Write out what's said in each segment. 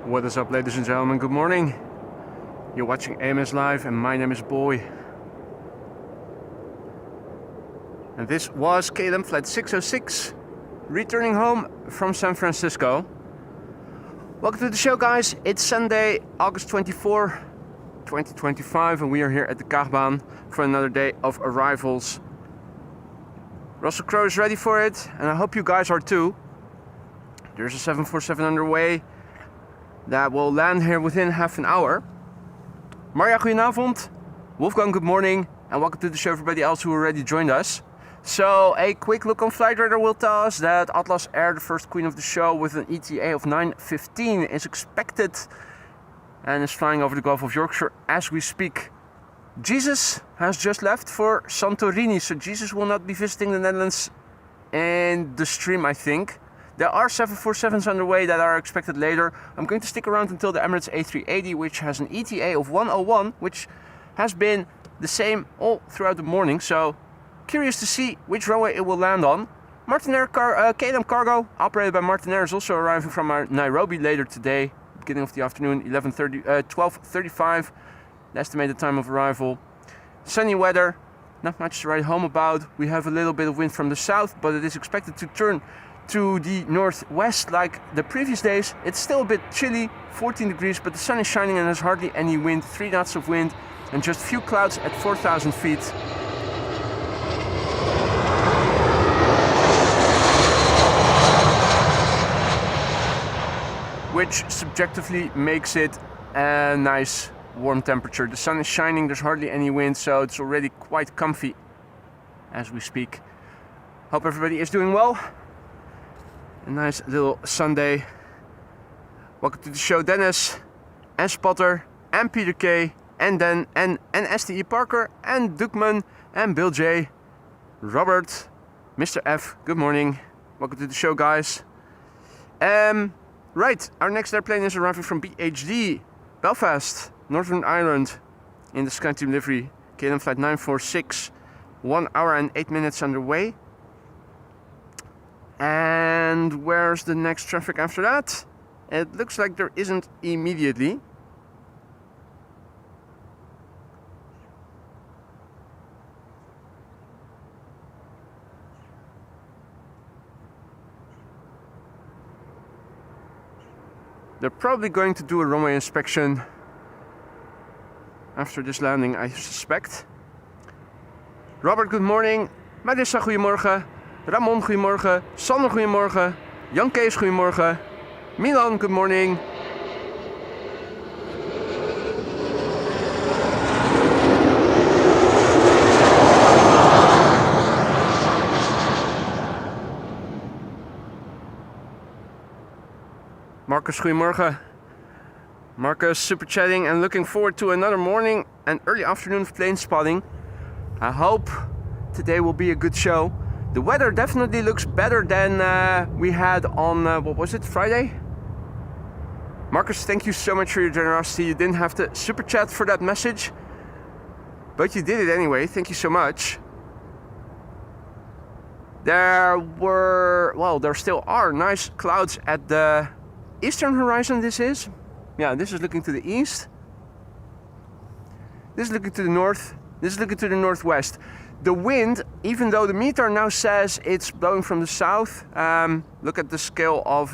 What is up, ladies and gentlemen? Good morning. You're watching AMS Live and my name is Boy. And this was KLM flight 606, returning home from San Francisco. Welcome to the show, guys. It's Sunday, August 24, 2025, and we are here at the Kaagbaan for another day of arrivals. Russell Crowe is ready for it, and I hope you guys are too. There's a 747 underway that will land here within half an hour. Marja, goedenavond. Wolfgang, good morning. And welcome to the show, everybody else who already joined us. So, a quick look on Flight Radar will tell us that Atlas Air, the first queen of the show with an ETA of 9:15, is expected and is flying over the Gulf of Yorkshire as we speak. Jesus has just left for Santorini, so Jesus will not be visiting the Netherlands in the stream, I think. There are 747s underway that are expected later. I'm going to stick around until the Emirates A380, which has an ETA of 101, which has been the same all throughout the morning. So, curious to see which runway it will land on. Martinair KLM Cargo, operated by Martinair, is also arriving from Nairobi later today, beginning of the afternoon, 12:35. The estimated time of arrival. Sunny weather, not much to write home about. We have a little bit of wind from the south, but it is expected to turn to the northwest like the previous days. It's still a bit chilly, 14 degrees, but the sun is shining and there's hardly any wind, 3 knots of wind and just few clouds at 4,000 feet. Which subjectively makes it a nice warm temperature. The sun is shining, there's hardly any wind, so it's already quite comfy as we speak. Hope everybody is doing well. A nice little Sunday. Welcome to the show, Dennis, and Spotter, and Peter K, and Dan, and STE Parker, and Dukman, and Bill J, Robert, Mr. F, good morning. Welcome to the show, guys. Right, our next airplane is arriving from BHD, Belfast, Northern Ireland, in the SkyTeam livery, KLM flight 946, 1 hour and 8 minutes underway. And where's the next traffic after that? It looks like there isn't immediately. They're probably going to do a runway inspection after this landing, I suspect. Robert, good morning. Marissa, goedemorgen. Ramon, goedemorgen. Sander, goedemorgen. Jan Kees, goedemorgen. Milan, good morning. Marcus, goedemorgen. Marcus, super chatting and looking forward to another morning and early afternoon of plane spotting. I hope today will be a good show. The weather definitely looks better than we had on, what was it, Friday? Marcus, thank you so much for your generosity. You didn't have to super chat for that message, but you did it anyway. Thank you so much. There still are nice clouds at the eastern horizon, this is. Yeah, this is looking to the east. This is looking to the north. This is looking to the northwest. The wind, even though the meter now says it's blowing from the south, look at the scale of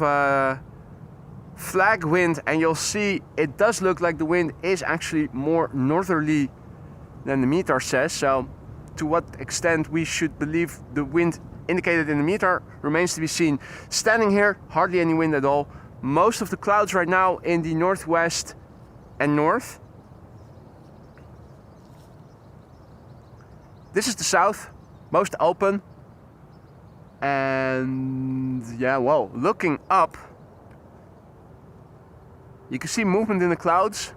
flag wind and you'll see it does look like the wind is actually more northerly than the meter says. So to what extent we should believe the wind indicated in the meter remains to be seen. Standing here, hardly any wind at all. Most of the clouds right now in the northwest and north. This is the south, most open. And yeah, well, looking up, you can see movement in the clouds.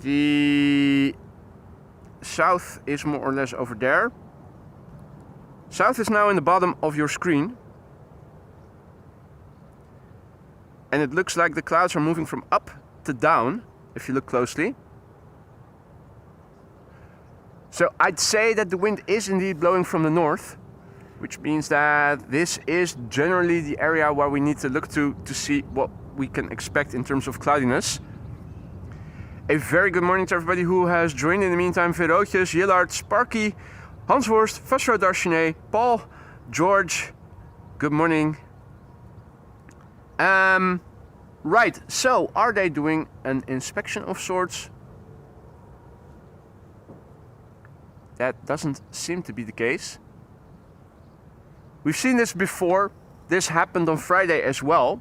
The south is more or less over there. South is now in the bottom of your screen. And it looks like the clouds are moving from up to down, if you look closely. So I'd say that the wind is indeed blowing from the north. which means that this is generally the area where we need to look to see what we can expect in terms of cloudiness. A very good morning to everybody who has joined in the meantime. Verotjes, Jillard, Sparky, Hansworst, Vasro Darshine, Paul, George, good morning. Right, so are they doing an inspection of sorts? That doesn't seem to be the case. We've seen this before. This happened on Friday as well,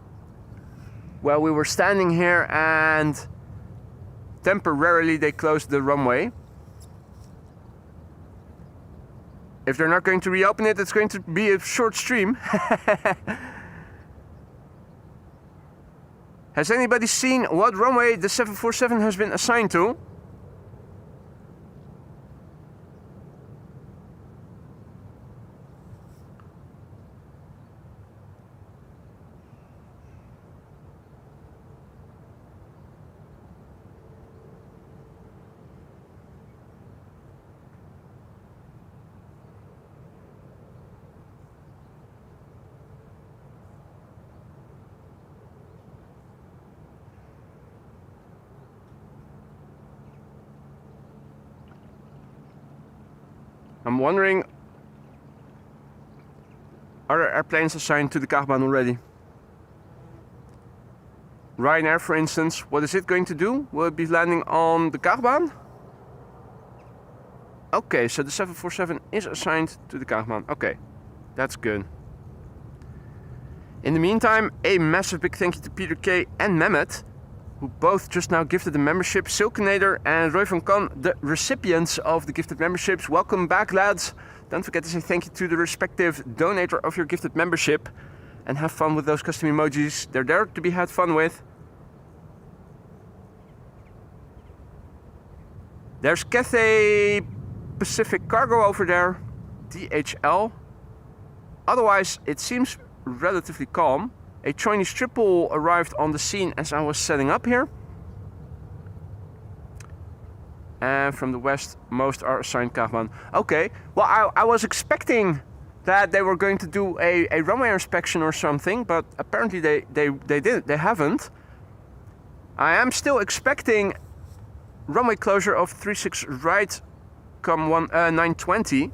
where we were standing here and temporarily they closed the runway. If they're not going to reopen it, it's going to be a short stream. Has anybody seen what runway the 747 has been assigned to? I'm wondering, are there airplanes assigned to the Kaagbaan already? Ryanair, for instance, what is it going to do? Will it be landing on the Kaagbaan? Okay, so the 747 is assigned to the Kaagbaan. Okay, that's good. In the meantime, a massive big thank you to Peter K and Mehmet, who both just now gifted the membership. Silkenader and Roy van Kan, the recipients of the gifted memberships. Welcome back, lads. Don't forget to say thank you to the respective donator of your gifted membership. And have fun with those custom emojis. They're there to be had fun with. There's Cathay Pacific Cargo over there. DHL. Otherwise, it seems relatively calm. A Chinese triple arrived on the scene as I was setting up here. And from the west, most are assigned Kaagbaan. Okay, well, I was expecting that they were going to do a runway inspection or something, but apparently they haven't. I am still expecting runway closure of 36 right, come 920.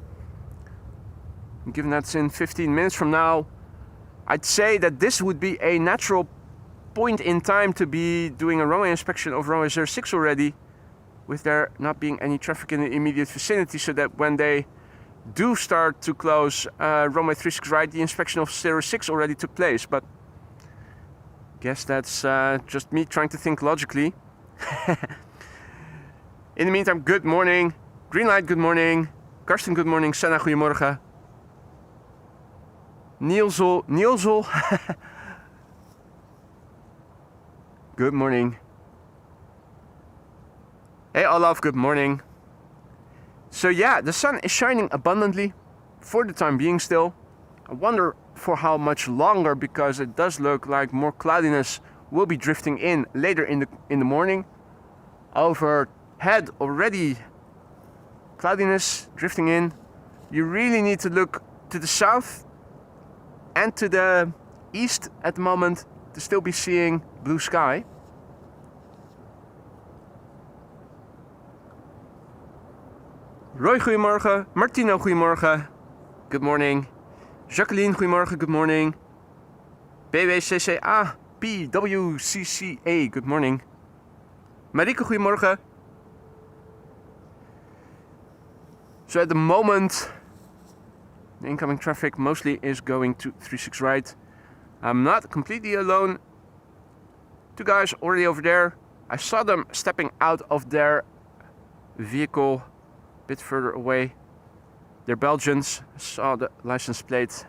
Given that's in 15 minutes from now, I'd say that this would be a natural point in time to be doing a runway inspection of runway 06 already, with there not being any traffic in the immediate vicinity, so that when they do start to close runway 36 right, the inspection of 06 already took place. But guess that's just me trying to think logically. In the meantime, good morning. Greenlight, good morning. Karsten, good morning. Senna, goedemorgen. Nielzel. Good morning. Hey Olaf, good morning. So yeah, the sun is shining abundantly for the time being still. I wonder for how much longer, because it does look like more cloudiness will be drifting in later in the morning. Overhead already cloudiness drifting in. You really need to look to the south and to the east at the moment to still be seeing blue sky. Roy, goedemorgen. Martino, goedemorgen. Good morning. Jacqueline, goedemorgen. Good morning. BWCCA, PWCCA, good morning. Marike, goedemorgen. So at the moment, the incoming traffic mostly is going to 36 right. I'm not completely alone. Two guys already over there. I saw them stepping out of their vehicle a bit further away. They're Belgians. I saw the license plate.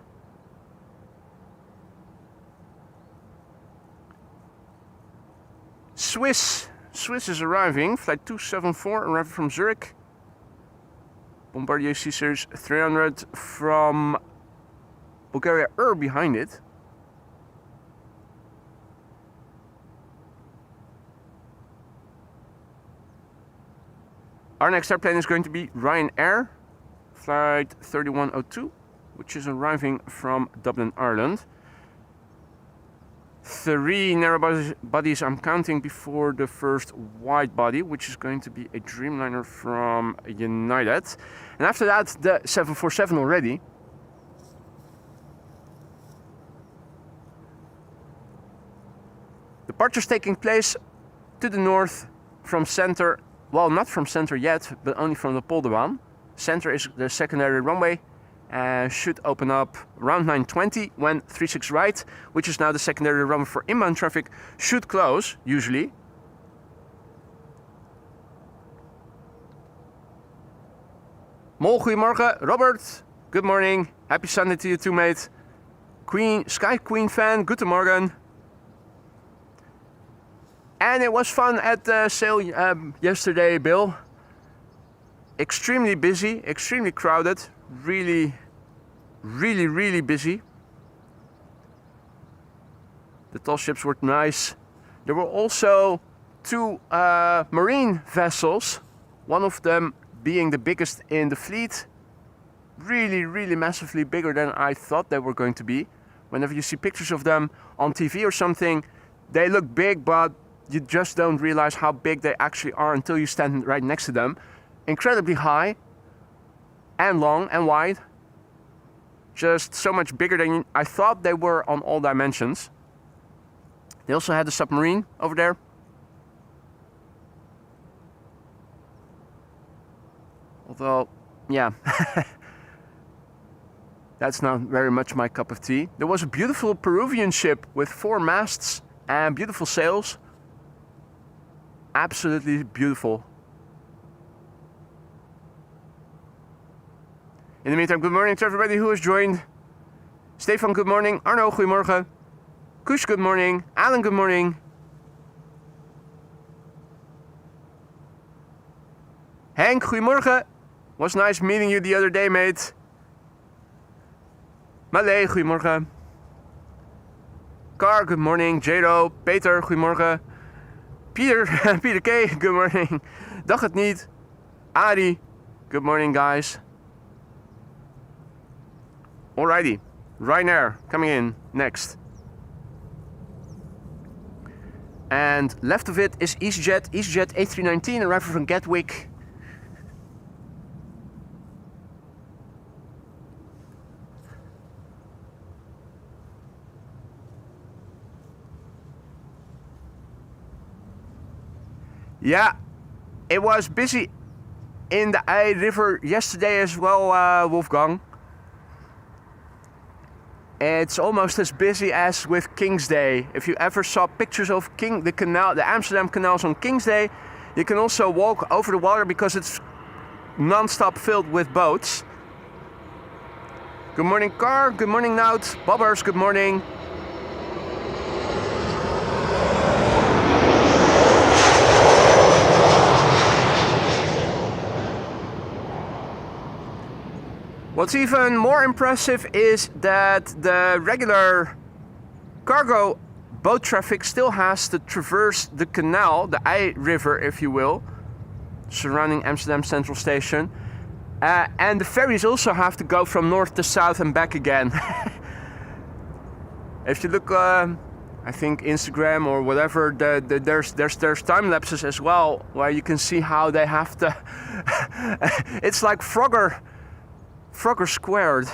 Swiss is arriving. Flight 274 arriving from Zurich. Bombardier C-Series 300 from Bulgaria behind it. Our next airplane is going to be Ryanair, flight 3102, which is arriving from Dublin, Ireland. 3 narrow bodies I'm counting before the first wide body, which is going to be a Dreamliner from United. And after that, the 747 already. Departures taking place to the north from center, well, not from center yet, but only from the Polderbaan. Center is the secondary runway. Should open up around 9:20 when 36 right, which is now the secondary runway for inbound traffic, should close, usually. Mol, goedemorgen. Robert, good morning. Happy Sunday to you too, mate. Sky Queen fan, guten Morgen. And it was fun at the sale yesterday, Bill. Extremely busy, extremely crowded. Really busy. The tall ships were nice. There were also 2 marine vessels, one of them being the biggest in the fleet. Really massively bigger than I thought they were going to be. Whenever you see pictures of them on TV or something, they look big, but you just don't realize how big they actually are until you stand right next to them. Incredibly high and long and wide. Just so much bigger than I thought they were on all dimensions. They also had a submarine over there. Although, yeah, that's not very much my cup of tea. There was a beautiful Peruvian ship with 4 masts and beautiful sails. Absolutely beautiful. In the meantime, good morning to everybody who has joined. Stefan, good morning. Arno, goedemorgen. Kush, good morning. Alan, good morning. Henk, goedemorgen. Was nice meeting you the other day, mate. Malay, goedemorgen. Car, good morning. Jado, Peter, goedemorgen. Peter K, good morning. Dag het niet. Ari, good morning, guys. Alrighty, Ryanair coming in next. And left of it is EasyJet, EasyJet A319 arriving from Gatwick. Yeah, it was busy in the Eye River yesterday as well, Wolfgang. It's almost as busy as with King's Day. If you ever saw pictures of the Amsterdam canals on King's Day, you can also walk over the water because it's non-stop filled with boats. Good morning, Car. Good morning, Nout. Bobbers, good morning. What's even more impressive is that the regular cargo boat traffic still has to traverse the canal, the Eye River if you will, surrounding Amsterdam Central Station. And the ferries also have to go from north to south and back again. If you look, I think Instagram or whatever, there's time lapses as well, where you can see how they have to, it's like Frogger squared.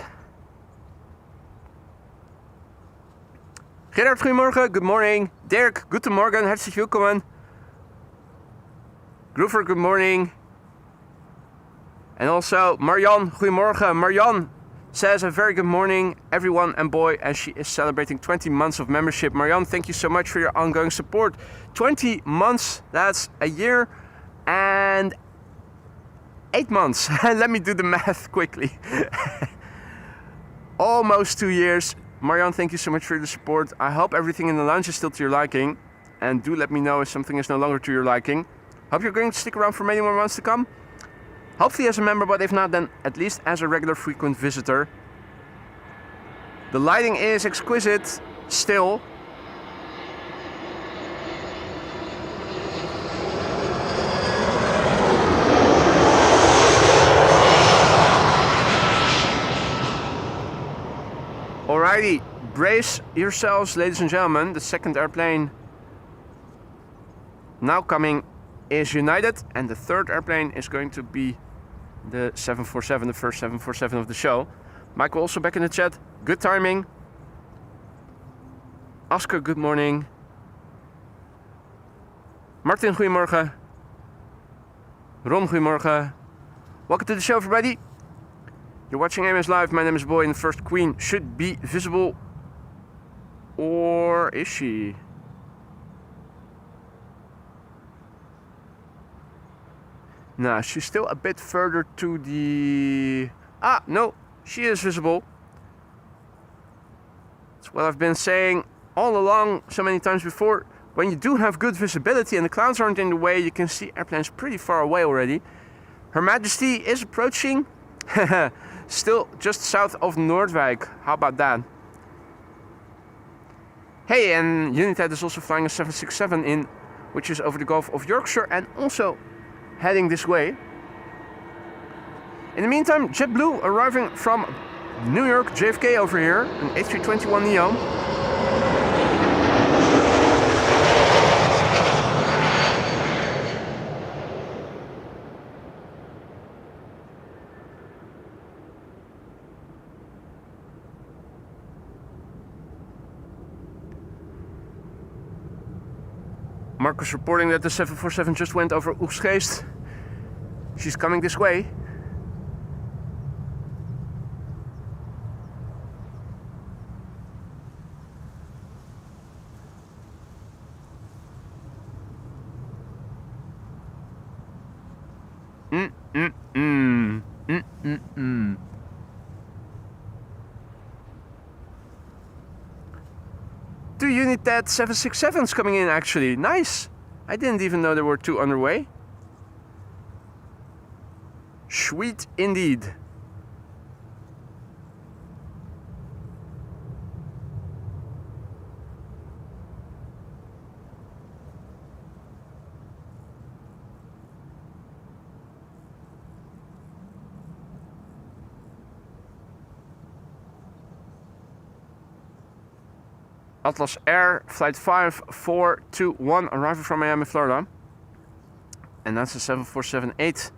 Gerard, goedemorgen. Good morning. Dirk, guten Morgen. Herzlich willkommen. Groover, good morning. And also Marianne, goedemorgen. Marianne says a very good morning, everyone and boy, and she is celebrating 20 months of membership. Marianne, thank you so much for your ongoing support. 20 months, that's a year and 8 months. Let me do the math quickly. Almost 2 years. Marianne, thank you so much for the support. I hope everything in the lounge is still to your liking. And do let me know if something is no longer to your liking. Hope you're going to stick around for many more months to come. Hopefully as a member, but if not, then at least as a regular frequent visitor. The lighting is exquisite still. Alrighty, brace yourselves, ladies and gentlemen. The second airplane now coming is United, and the third airplane is going to be the 747, the first 747 of the show. Michael also back in the chat. Good timing. Oscar, good morning. Martin, goedemorgen. Ron, goedemorgen. Welcome to the show, everybody. You're watching AMS Live. My name is Boy, and the first queen should be visible. Or is she? Nah, she's still a bit further to the... Ah, no, she is visible. That's what I've been saying all along so many times before. When you do have good visibility and the clouds aren't in the way, you can see airplanes pretty far away already. Her Majesty is approaching. Still just south of Noordwijk. How about that? Hey, and United is also flying a 767 in, which is over the Gulf of Yorkshire and also heading this way. In the meantime, JetBlue arriving from New York, JFK over here, an A321neo. Marcus reporting that the 747 just went over Oegstgeest. She's coming this way. Two United 767s coming in actually. Nice. I didn't even know there were two underway. Sweet indeed. Atlas Air, flight 5421, arriving from Miami, Florida. And that's a 747-8.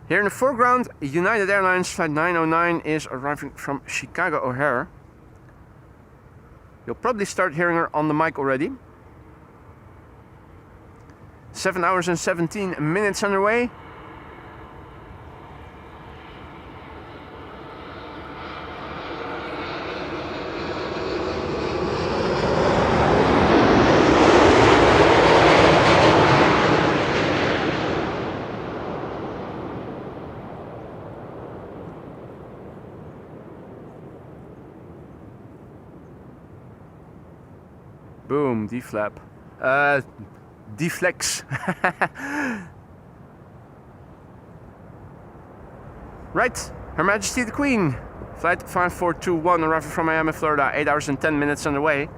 Here in the foreground, United Airlines flight 909 is arriving from Chicago O'Hare. You'll probably start hearing her on the mic already. 7 hours and 17 minutes underway. Boom, deflap. Deflex. Right, Her Majesty the Queen. Flight 5421 arriving from Miami, Florida. 8 hours and 10 minutes underway.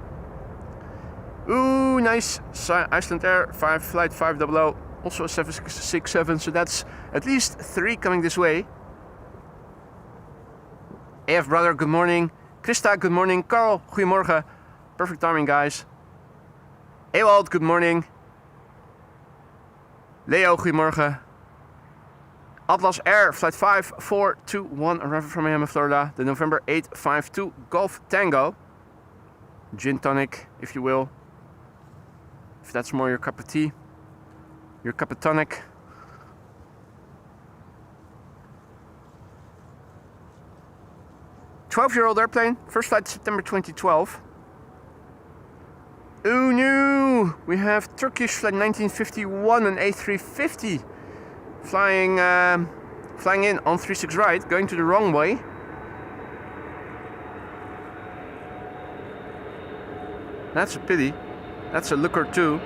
Ooh, nice. Iceland Air, flight 500. Also a 767, so that's at least 3 coming this way. AF brother, good morning. Krista, good morning. Carl, goedemorgen. Perfect timing, guys. Ewald, good morning. Leo, goedemorgen. Atlas Air, flight 5421, arriving from Miami, Florida. The November 852 Golf Tango. Gin tonic, if you will. If that's more your cup of tea. Your cup of tonic. "12-year-old airplane, first flight September 2012. Oh no! We have Turkish flight 1951, an A350, flying in on 36 right, going to the wrong way. That's a pity. That's a looker too.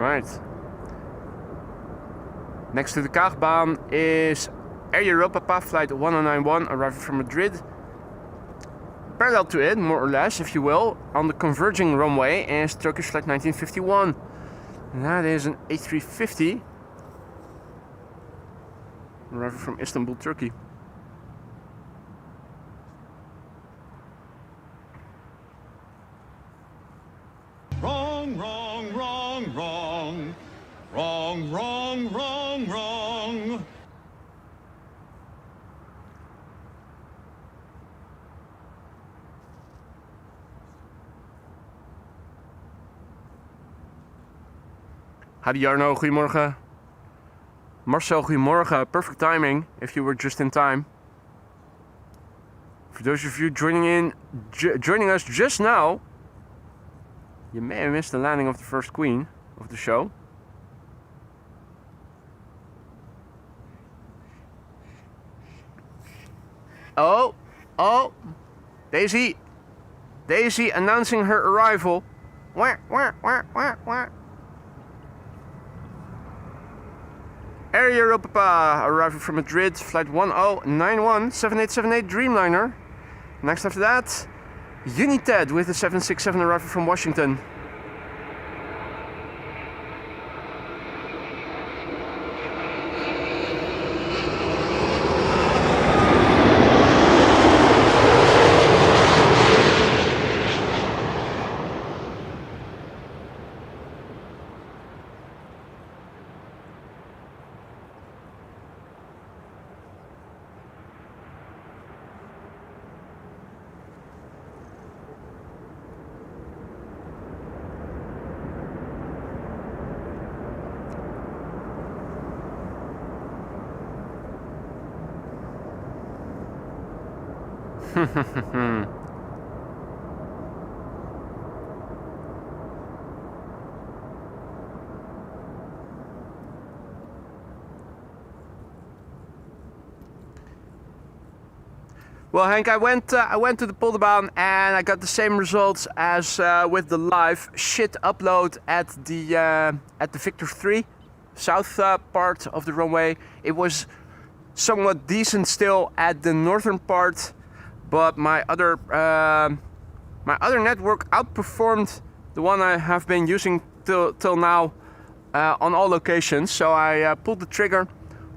Right. Next to the Kaagbaan is Air Europa path flight 1091 arriving from Madrid. Parallel to it, more or less, if you will, on the Converging runway is Turkish flight 1951. And that is an A350 arriving from Istanbul, Turkey. Wrong, wrong, wrong, wrong. Wrong, wrong, wrong, wrong. Hadi Jarno, goedemorgen. Marcel, goedemorgen. Perfect timing, if you were just in time. For those of you joining us just now, you may have missed the landing of the first queen of the show. Oh, Daisy announcing her arrival. Wah. Air Europa arriving from Madrid, flight 1091, 7878 Dreamliner. Next after that, United with the 767 arriving from Washington. Well, Hank, I went to the Polderbaan and I got the same results as with the live shit upload at the Victor 3 south part of the runway. It was somewhat decent still at the northern part, but my other network outperformed the one I have been using till now on all locations. So I pulled the trigger.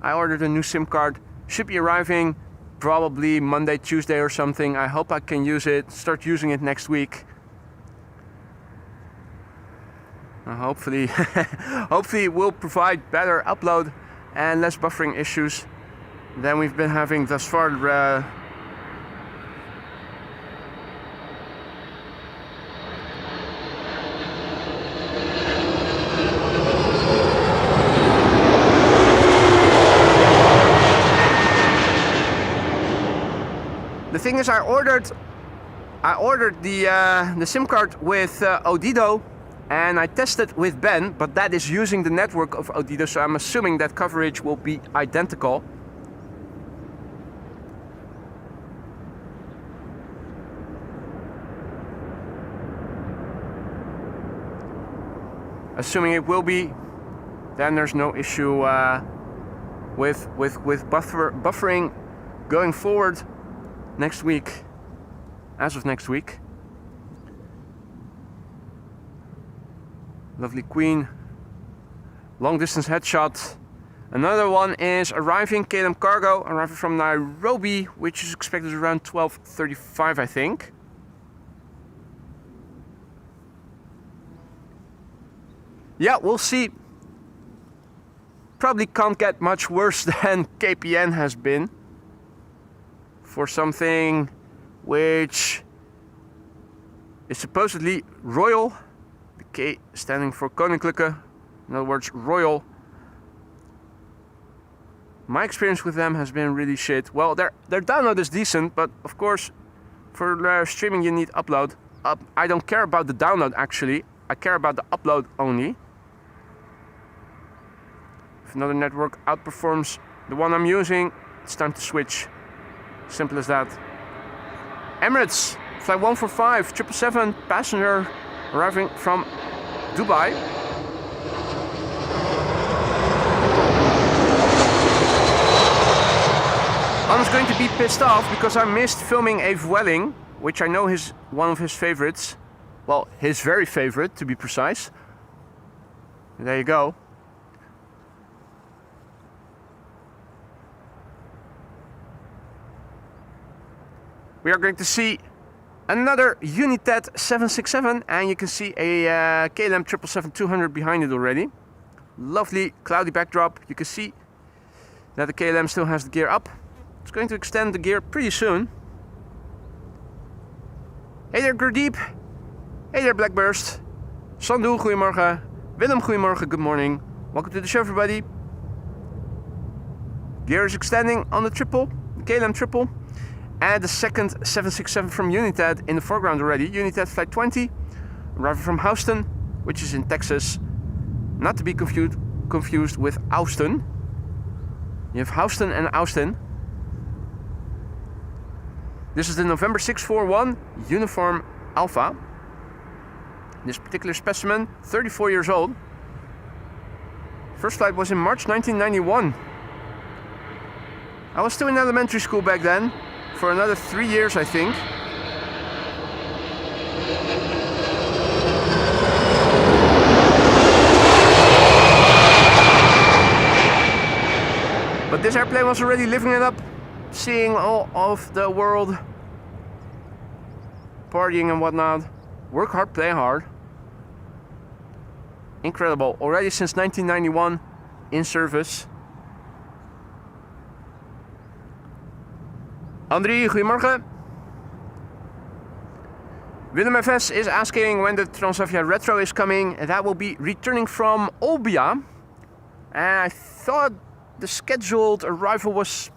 I ordered a new SIM card. Should be arriving probably Monday, Tuesday or something. I hope I can use it, start using it next week. Hopefully it will provide better upload and less buffering issues than we've been having thus far. The thing is, I ordered the SIM card with Odido, and I tested with Ben, but that is using the network of Odido, so I'm assuming that coverage will be identical. Assuming it will be, then there's no issue with buffering going forward. Next week, as of next week. Lovely Queen. Long distance headshot. Another one is arriving, KLM Cargo, arriving from Nairobi, which is expected around 12:35, I think. Yeah, we'll see. Probably can't get much worse than KPN has been. For something which is supposedly royal, the K standing for Koninklijke, in other words, royal. My experience with them has been really shit. Well, their download is decent, but of course, for streaming you need upload. I don't care about the download actually, I care about the upload only. If another network outperforms the one I'm using, it's time to switch. Simple as that. Emirates, flight 145, 777 passenger arriving from Dubai. An's going to be pissed off because I missed filming a Vueling, which I know is one of his favorites. Well, his very favorite, to be precise. There you go. We are going to see another United 767, and you can see a KLM 777-200 behind it already. Lovely cloudy backdrop. You can see that the KLM still has the gear up. It's going to extend the gear pretty soon. Hey there Gurdeep. Hey there Blackburst. Sandu, goedemorgen. Willem, goedemorgen, good morning. Welcome to the show everybody. Gear is extending on the KLM triple. And the second 767 from United in the foreground already. United Flight 20, arriving from Houston, which is in Texas. Not to be confused with Austin. You have Houston and Austin. This is the November 641 Uniform Alpha. This particular specimen, 34 years old. First flight was in March 1991. I was still in elementary school back then. For another 3 years, I think. But this airplane was already living it up, seeing all of the world, partying and whatnot. Work hard, play hard. Incredible. Already since 1991 in service. André, goedemorgen. Willem FS is asking when the Transavia Retro is coming. That will be returning from Olbia. And I thought the scheduled arrival was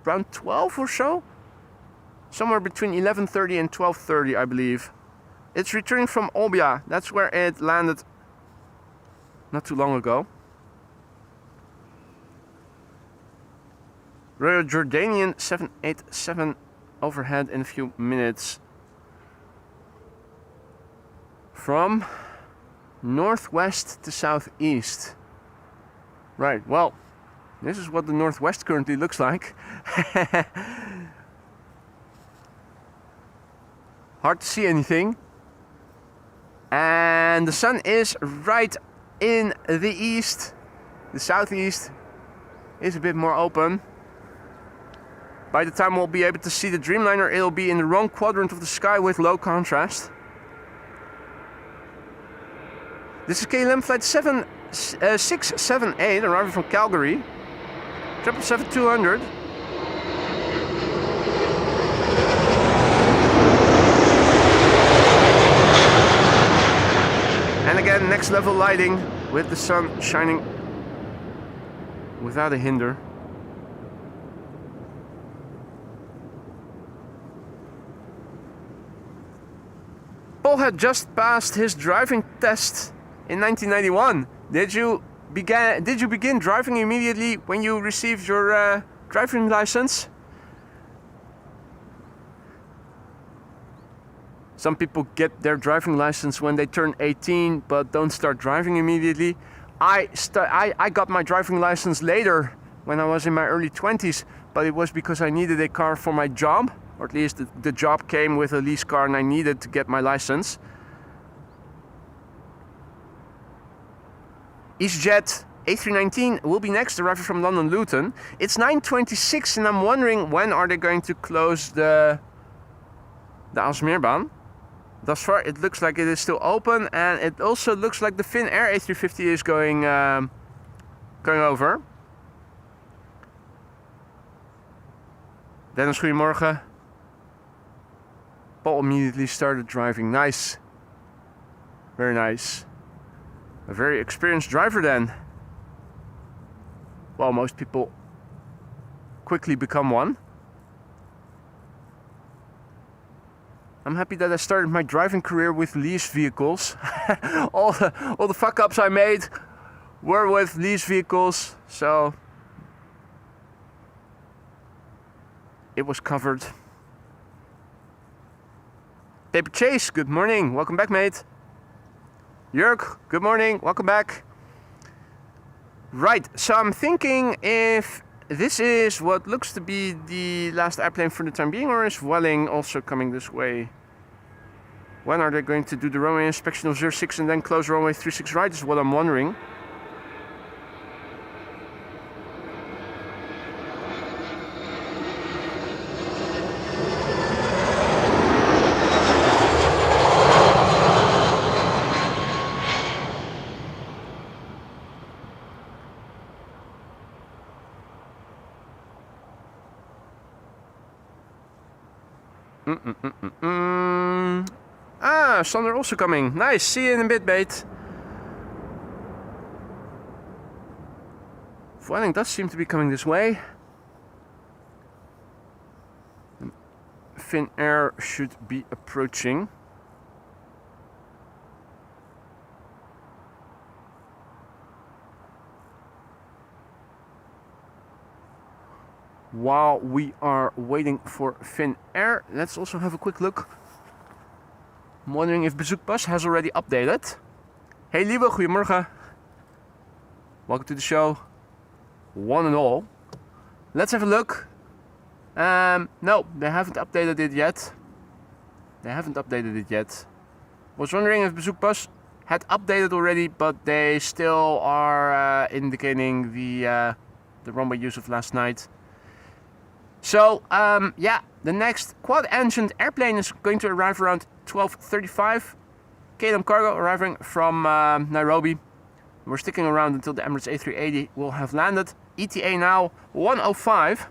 around 12 or so. Somewhere between 11:30 and 12:30, I believe. It's returning from Olbia. That's where it landed not too long ago. Royal Jordanian 787 overhead in a few minutes. From northwest to southeast. Right, well, this is what the northwest currently looks like. Hard to see anything. And the sun is right in the east. The southeast is a bit more open. By the time we'll be able to see the Dreamliner, it'll be in the wrong quadrant of the sky with low contrast. This is KLM Flight 678, arriving from Calgary. 777-200. And again, next level lighting with the sun shining without a hinder. Paul had just passed his driving test in 1991. Did you begin driving immediately when you received your driving license? Some people get their driving license when they turn 18 but don't start driving immediately. I got my driving license later when I was in my early 20s, but it was because I needed a car for my job. Or at least the job came with a lease car and I needed to get my license. EasyJet A319 will be next, arriving from London Luton. It's 9:26 and I'm wondering when are they going to close the Aalsmeerbaan. Thus far it looks like it is still open, and it also looks like the Finnair A350 is going over. Dennis, goedemorgen. Paul immediately started driving. Nice. Very nice. A very experienced driver then. Well, most people quickly become one. I'm happy that I started my driving career with lease vehicles. all the fuck ups I made were with lease vehicles, so it was covered. Paper Chase, good morning. Welcome back, mate. Jörg, good morning. Welcome back. Right, so I'm thinking if this is what looks to be the last airplane for the time being, or is Vueling also coming this way? When are they going to do the runway inspection of 06 and then close runway 36 right is what I'm wondering. Ah, Sachtler also coming. Nice, see you in a bit, mate. Vueling does seem to be coming this way. Finnair should be approaching. While we are waiting for Finnair, let's also have a quick look. I'm wondering if Bezoekpas has already updated. Hey Lieve, goedemorgen. Welcome to the show, one and all. Let's have a look. No, they haven't updated it yet. Was wondering if Bezoekpas had updated already, but they still are indicating the runway use of last night. So, yeah, the next quad-engined airplane is going to arrive around 12:35. KLM Cargo arriving from Nairobi. We're sticking around until the Emirates A380 will have landed. ETA now 1:05.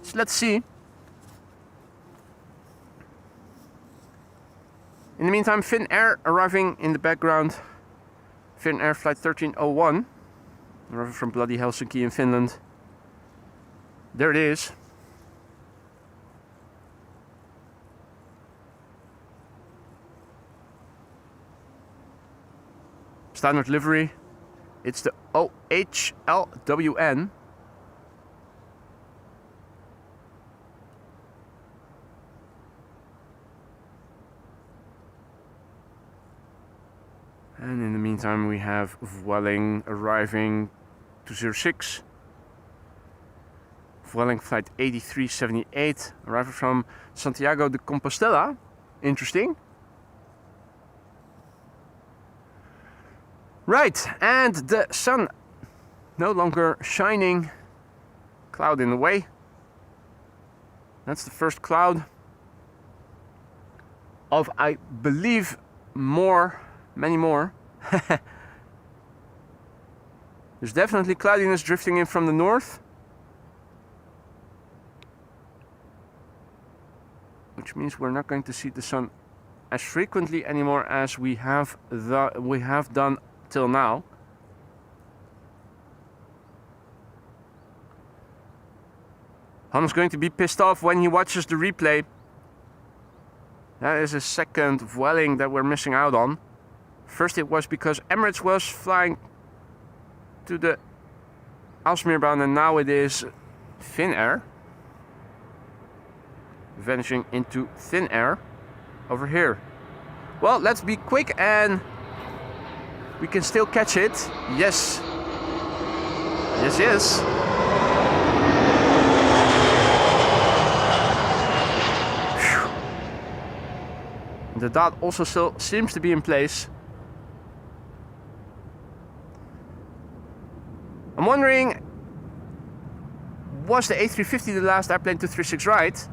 So let's see. In the meantime, Finnair arriving in the background. Finnair flight 1301. Arriving from bloody Helsinki in Finland. There it is. Standard livery. It's the OHLWN. And in the meantime we have Vueling arriving to 06. Vueling flight 8378, arriving from Santiago de Compostela. Interesting. Right, and the sun no longer shining. Cloud in the way. That's the first cloud of, I believe, many more. There's definitely cloudiness drifting in from the north. Which means we're not going to see the sun as frequently anymore as we have done till now. Han's going to be pissed off when he watches the replay. That is a second Vueling that we're missing out on. First it was because Emirates was flying to the Alsmeerbound, and now it is Finnair vanishing into thin air over here. Well, let's be quick and we can still catch it. Yes. Yes, yes. Whew. The dot also still seems to be in place. I'm wondering, was the A350 the last airplane to 36 right?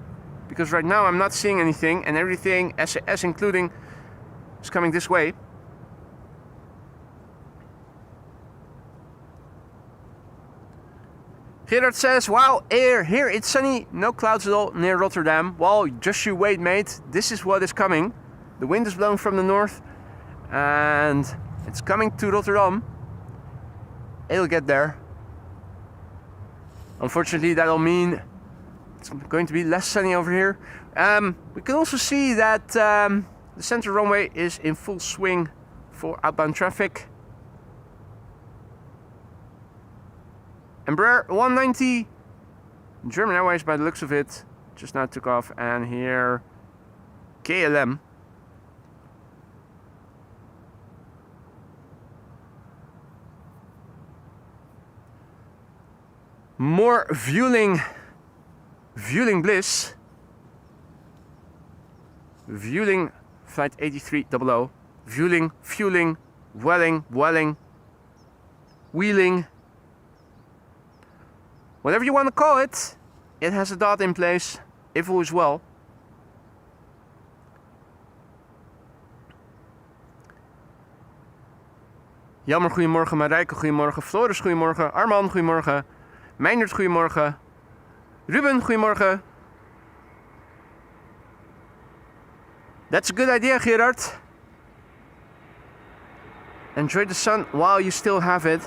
Because right now I'm not seeing anything, and everything, SAS including, is coming this way. Gerard says, wow, here it's sunny, no clouds at all near Rotterdam. Well, just you wait, mate. This is what is coming. The wind is blowing from the north, and it's coming to Rotterdam. It'll get there. Unfortunately, that'll mean it's going to be less sunny over here. We can also see that the center runway is in full swing for outbound traffic. Embraer 190, German Airways by the looks of it, just now took off, and here KLM. More Vueling bliss. Vueling flight 8300. Vueling, fueling, welling, wheeling. Whatever you want to call it, it has a dot in place, if all is well. Jammer, goedemorgen. Marijke, goedemorgen. Floris, goedemorgen. Arman, goedemorgen. Meindert, goedemorgen. Ruben, goedemorgen. That's a good idea, Gerard. Enjoy the sun while you still have it.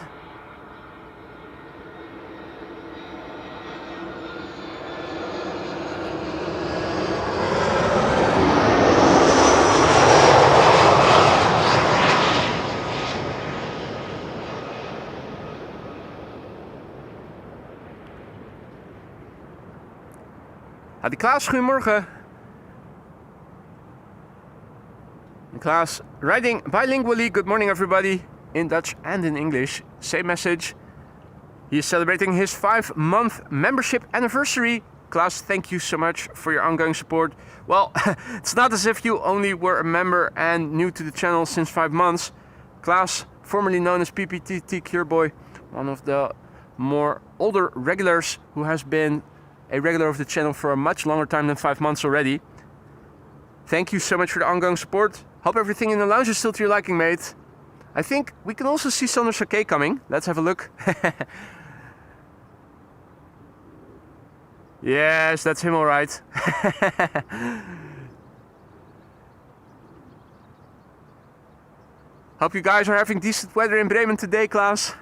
Hadi Klaas, goedemorgen. Klaas, writing bilingually. Good morning, everybody. In Dutch and in English. Same message. He is celebrating his 5-month membership anniversary. Klaas, thank you so much for your ongoing support. Well, it's not as if you only were a member and new to the channel since 5 months. Klaas, formerly known as PPTT Clearboy, one of the more older regulars who has been a regular of the channel for a much longer time than 5 months already. Thank you so much for the ongoing support. Hope everything in the lounge is still to your liking, mate. I think we can also see Sander Sake coming. Let's have a look. Yes, that's him, all right. Hope you guys are having decent weather in Bremen today, Klaas.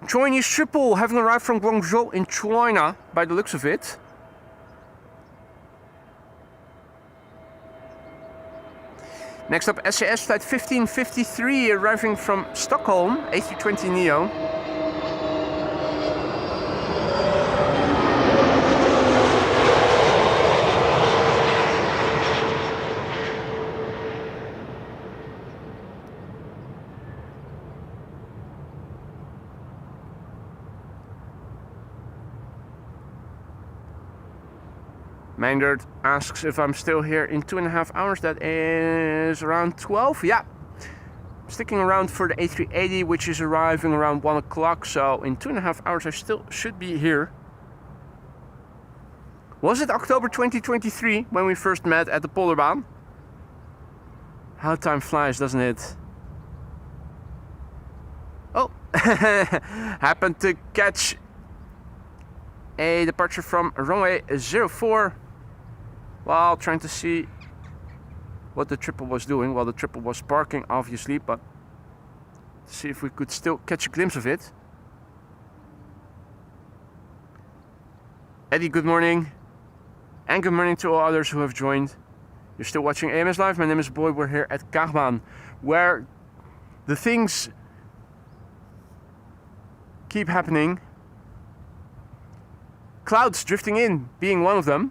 Chinese Schiphol having arrived from Guangzhou in China, by the looks of it. Next up, SAS flight 1553 arriving from Stockholm, A320neo. Meindert asks if I'm still here in 2.5 hours. That is around 12. Yeah. Sticking around for the A380, which is arriving around 1 o'clock. So in 2.5 hours I still should be here. Was it October 2023 when we first met at the Polderbaan? How time flies, doesn't it? Oh, happened to catch a departure from runway 04 while trying to see what the triple was doing. Well, the triple was parking, obviously, but see if we could still catch a glimpse of it. Eddie, good morning. And good morning to all others who have joined. You're still watching AMS Live. My name is Boy. We're here at Kaagbaan, where the things keep happening. Clouds drifting in being one of them.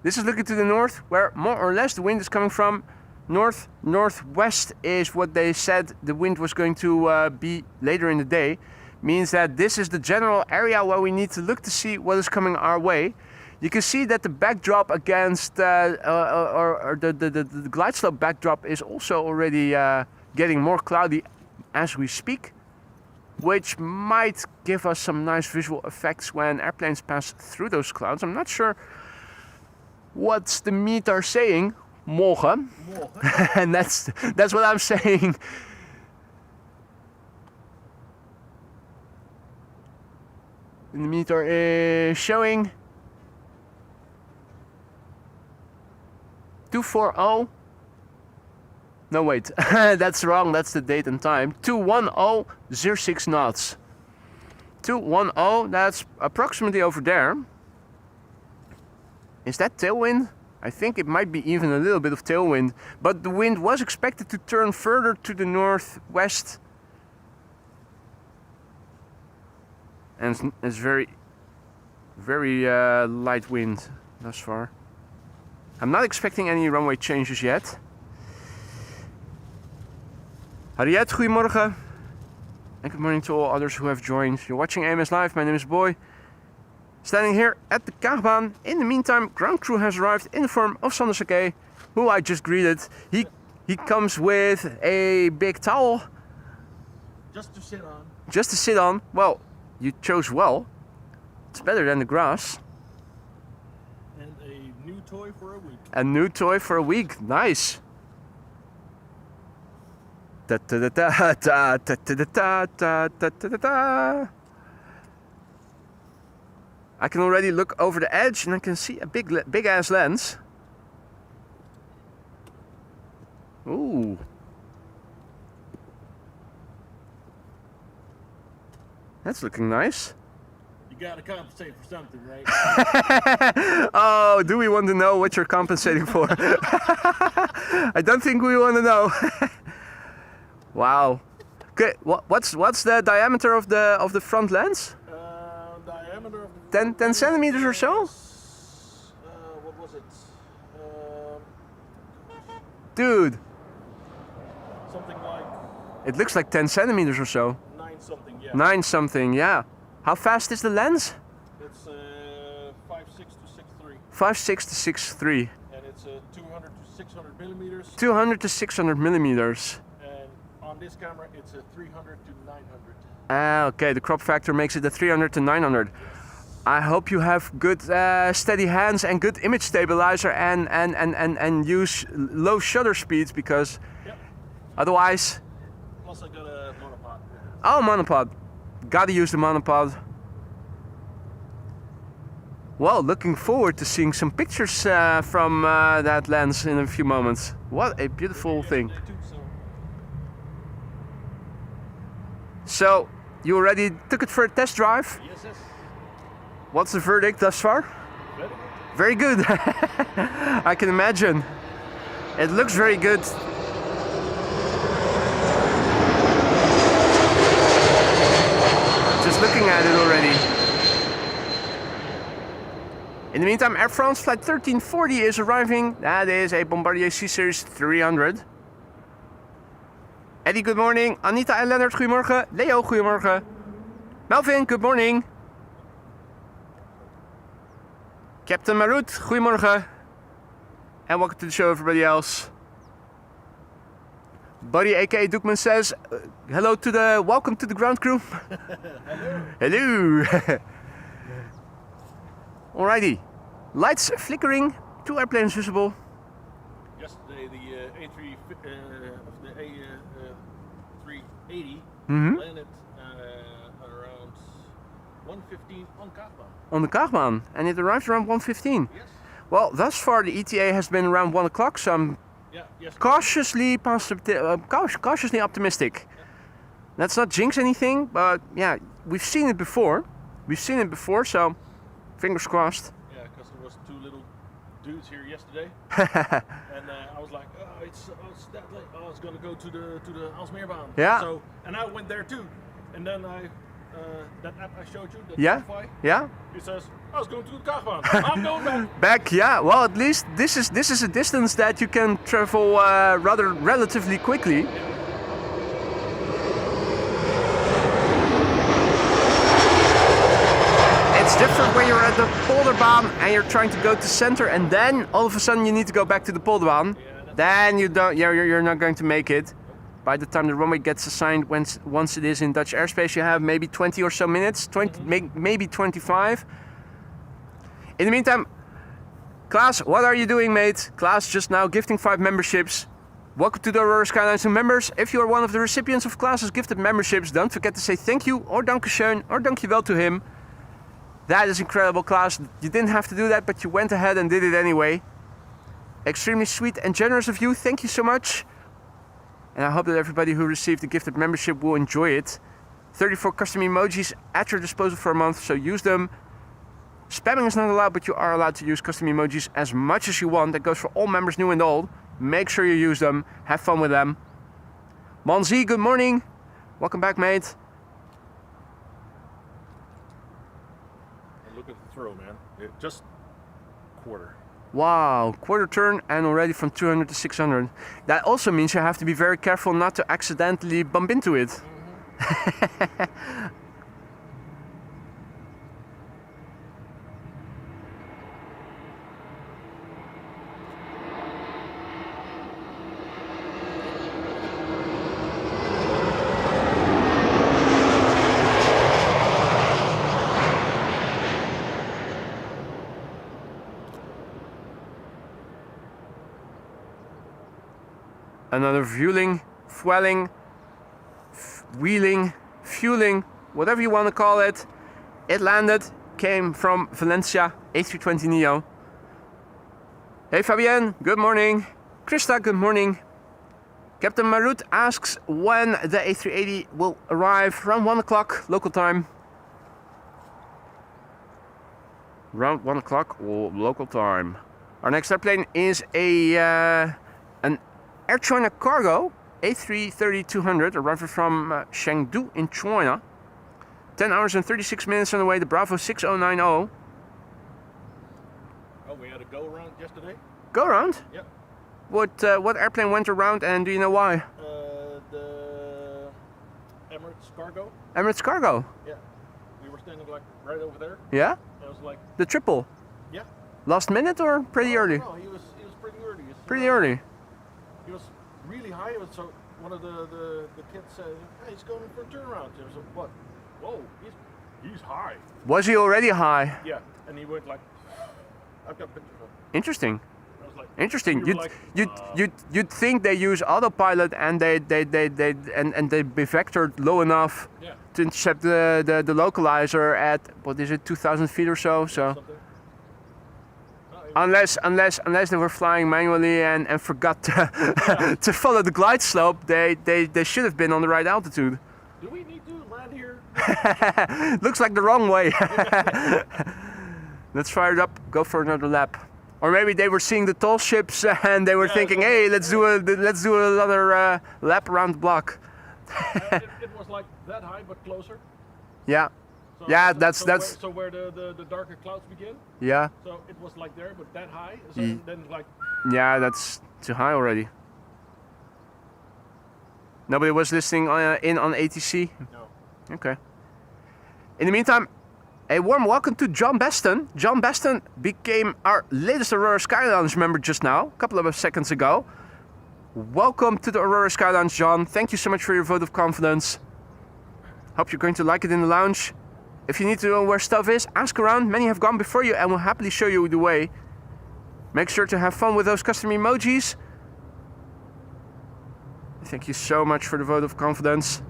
This is looking to the north, where more or less the wind is coming from. Northwest is what they said the wind was going to be later in the day. Means that this is the general area where we need to look to see what is coming our way. You can see that the backdrop against the glide slope backdrop is also already getting more cloudy as we speak, which might give us some nice visual effects when airplanes pass through those clouds. I'm not sure what's the meter saying. Morgen. And that's what I'm saying. And the meter is showing 240. No, wait, that's wrong. That's the date and time. 210.06 knots. 210, that's approximately over there. Is that tailwind? I think it might be even a little bit of tailwind, but the wind was expected to turn further to the northwest. And it's very, very light wind thus far. I'm not expecting any runway changes yet. Harriet, goedemorgen. And good morning to all others who have joined. You're watching AMS Live. My name is Boy. Standing here at the Kaagbaan. In the meantime, ground crew has arrived in the form of Sander Sake, who I just greeted. He comes with a big towel. Just to sit on. Just to sit on. Well, you chose well. It's better than the grass. And a new toy for a week. A new toy for a week. Nice. Da da da da da da da da da da da da. I can already look over the edge and I can see a big ass lens. Ooh. That's looking nice. You gotta compensate for something, right? Oh, do we want to know what you're compensating for? I don't think we want to know. Wow. Okay, what's the diameter of the front lens? Diameter of 10 centimeters or so? What was it? Dude. Something like It looks like 10 centimeters or so. 9 something, yeah. 9 something, yeah. How fast is the lens? It's 5.6 to 6.3. 5.6 to 6.3. And it's 200 to 600 millimeters. 200 to 600 millimeters. And on this camera, it's 300 to 900. Ah, okay, the crop factor makes it a 300 to 900. I hope you have good steady hands and good image stabilizer and use low shutter speeds because otherwise... Plus I got a monopod. Oh, monopod. Gotta use the monopod. Well, looking forward to seeing some pictures from that lens in a few moments. What a beautiful thing. So, you already took it for a test drive? Yes, yes. What's the verdict thus far? Very good. Very good. I can imagine. It looks very good. Just looking at it already. In the meantime, Air France flight 1340 is arriving. That is a Bombardier C-Series 300. Eddie, good morning. Anita en Leonard, goedemorgen. Leo, goedemorgen. Melvin, good morning. Captain Marut, goedemorgen. And welcome to the show, everybody else. Buddy aka Doekman says, welcome to the ground crew. Hello. Hello. Alrighty. Lights flickering, 2 airplanes visible. Yesterday the A380 Mm-hmm. landed around 1:15 on Kaagbaan. On the Kaagbaan, and it arrived around 1:15. Yes. Well, thus far the ETA has been around 1 o'clock, so I'm Yes. cautiously optimistic. Yeah. Let's not jinx anything, but yeah, we've seen it before. So fingers crossed. Yeah, because there was 2 little dudes here yesterday, and I was like, oh, it's that late. Oh, it's gonna go to the Alsmeerbaan. Yeah. So, and I went there too, and then that app I showed you, the Yeah. Wi-Fi, Yeah. it says I was going to the Kaagbaan. I'm going back. Back, yeah. Well, at least this is a distance that you can travel relatively quickly. It's different when you're at the Polderbaan and you're trying to go to center, and then all of a sudden you need to go back to the Polderbaan. Then you're not going to make it. By the time the runway gets assigned, once it is in Dutch airspace, you have maybe 20 or so minutes, maybe 25. In the meantime, Klaas, what are you doing, mate? Klaas just now gifting 5 memberships. Welcome to the Aurora Skylines members. If you are one of the recipients of Klaas's gifted memberships, don't forget to say thank you or dankeschön or dankjewel to him. That is incredible, Klaas. You didn't have to do that, but you went ahead and did it anyway. Extremely sweet and generous of you. Thank you so much. And I hope that everybody who received the gifted membership will enjoy it. 34 custom emojis at your disposal for a month, so use them. Spamming is not allowed, but you are allowed to use custom emojis as much as you want. That goes for all members, new and old. Make sure you use them. Have fun with them. Monzi, good morning. Welcome back, mate. Look at the throw, man. Just quarter. Wow, quarter turn and already from 200 to 600. That also means you have to be very careful not to accidentally bump into it. Another Vueling, fueling, whatever you want to call it. It landed, came from Valencia, A320neo. Hey Fabienne, good morning. Krista, good morning. Captain Marut asks when the A380 will arrive, around 1 o'clock local time. Around 1 o'clock local time. Our next airplane is an Air China Cargo A330-200, arriving from Chengdu in China. 10 hours and 36 minutes on the way to Bravo 6090. Oh, we had a go around yesterday? Go around? Yep. What airplane went around and do you know why? The Emirates Cargo. Emirates Cargo? Yeah. We were standing like right over there. Yeah? I was like... The triple? Yeah. Last minute or pretty early? No, he was pretty early. Pretty early. He was really high, so one of the kids said, "Hey, he's going for a turnaround." I was like, "What? Whoa, he's high." Was he already high? Yeah, and he went like, "I've got pictures of him." Interesting. I was like, Interesting. we were You'd think they use autopilot and they be vectored low enough yeah, to intercept the localizer at what is it, 2,000 feet or so. So. something. Unless they were flying manually and forgot to, to follow the glide slope, they should have been on the right altitude. Do we need to land here? Looks like the wrong way. Let's fire it up, go for another lap. Or maybe they were seeing the tall ships and they were thinking, hey, let's do another lap around the block. It was like that high but closer. Yeah. So, Yeah, so where the darker clouds begin. Yeah. So it was like there, but that high. So then like. Yeah, that's too high already. Nobody was listening in on ATC? No. Okay. In the meantime, a warm welcome to John Beston. John Beston became our latest Aurora Sky Lounge member just now, a couple of seconds ago. Welcome to the Aurora Sky Lounge, John. Thank you so much for your vote of confidence. Hope you're going to like it in the lounge. If you need to know where stuff is, ask around. Many have gone before you and will happily show you the way. Make sure to have fun with those custom emojis. Thank you so much for the vote of confidence.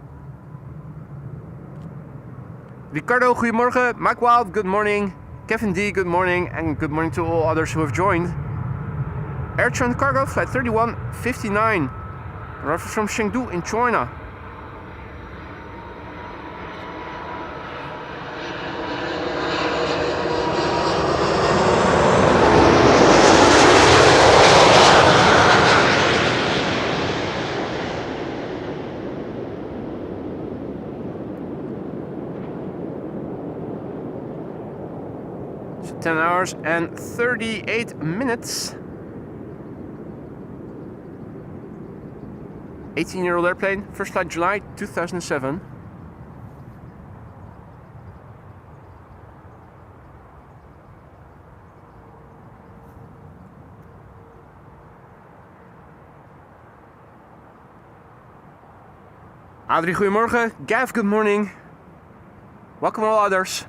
Ricardo, goedemorgen. Mike Wild, good morning. Kevin D, good morning. And good morning to all others who have joined. Air China Cargo, flight 3159. Arriving from Chengdu in China. So 10 hours and 38 minutes. 18-year-old airplane, first flight July 2007. Adrie, goedemorgen. Gav, good morning. Welcome all others.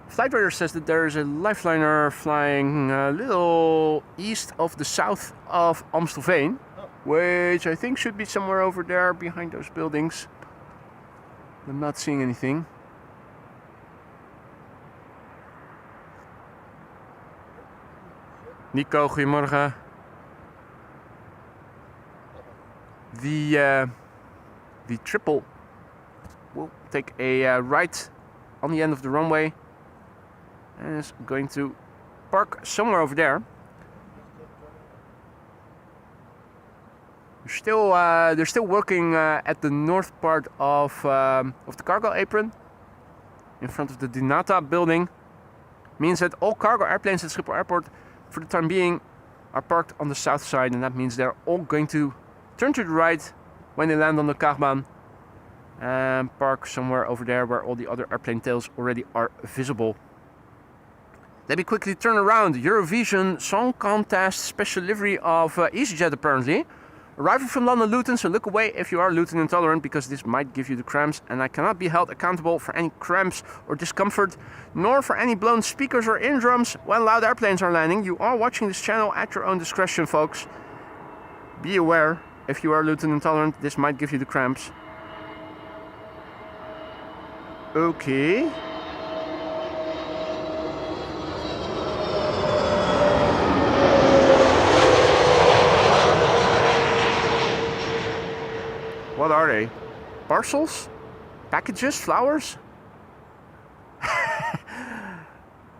Flight radar says that there is a lifeliner flying a little east of the south of Amstelveen, which I think should be somewhere over there behind those buildings. I'm not seeing anything. Nico, goedemorgen. The triple will take a right on the end of the runway and is going to park somewhere over there. They're still working at the north part of the cargo apron in front of the Dinata building. Means that all cargo airplanes at Schiphol Airport for the time being are parked on the south side, and that means they're all going to turn to the right when they land on the Kaagbaan and park somewhere over there where all the other airplane tails already are visible. Let me quickly turn around. Eurovision Song Contest special livery of EasyJet apparently. Arriving from London Luton, so look away if you are Luton intolerant, because this might give you the cramps, and I cannot be held accountable for any cramps or discomfort, nor for any blown speakers or eardrums when loud airplanes are landing. You are watching this channel at your own discretion, folks. Be aware, if you are Luton intolerant, this might give you the cramps. Okay. What are they? Parcels? Packages? Flowers?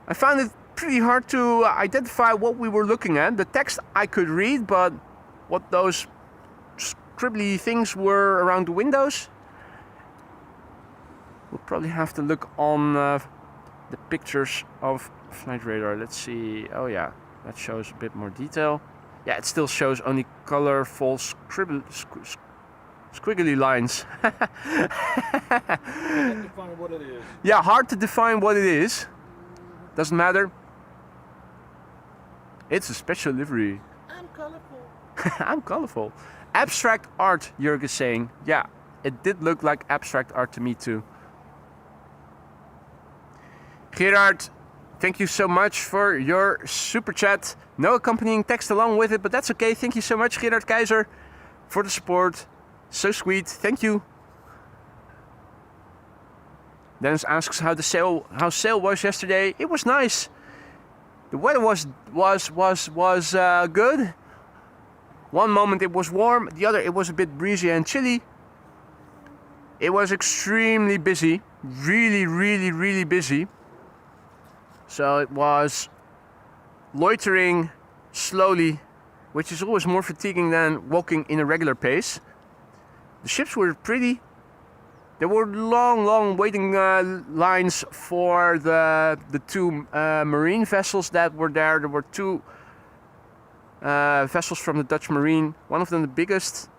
I found it pretty hard to identify what we were looking at. The text I could read, but what those scribbly things were around the windows, we'll probably have to look on the pictures of flight radar. Let's see. Oh yeah, that shows a bit more detail. Yeah, it still shows only colorful squiggly lines. Hard to define what it is. Yeah, hard to define what it is. Doesn't matter. It's a special livery. I'm colorful. I'm colorful. Abstract art, Jörg is saying. Yeah, it did look like abstract art to me too. Gerard, thank you so much for your super chat. No accompanying text along with it, but that's okay. Thank you so much, Gerard Keizer, for the support. So sweet, thank you. Dennis asks how sail was yesterday. It was nice. The weather was good. One moment it was warm, the other it was a bit breezy and chilly. It was extremely busy, really busy. So it was loitering slowly, which is always more fatiguing than walking in a regular pace. The ships were pretty. There were long waiting lines for the two marine vessels that were there. There were two vessels from the Dutch Marine. One of them the biggest.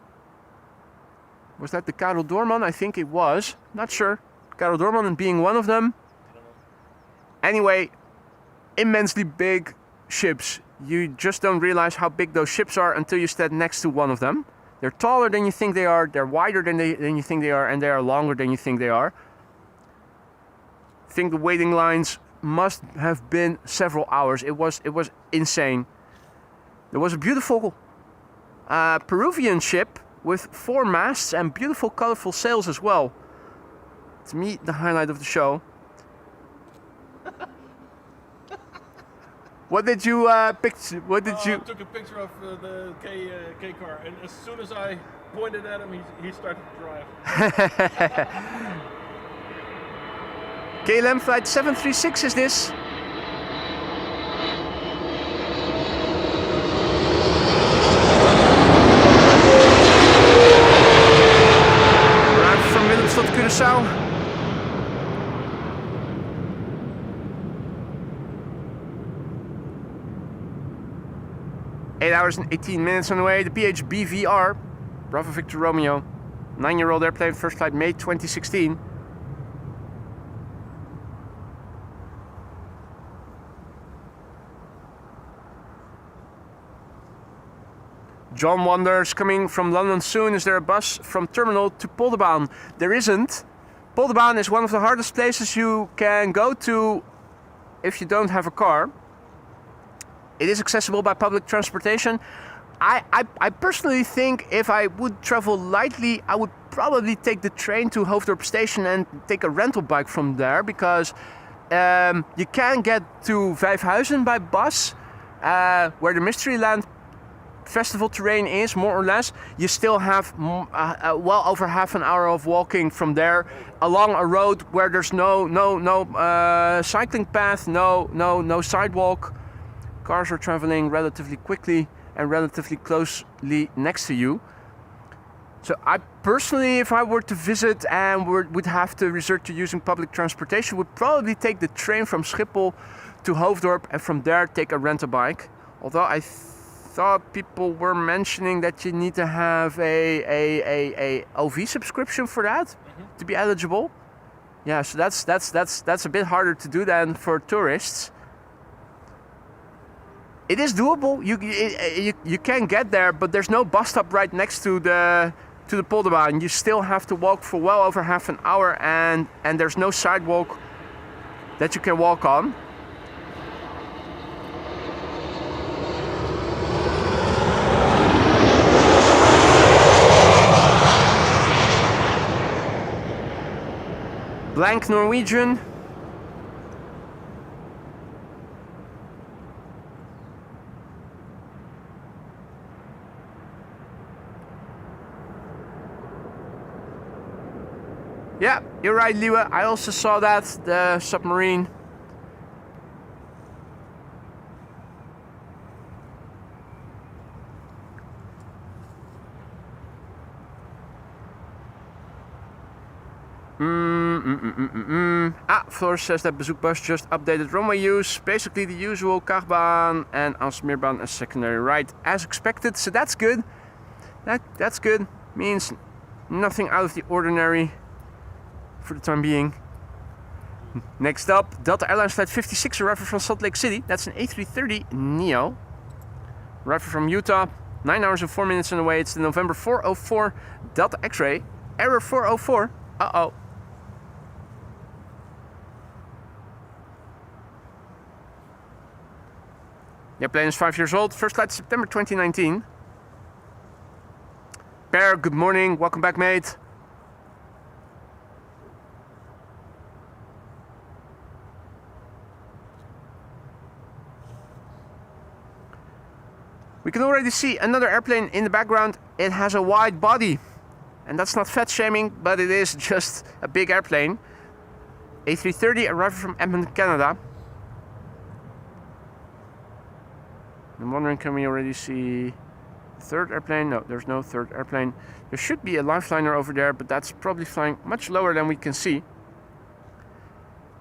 Was that the Karel Doorman? I think it was. Not sure. Karel Doorman being one of them. Anyway, immensely big ships. You just don't realize how big those ships are until you stand next to one of them. They're taller than you think they are, they're wider than you think they are, and they are longer than you think they are. I think the waiting lines must have been several hours. It was insane. There was a beautiful Peruvian ship with 4 masts and beautiful colorful sails as well. To me, the highlight of the show. What did you picture? What did you? I took a picture of the K car, and as soon as I pointed at him, he started to drive. KLM flight 736 is this? Arrived from Willemstad, Curaçao. 8 hours and 18 minutes on the way. The PHBVR, Bravo Victor Romeo, 9-year-old airplane, first flight May 2016. John wonders, coming from London soon, is there a bus from terminal to Polderbaan? There isn't. Polderbaan is one of the hardest places you can go to if you don't have a car. It is accessible by public transportation. I personally think if I would travel lightly, I would probably take the train to Hoofddorp station and take a rental bike from there, because you can get to Vijfhuizen by bus, where the Mysteryland festival terrain is, more or less. You still have well over half an hour of walking from there along a road where there's no cycling path, no sidewalk. Cars are traveling relatively quickly and relatively closely next to you. So I personally, if I were to visit and would have to resort to using public transportation, would probably take the train from Schiphol to Hoofddorp and from there take a rental bike. Although I thought people were mentioning that you need to have a OV subscription for that to be eligible. Yeah, so that's a bit harder to do than for tourists. It is doable. You can get there, but there's no bus stop right next to the Polderbaan. You still have to walk for well over half an hour, and there's no sidewalk that you can walk on. Blank Norwegian. Yeah, you're right, Liwe. I also saw that, the submarine. Floor says that Bezoekbus just updated runway use. Basically the usual Kaagbaan and Aalsmeerbaan as secondary right as expected. So that's good. That's good. Means nothing out of the ordinary for the time being. Next up, Delta Airlines Flight 56 arrival from Salt Lake City. That's an A380neo. Arrival from Utah. 9 hours and 4 minutes on the way. It's the November 404 Delta X-ray. Error 404. Uh-oh. The airplane is 5 years old. First flight September 2019. Per, good morning. Welcome back, mate. We can already see another airplane in the background. It has a wide body. And that's not fat shaming, but it is just a big airplane. A330 arriving from Edmonton, Canada. I'm wondering, can we already see the third airplane? No, there's no third airplane. There should be a lifeliner over there, but that's probably flying much lower than we can see.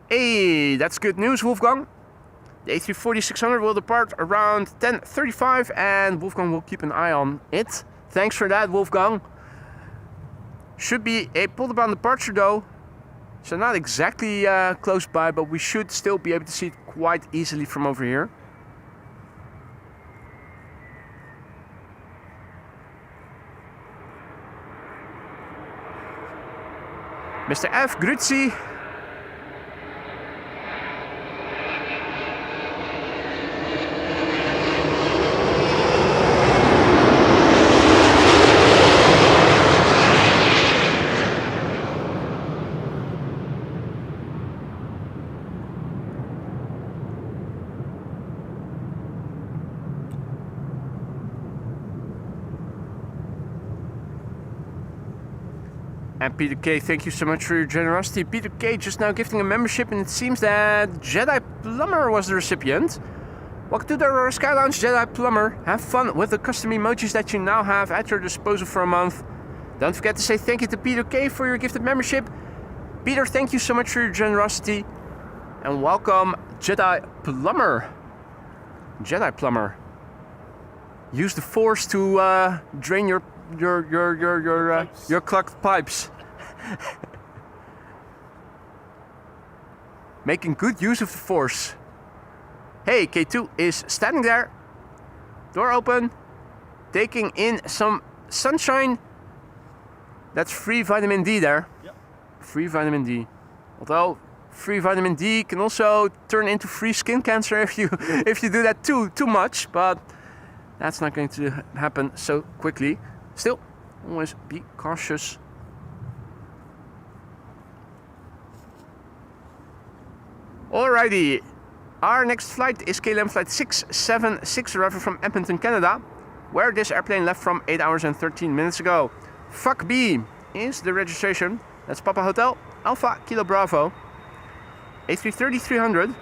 Hey, that's good news, Wolfgang. The A340-600 will depart around 10:35 and Wolfgang will keep an eye on it. Thanks for that, Wolfgang. Should be a Polderbaan departure though. So not exactly close by, but we should still be able to see it quite easily from over here. Mr. F, Grüezi. And Peter K, thank you so much for your generosity. Peter K just now gifting a membership, and it seems that Jedi Plumber was the recipient. Welcome to the Aurora Sky Lounge, Jedi Plumber. Have fun with the custom emojis that you now have at your disposal for a month. Don't forget to say thank you to Peter K for your gifted membership. Peter, thank you so much for your generosity. And welcome, Jedi Plumber. Jedi Plumber. Use the force to drain your clogged pipes. Making good use of the force. Hey, K2 is standing there. Door open. Taking in some sunshine. That's free vitamin D there. Yep. Free vitamin D. Although free vitamin D can also turn into free skin cancer if you do that too much, but that's not going to happen so quickly. Still, always be cautious. Alrighty, our next flight is KLM flight 676 arriving from Edmonton, Canada, where this airplane left from 8 hours and 13 minutes ago. Fuck B is the registration. That's Papa Hotel, Alpha Kilo Bravo, A330-300.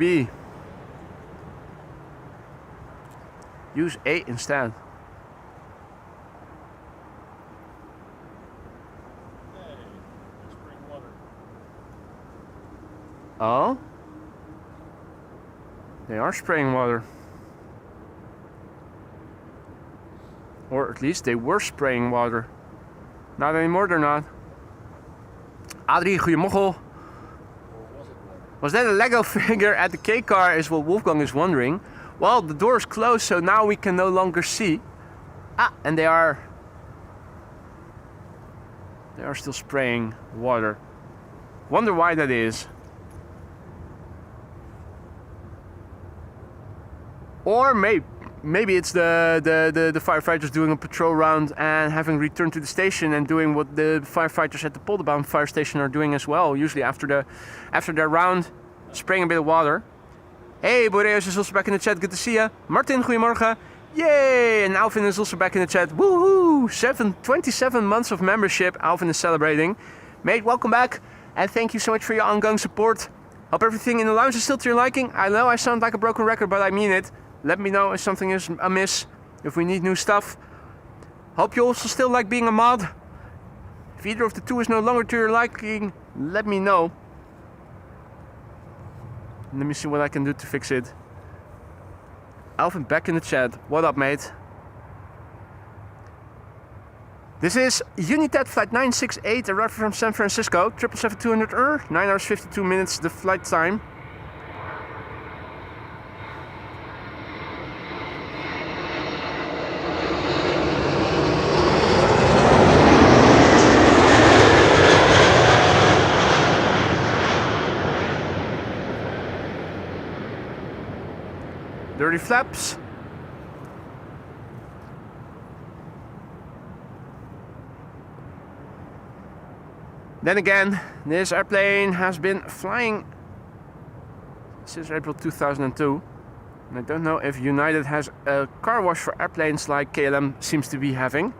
B. Use A instead. Hey, spring water. Oh? They are spraying water. Or at least they were spraying water. Not anymore, they're not. Adrie, goeiemorgen. Or was it water? Was that a Lego figure at the K car is what Wolfgang is wondering. Well, the door is closed, so now we can no longer see. Ah, and they are still spraying water. Wonder why that is. Or maybe it's the firefighters doing a patrol round and having returned to the station and doing what the firefighters at the Polderbound fire station are doing as well. Usually after their round, spraying a bit of water. Hey, Boreas is also back in the chat. Good to see ya. Martin, goedemorgen. Yay! And Alvin is also back in the chat. Woohoo! 27 months of membership. Alvin is celebrating. Mate, welcome back. And thank you so much for your ongoing support. Hope everything in the lounge is still to your liking. I know I sound like a broken record, but I mean it. Let me know if something is amiss, if we need new stuff. Hope you also still like being a mod. If either of the two is no longer to your liking, let me know. Let me see what I can do to fix it. Alvin back in the chat. What up, mate? This is United Flight 968, arrived from San Francisco. 777-200 9 hours 52 minutes the flight time. Dirty flaps. Then again, this airplane has been flying since April 2002. And I don't know if United has a car wash for airplanes like KLM seems to be having.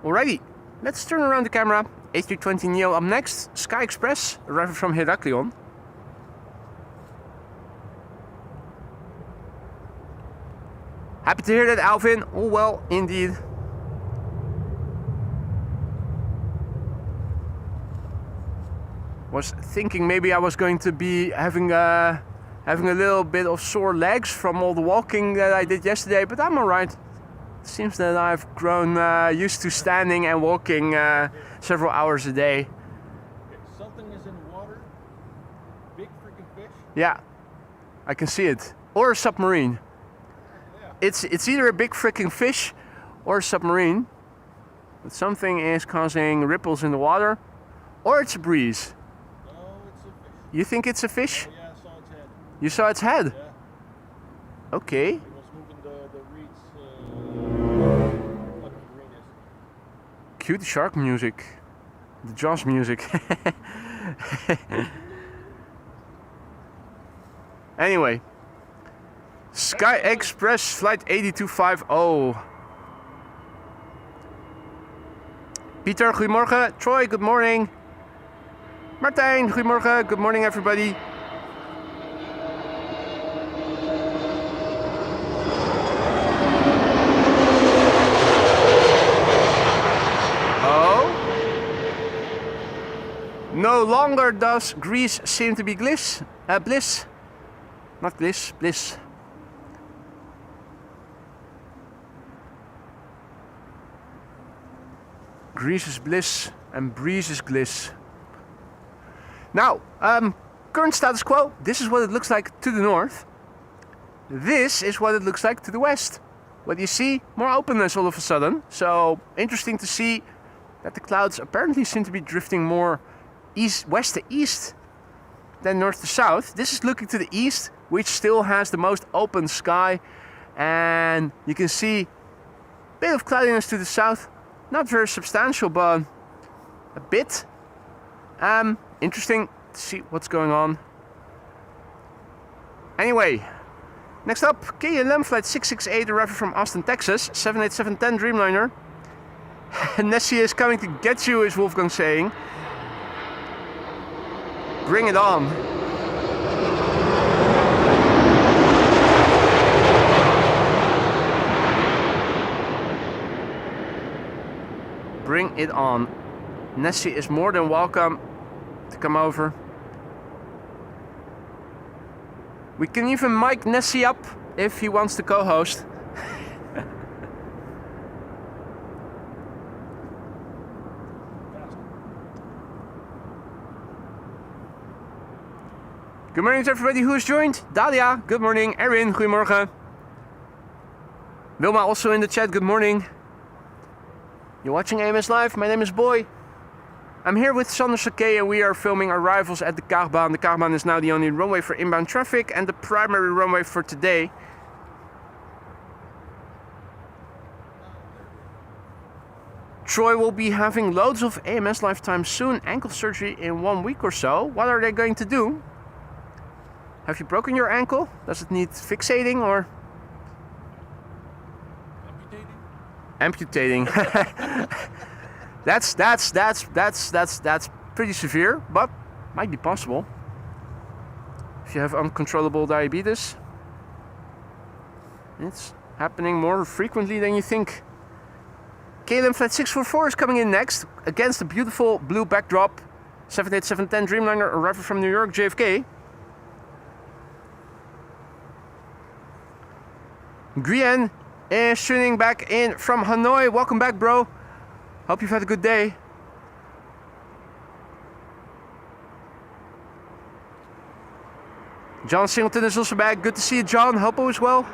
Alrighty, let's turn around the camera. A320neo up next. Sky Express, arriving from Heraklion. Happy to hear that, Alvin. Oh well, indeed. Was thinking maybe I was going to be having a little bit of sore legs from all the walking that I did yesterday, but I'm alright. Seems that I've grown used to standing and walking several hours a day. If something is in water, big freaking fish. Yeah, I can see it. Or a submarine. Yeah. It's either a big freaking fish or a submarine. But something is causing ripples in the water. Or it's a breeze. No, it's a fish. You think it's a fish? Oh, yeah, I saw its head. You saw its head? Yeah. Okay. It was moving the reeds like the green is. Cute shark music. The Jaws music. Anyway. Sky Express flight 8250. Pieter, goedemorgen. Troy, good morning. Martijn, goedemorgen. Good morning, everybody. Oh. No longer does Greece seem to be bliss. Not bliss, bliss. Greece is bliss and breeze is gliss. Now, current status quo, this is what it looks like to the north. This is what it looks like to the west. What you see, more openness all of a sudden. So, interesting to see that the clouds apparently seem to be drifting more west to east than north to south. This is looking to the east, which still has the most open sky. And you can see a bit of cloudiness to the south. Not very substantial, but a bit. Interesting to see what's going on. Anyway, Next up, KLM flight 668 arriving from Austin, Texas, 787-10 Dreamliner. Nessie is coming to get you, is Wolfgang saying. Bring it on. Bring it on. Nessie is more than welcome to come over. We can even mic Nessie up if he wants to co-host. Good morning to everybody who has joined. Dalia, good morning. Erin, goedemorgen. Wilma also in the chat, good morning. You're watching AMS Live, my name is Boy. I'm here with Sander Sakay and we are filming arrivals at the Kaagbaan. The Kaagbaan is now the only runway for inbound traffic and the primary runway for today. Troy will be having loads of AMS lifetime soon, ankle surgery in 1 week or so. What are they going to do? Have you broken your ankle? Does it need fixating or? Amputating. That's pretty severe, but might be possible. If you have uncontrollable diabetes, it's happening more frequently than you think. KLM flight 644 is coming in next against a beautiful blue backdrop. 787-10 Dreamliner arriving from New York JFK. Guyen is tuning back in from Hanoi. Welcome back, bro. Hope you've had a good day. John Singleton is also back. Good to see you, John. Hope all is well.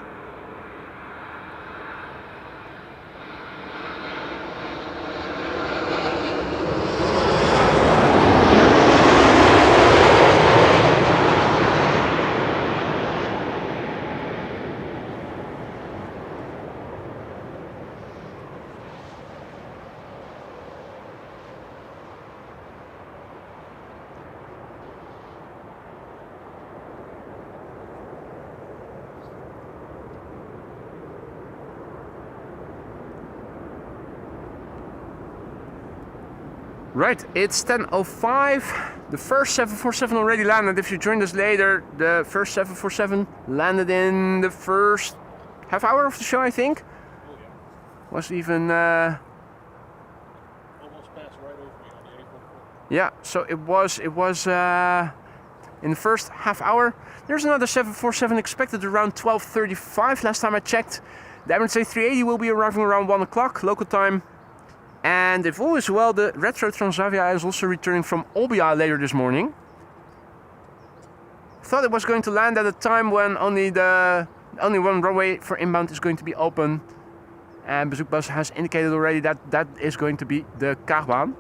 Right, it's 10:05. The first 747 already landed. If you joined us later, the first 747 landed in the first half hour of the show, I think. Oh, yeah. Was even... Almost passed right over me on the A4. Yeah, so it was in the first half hour. There's another 747 expected around 12:35 last time I checked. The Emirates A380 will be arriving around 1 o'clock local time. And if all is well, the retro Transavia is also returning from Albia later this morning. Thought it was going to land at a time when only one runway for inbound is going to be open. And Bezoekbus has indicated already that that is going to be the Kaagbaan.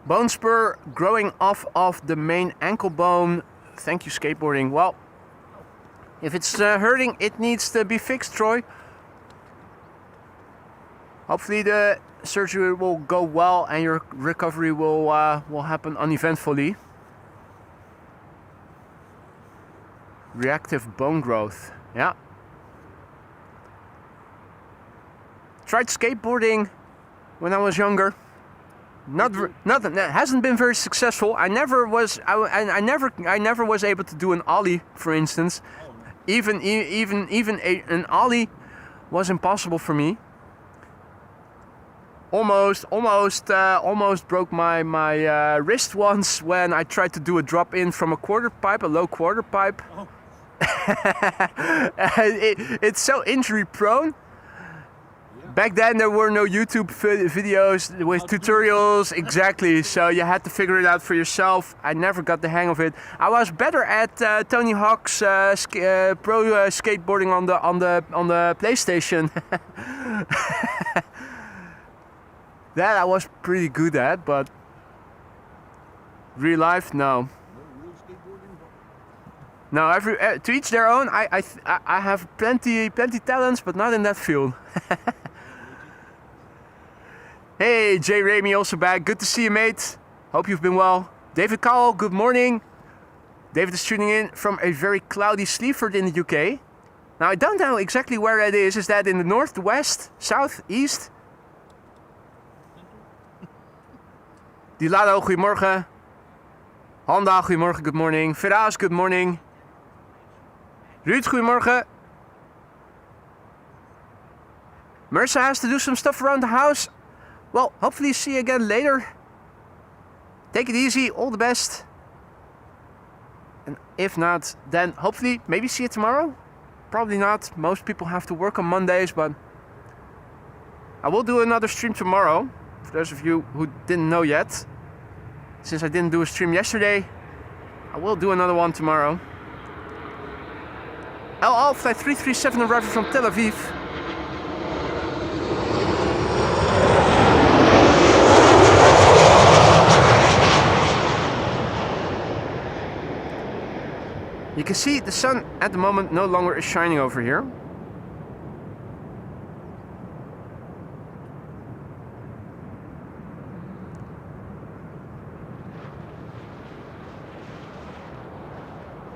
Bone spur growing off of the main ankle bone. Thank you, skateboarding. Well, if it's hurting, it needs to be fixed, Troy. Hopefully the surgery will go well and your recovery will happen uneventfully. Reactive bone growth, yeah. Tried skateboarding when I was younger. Nothing. That hasn't been very successful. I never was able to do an ollie, for instance. Even an ollie was impossible for me. Almost broke my wrist once when I tried to do a drop in from a quarter pipe, a low quarter pipe. Oh. It's so injury prone. Back then there were no YouTube videos with tutorials, exactly, so you had to figure it out for yourself. I never got the hang of it. I was better at Tony Hawk's pro skateboarding on the PlayStation. That I was pretty good at, but real life, no. No, to each their own. I have plenty talents, but not in that field. Hey, Jay Ramey also back. Good to see you, mate. Hope you've been well. David Cowell, good morning. David is tuning in from a very cloudy Sleaford in the UK. Now, I don't know exactly where that is. Is that in the north, the west, south, east? Dilado, goedemorgen. Handa, goedemorgen, good morning. Firas, good morning. Ruud, goedemorgen. Marissa has to do some stuff around the house. Well, hopefully see you again later. Take it easy, all the best. And if not, then hopefully maybe see you tomorrow. Probably not. Most people have to work on Mondays, but I will do another stream tomorrow. For those of you who didn't know yet. Since I didn't do a stream yesterday, I will do another one tomorrow. El Al flight 337 arriving from Tel Aviv. You can see the sun at the moment no longer is shining over here.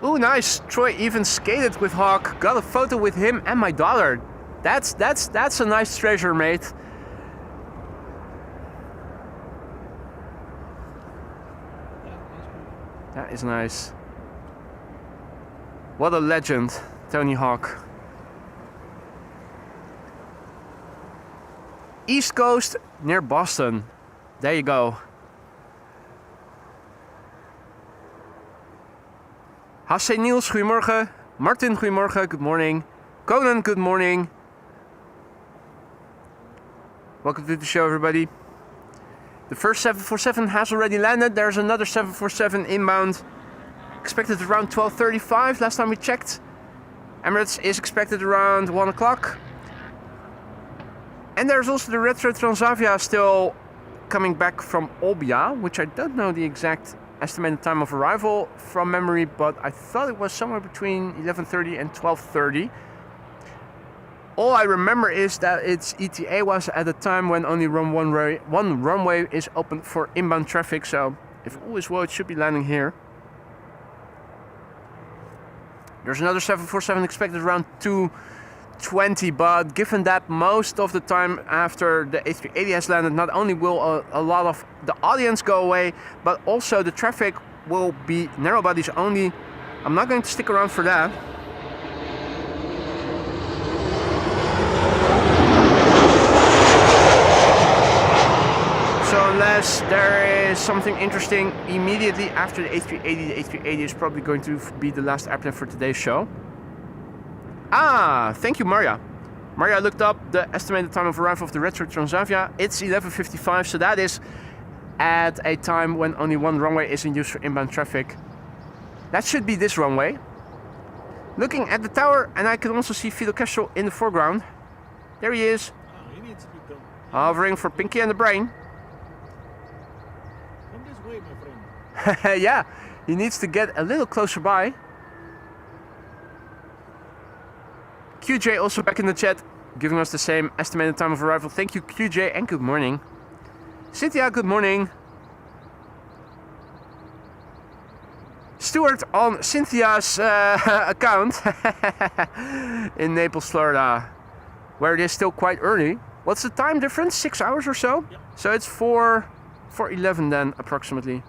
Ooh, nice. Troy even skated with Hawk. Got a photo with him and my daughter. That's a nice treasure, mate. That is nice. What a legend, Tony Hawk. East Coast near Boston. There you go. Hasse Niels, goedemorgen. Martin, goedemorgen. Good morning. Conan, good morning. Welcome to the show, everybody. The first 747 has already landed. There's another 747 inbound. Expected around 12:35 last time we checked. Emirates is expected around 1 o'clock. And there's also the Retro Transavia still coming back from Olbia, which I don't know the exact estimated time of arrival from memory, but I thought it was somewhere between 11:30 and 12:30. All I remember is that its ETA was at a time when only one runway is open for inbound traffic, so if all is well, it should be landing here. There's another 747 expected around 2:20, but given that most of the time after the A380 has landed, not only will a lot of the audience go away, but also the traffic will be narrow bodies only. I'm not going to stick around for that. So unless there is something interesting immediately after the A380, the A380 is probably going to be the last airplane for today's show. Ah, thank you, Maria. Maria looked up the estimated time of arrival of the Retro Transavia. It's 11:55, so that is at a time when only one runway is in use for inbound traffic. That should be this runway. Looking at the tower, and I can also see Fidel Castro in the foreground. There he is. He needs to be done. Hovering for Pinky and the Brain. Come this way, my friend. Yeah, he needs to get a little closer by. QJ also back in the chat, giving us the same estimated time of arrival. Thank you, QJ, and good morning. Cynthia, good morning. Stuart on Cynthia's account in Naples, Florida, where it is still quite early. What's the time difference? 6 hours or so? Yep. So it's 4:11 then, approximately.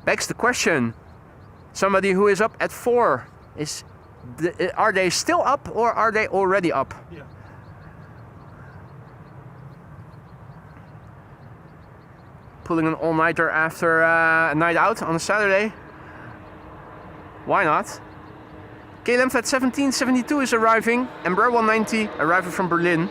Begs the question, somebody who is up at 4, are they still up or are they already up? Yeah. Pulling an all-nighter after a night out on a Saturday. Why not? KLM flight 1772 is arriving. Embraer 190 arriving from Berlin.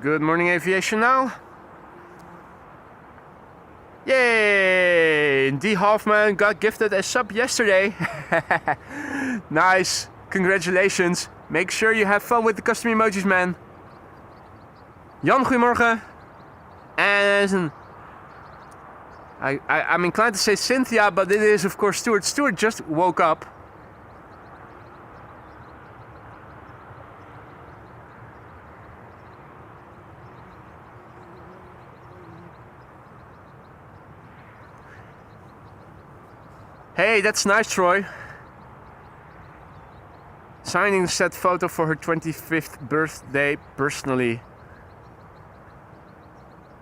Good morning, Aviation now. Yay! D. Hoffman got gifted a sub yesterday. Nice. Congratulations. Make sure you have fun with the custom emojis, man. Jan, goedemorgen. And I'm inclined to say Cynthia, but it is of course Stuart. Stuart just woke up. Hey, that's nice, Troy. Signing the set photo for her 25th birthday personally.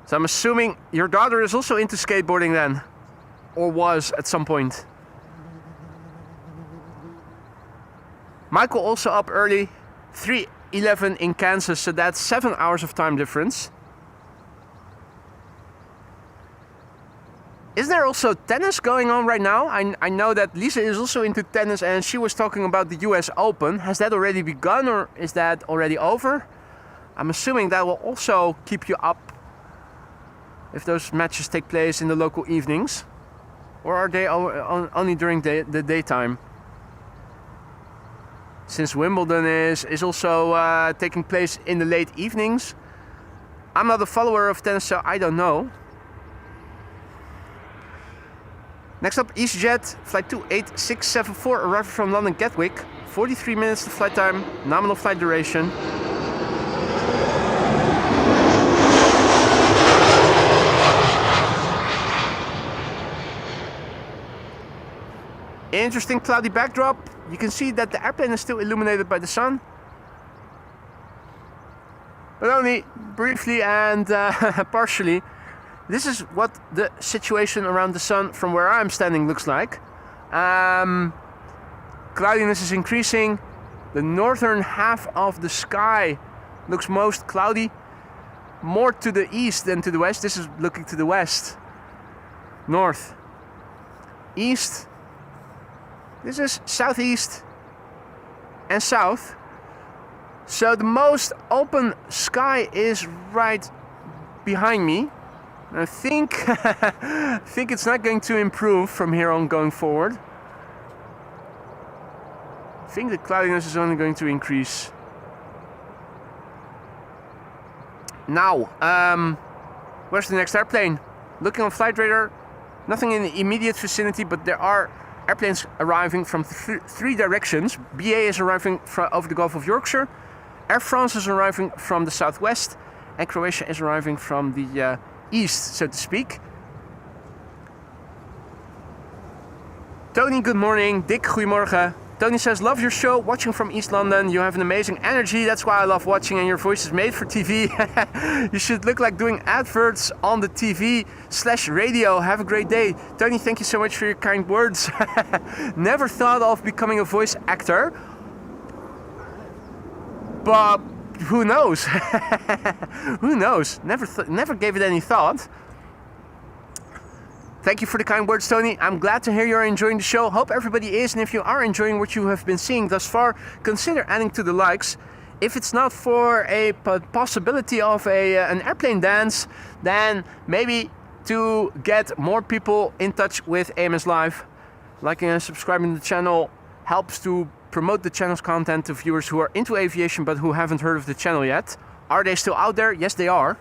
So I'm assuming your daughter is also into skateboarding then, or was at some point. Michael also up early, 3:11 in Kansas, so that's 7 hours of time difference. Is there also tennis going on right now? I know that Lisa is also into tennis and she was talking about the US Open. Has that already begun or is that already over? I'm assuming that will also keep you up if those matches take place in the local evenings. Or are they only during the daytime? Since Wimbledon is also taking place in the late evenings. I'm not a follower of tennis, so I don't know. Next up, EasyJet, flight 28674, arriving from London Gatwick. 43 minutes to flight time, nominal flight duration. Interesting cloudy backdrop. You can see that the airplane is still illuminated by the sun. But only briefly and partially. This is what the situation around the sun from where I'm standing looks like. Cloudiness is increasing. The northern half of the sky looks most cloudy. More to the east than to the west. This is looking to the west. North. East. This is southeast and south. So the most open sky is right behind me. I think it's not going to improve from here on going forward. I think the cloudiness is only going to increase. Now, where's the next airplane? Looking on flight radar, nothing in the immediate vicinity, but there are airplanes arriving from three directions. BA is arriving over the Gulf of Yorkshire, Air France is arriving from the southwest, and Croatia is arriving from the east, so to speak. Tony, good morning. Dick, goedemorgen. Tony says, love your show, watching from East London. You have an amazing energy, that's why I love watching, and your voice is made for TV. You should look like doing adverts on the TV/radio. Have a great day. Tony, thank you so much for your kind words. Never thought of becoming a voice actor, but who knows? Who knows? Never gave it any thought. Thank you for the kind words, Tony. I'm glad to hear you're enjoying the show. Hope everybody is, and if you are enjoying what you have been seeing thus far, consider adding to the likes. If it's not for a possibility of an airplane dance, then maybe to get more people in touch with AMS Live. Liking and subscribing to the channel helps to promote the channel's content to viewers who are into aviation but who haven't heard of the channel yet. Are they still out there? Yes, they are.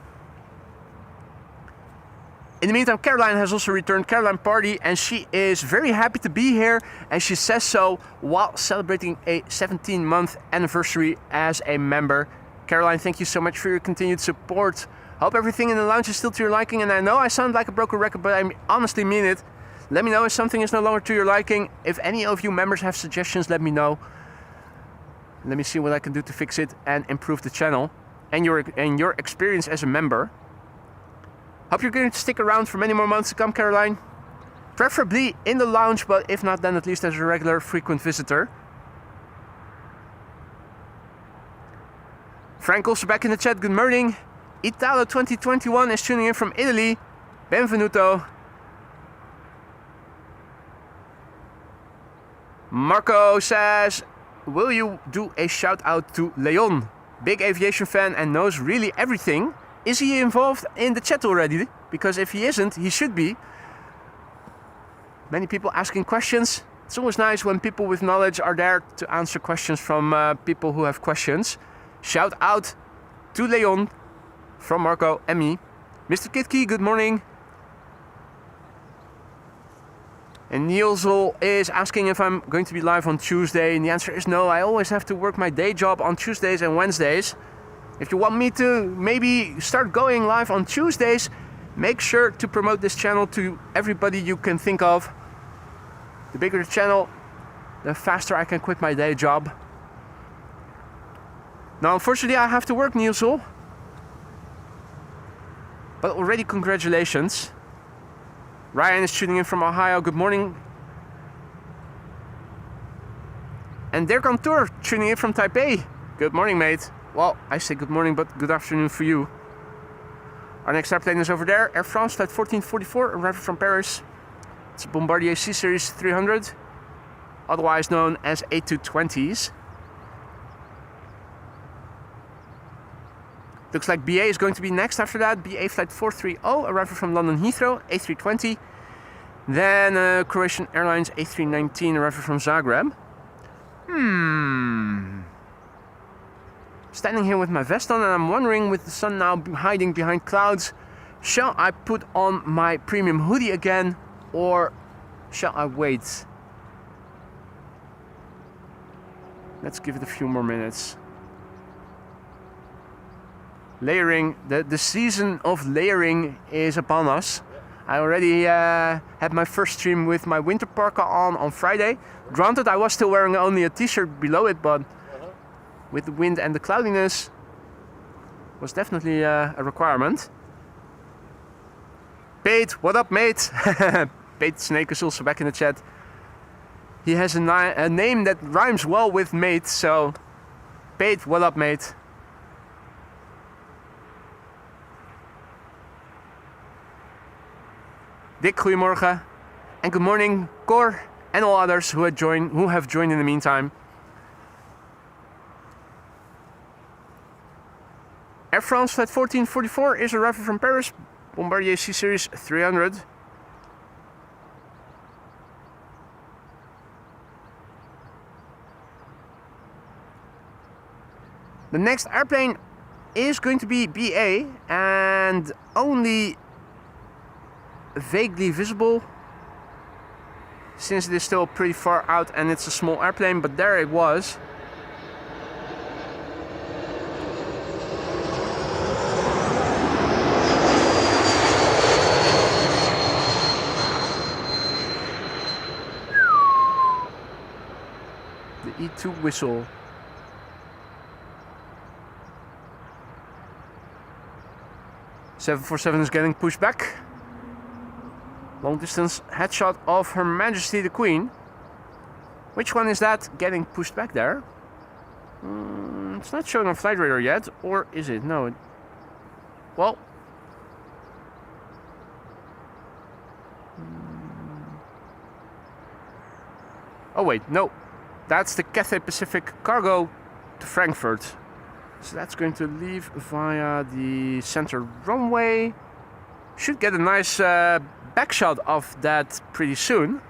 In the meantime, Caroline has also returned. Caroline Party, and she is very happy to be here, and she says so while celebrating a 17-month anniversary as a member. Caroline, thank you so much for your continued support. Hope everything in the lounge is still to your liking, and I know I sound like a broken record, but I honestly mean it. Let me know if something is no longer to your liking. If any of you members have suggestions, let me know. Let me see what I can do to fix it and improve the channel and your experience as a member. Hope you're going to stick around for many more months to come, Caroline. Preferably in the lounge, but if not, then at least as a regular, frequent visitor. Frank also back in the chat. Good morning. Italo 2021 is tuning in from Italy. Benvenuto. Marco says, will you do a shout out to Leon? Big aviation fan and knows really everything. Is he involved in the chat already? Because if he isn't, he should be. Many people asking questions. It's always nice when people with knowledge are there to answer questions from people who have questions. Shout out to Leon. from Marco and me. Mr. Kitke, good morning. And Nielzel is asking if I'm going to be live on Tuesday, and the answer is no. I always have to work my day job on Tuesdays and Wednesdays. If you want me to maybe start going live on Tuesdays, make sure to promote this channel to everybody you can think of. The bigger the channel, the faster I can quit my day job. Now, unfortunately, I have to work, Nielzel. But already congratulations. Ryan is tuning in from Ohio. Good morning. And Dirk on tour tuning in from Taipei. Good morning, mate. Well, I say good morning, but good afternoon for you. Our next airplane is over there. Air France flight 1444, arriving from Paris. It's a Bombardier C Series 300, otherwise known as A320s. Looks like BA is going to be next after that. BA flight 430, arriving from London Heathrow, A320. Then Croatian Airlines A319, arriving from Zagreb. Standing here with my vest on, and I'm wondering, with the sun now hiding behind clouds, shall I put on my premium hoodie again, or shall I wait? Let's give it a few more minutes. Layering, the season of layering is upon us. I already had my first stream with my winter parka on Friday. Granted, I was still wearing only a t-shirt below it, but with the wind and the cloudiness, was definitely a requirement. Pate, what up, mate? Pate Snake is also back in the chat. He has a name that rhymes well with mate, so Pate, what up, mate? Dick, goedemorgen. And good morning, Cor, and all others who have joined in the meantime. Air France flight 1444 is arriving from Paris, Bombardier C Series 300. The next airplane is going to be BA, and only vaguely visible since it is still pretty far out and it's a small airplane, but there it was. The E2 whistle. .747 is getting pushed back. Long distance headshot of Her Majesty the Queen. Which one is that getting pushed back there? It's not showing on flight radar yet, or is it? No. Well. Oh wait, no. That's the Cathay Pacific cargo to Frankfurt. So that's going to leave via the center runway. Should get a nice back shot of that pretty soon.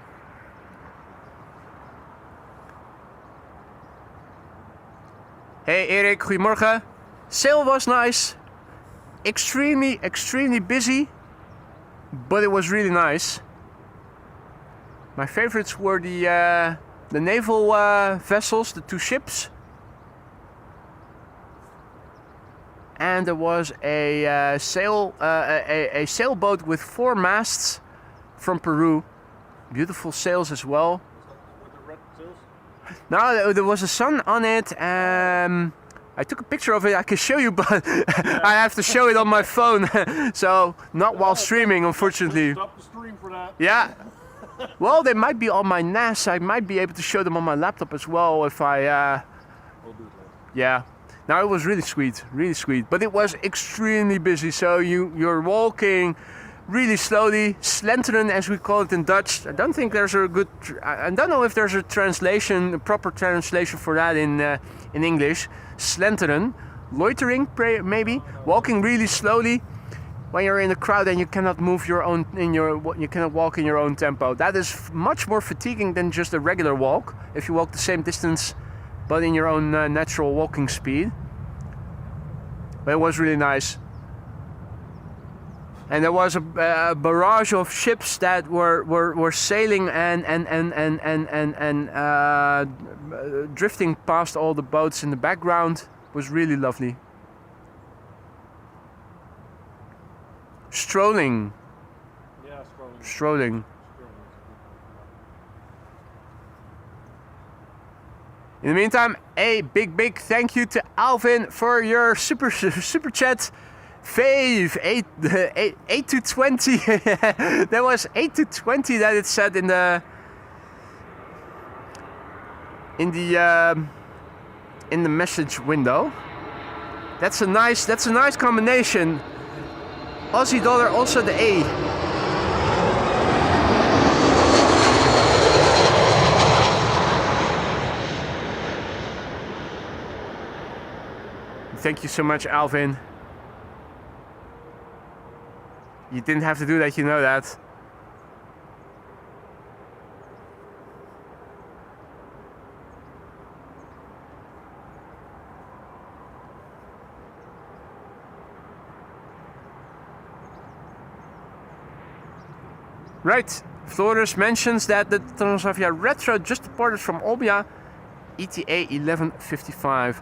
Hey Erik, goedemorgen. Sail was nice. Extremely busy, but it was really nice. My favorites were the naval vessels, the two ships. And there was a sailboat with 4 masts from Peru. Beautiful sails as well. With the red sails? No, there was a sun on it. I took a picture of it. I can show you, but I have to show it on my phone. So not while streaming, unfortunately. Stop the stream for that. Yeah. Well, they might be on my NAS. I might be able to show them on my laptop as well if I. We'll do it later. Yeah. Now it was really sweet, but it was extremely busy. So you're walking really slowly, slenteren as we call it in Dutch. I don't think there's a good. I don't know if there's a translation, a proper translation for that in English. Slenteren, loitering, maybe walking really slowly when you're in a crowd and you cannot move you cannot walk in your own tempo. That is much more fatiguing than just a regular walk. If you walk the same distance, but in your own natural walking speed. But it was really nice. and there was a barrage of ships that were sailing and drifting past all the boats in the background. It was really lovely. Strolling. Yeah, Strolling. In the meantime, a big thank you to Alvin for your super chat. Fave 8 to 20. There was 8 to 20 that it said in the message window. That's a nice combination. Aussie dollar, also the A. Thank you so much, Alvin. You didn't have to do that, you know that. Right, Flores mentions that the Transavia Retro just departed from Olbia, ETA 11:55.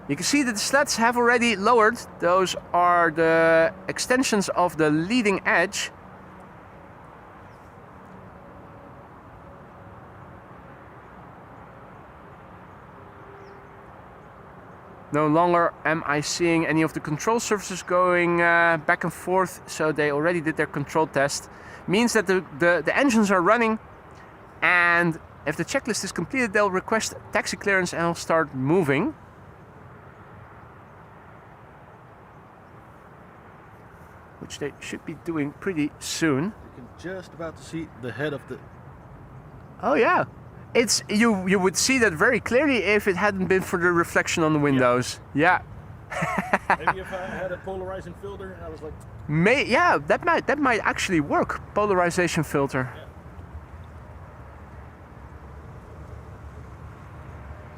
You can see that the slats have already lowered. Those are the extensions of the leading edge. No longer am I seeing any of the control surfaces going back and forth, so they already did their control test. Means that the engines are running, and if the checklist is completed, they'll request taxi clearance and will start moving. Which they should be doing pretty soon. You can just about to see the head of the... Oh yeah, it's you would see that very clearly if it hadn't been for the reflection on the windows. Yeah. Maybe if I had a polarizing filter, I was like... Yeah, that might actually work. Polarization filter. Yeah.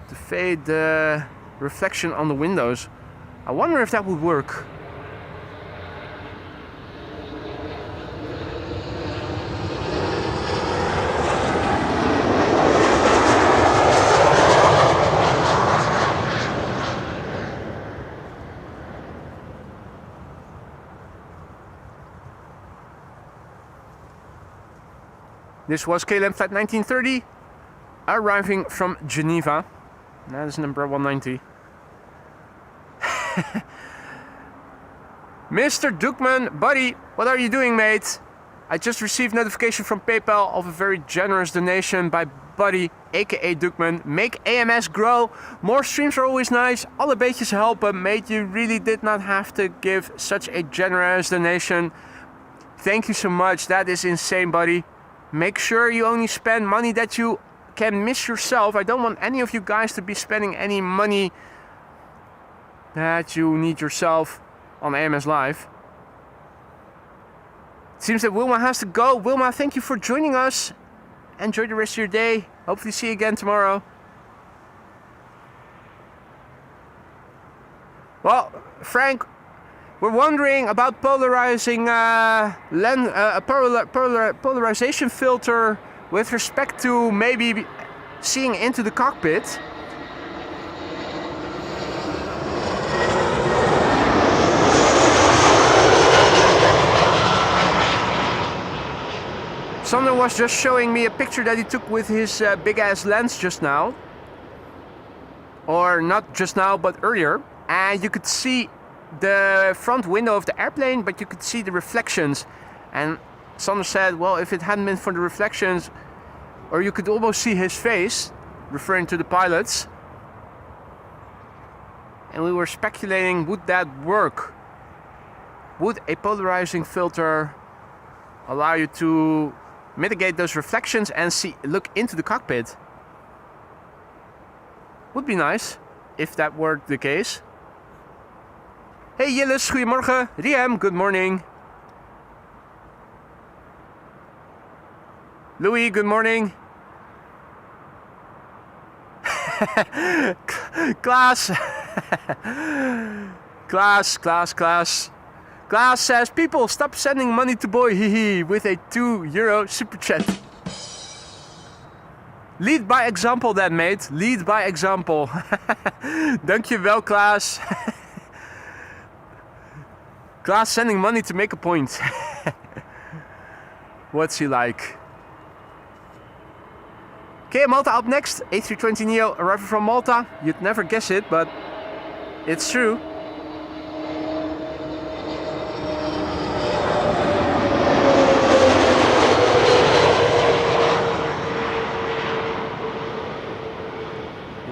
To fade the reflection on the windows. I wonder if that would work. This was KLM flight 1930, arriving from Geneva. That is number 190. Mr. Dukman, buddy, what are you doing, mate? I just received notification from PayPal of a very generous donation by Buddy, aka Dukman. Make AMS grow. More streams are always nice. Alle beetjes helpen. Mate, you really did not have to give such a generous donation. Thank you so much. That is insane, buddy. Make sure you only spend money that you can miss yourself. I don't want any of you guys to be spending any money that you need yourself on AMS Live. It seems that Wilma has to go. Wilma, thank you for joining us. Enjoy the rest of your day. Hopefully see you again tomorrow. Well, Frank, we're wondering about polarizing polarization filter with respect to maybe seeing into the cockpit. Sander was just showing me a picture that he took with his big ass lens just now. Or not just now, but earlier. And you could see the front window of the airplane, but you could see the reflections. And Sander said, well, if it hadn't been for the reflections, or you could almost see his face, referring to the pilots. And we were speculating, would that work? Would a polarizing filter allow you to mitigate those reflections and look into the cockpit? Would be nice if that were the case. Hey Jillis, goedemorgen. Riem, good morning. Louis, good morning. Klaas. Klaas Glass says, people, stop sending money to boy, hee with a €2 super chat. Lead by example then, mate. Lead by example. Dankjewel, Klaas. Klaas sending money to make a point. What's he like? Okay, Malta up next. A320neo arriving from Malta. You'd never guess it, but it's true.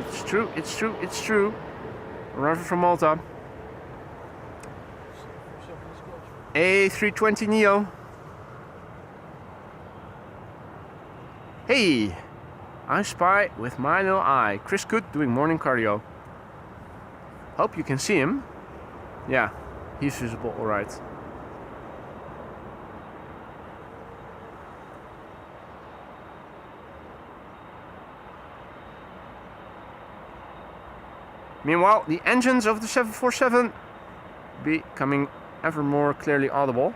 It's true, it's true, it's true. Arriving from Malta. A320neo. Hey, I spy with my little eye. Chris Good doing morning cardio. Hope you can see him. Yeah, he's visible, alright. Meanwhile, the engines of the 747 becoming ever more clearly audible.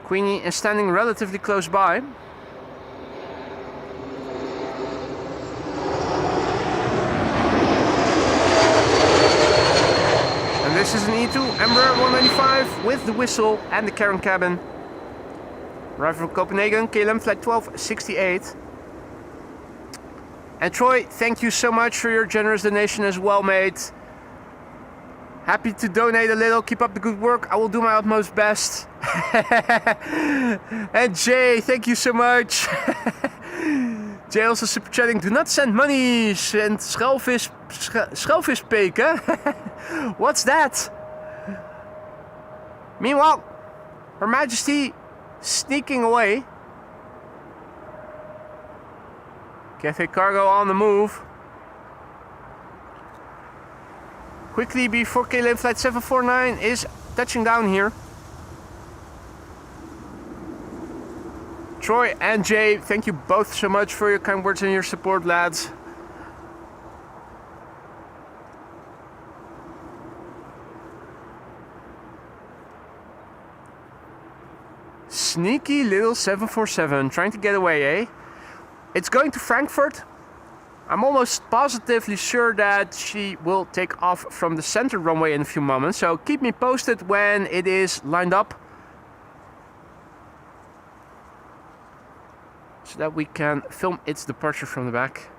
Queenie is standing relatively close by. This is an E2 Embraer 195 with the whistle and the Karen cabin. Arriving from Copenhagen, KLM flight 1268. And Troy, thank you so much for your generous donation as well, mate. Happy to donate a little, keep up the good work, I will do my utmost best. And Jay, thank you so much. Jay also super chatting, do not send money, send schelvis peken. What's that? Meanwhile, Her Majesty sneaking away. Cathay Cargo on the move. Quickly before KLM flight 749 is touching down here. Troy and Jay, thank you both so much for your kind words and your support, lads. Sneaky little 747 trying to get away, eh? It's going to Frankfurt. I'm almost positively sure that she will take off from the center runway in a few moments, so keep me posted when it is lined up, so that we can film its departure from the back.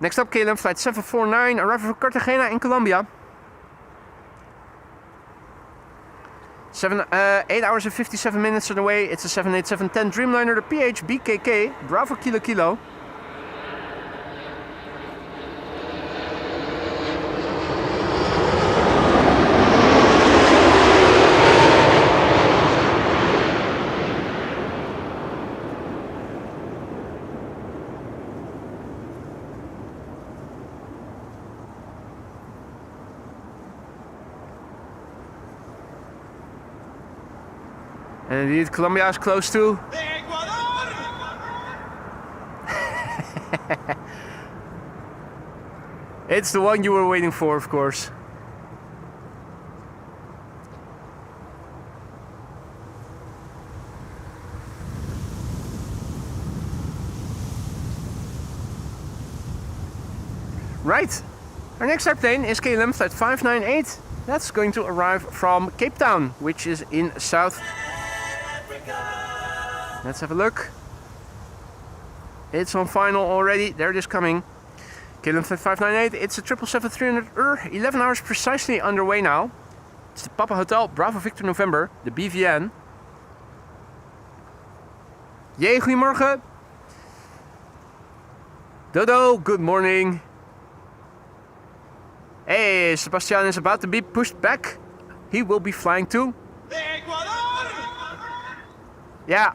Next up, KLM flight 749 arriving from Cartagena in Colombia. 8 hours and 57 minutes on the way. It's a 787-10 Dreamliner, the PHBKK, Bravo Kilo Kilo. And indeed, Colombia is close to. It's the one you were waiting for, of course. Right. Our next airplane is KLM flight 598. That's going to arrive from Cape Town, which is in South. Let's have a look. It's on final already. There it is coming. KLM flight 598. It's a 777-300 11 hours precisely underway now. It's the Papa Hotel Bravo Victor November, the BVN. Jee, goedemorgen. Dodo, good morning. Hey, Sebastian is about to be pushed back. He will be flying to. Yeah.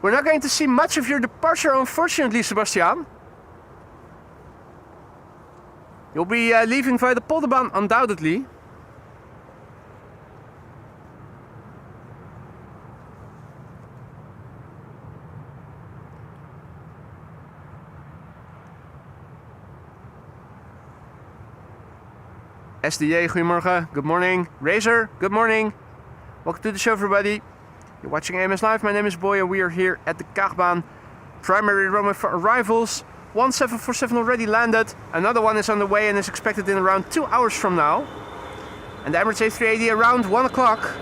We're not going to see much of your departure, unfortunately, Sebastian. You'll be leaving via the Polderbaan undoubtedly. SDA, goedemorgen. Good morning. Razor, good morning. Welcome to the show, everybody. You're watching AMS Live. My name is Boy, and we are here at the Kaagbaan primary runway for arrivals. One 747 already landed. Another one is on the way and is expected in around 2 hours from now. And the Emirates A380 around 1 o'clock.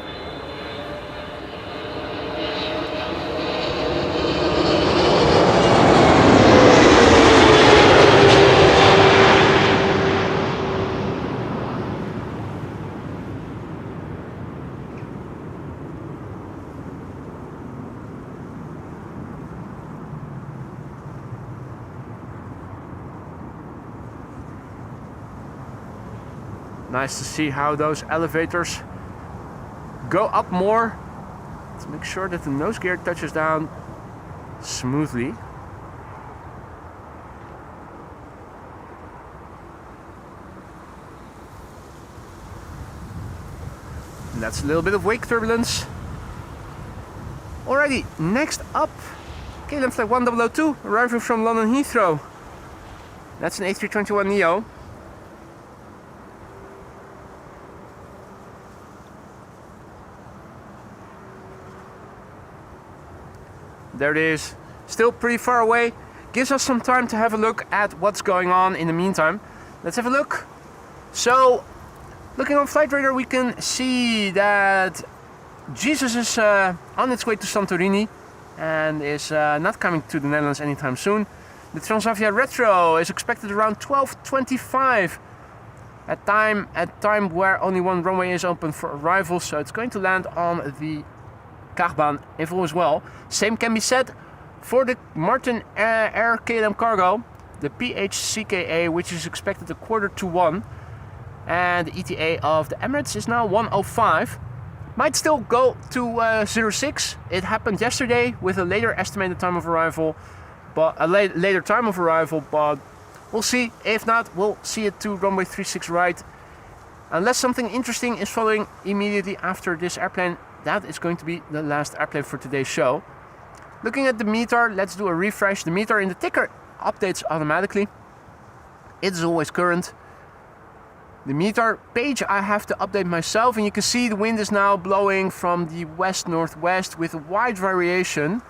Nice to see how those elevators go up more. Let's make sure that the nose gear touches down smoothly. And that's a little bit of wake turbulence. Alrighty, next up, KLM flight 1002 arriving from London Heathrow. That's an A321neo. There it is, still pretty far away. Gives us some time to have a look at what's going on in the meantime. Let's have a look. So, looking on flight radar, we can see that Jesus is on its way to Santorini and is not coming to the Netherlands anytime soon. The Transavia Retro is expected around 12:25 at time where only one runway is open for arrival, so it's going to land on the Kaagbaan if all is well. Same can be said for the Martin Air KLM Cargo, the PHCKA, which is expected a 1:45, and the ETA of the Emirates is now 1:05. Might still go to 06. It happened yesterday with a later estimated time of arrival, but a later time of arrival. But we'll see. If not, we'll see it to runway 36 right, unless something interesting is following immediately after this airplane. That is going to be the last airplane for today's show. Looking at the meter, let's do a refresh. The meter in the ticker updates automatically. It is always current. The meter page I have to update myself, and you can see the wind is now blowing from the west-northwest with a wide variation.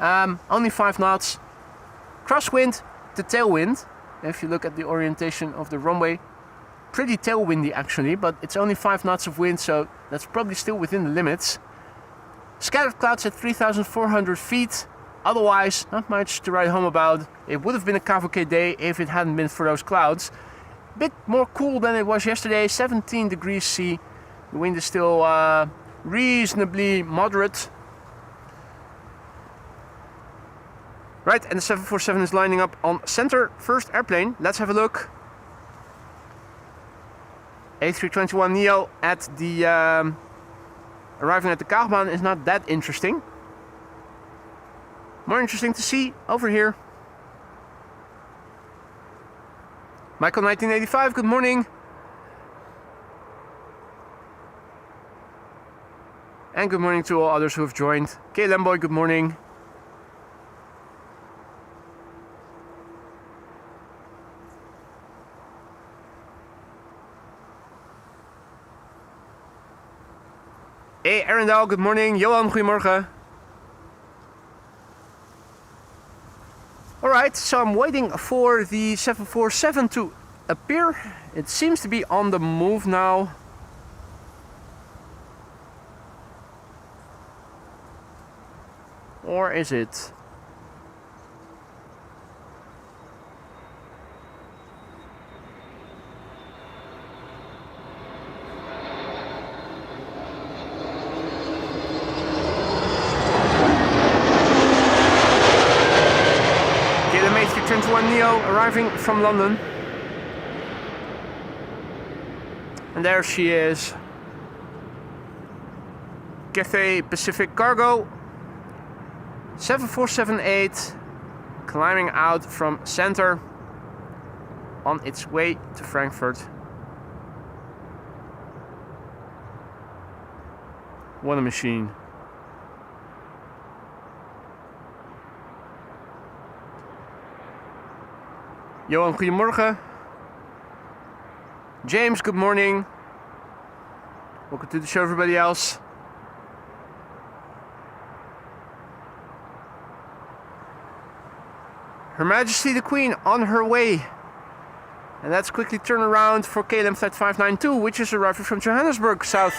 Only 5 knots. Crosswind to tailwind. If you look at the orientation of the runway, pretty tailwindy actually, but it's only 5 knots of wind, so that's probably still within the limits. Scattered clouds at 3,400 feet. Otherwise, not much to write home about. It would have been a cavalcade day if it hadn't been for those clouds. A bit more cool than it was yesterday, 17 degrees C. The wind is still reasonably moderate. Right, and the 747 is lining up on center. First airplane, let's have a look. A321neo at the arriving at the Kaagbaan is not that interesting. More interesting to see over here. Michael 1985, good morning. And good morning to all others who have joined. KLM boy, good morning. Hey Arendal, good morning. Johan, goedemorgen. Alright, so I'm waiting for the 747 to appear. It seems to be on the move now. Or is it? A321neo arriving from London. And there she is. Cathay Pacific Cargo 7478 climbing out from center. on its way to Frankfurt. What a machine. Johan, goedemorgen. James, good morning. Welcome to the show, everybody else. Her Majesty the Queen on her way. And let's quickly turn around for KLM Flight 592, which is arriving from Johannesburg, South.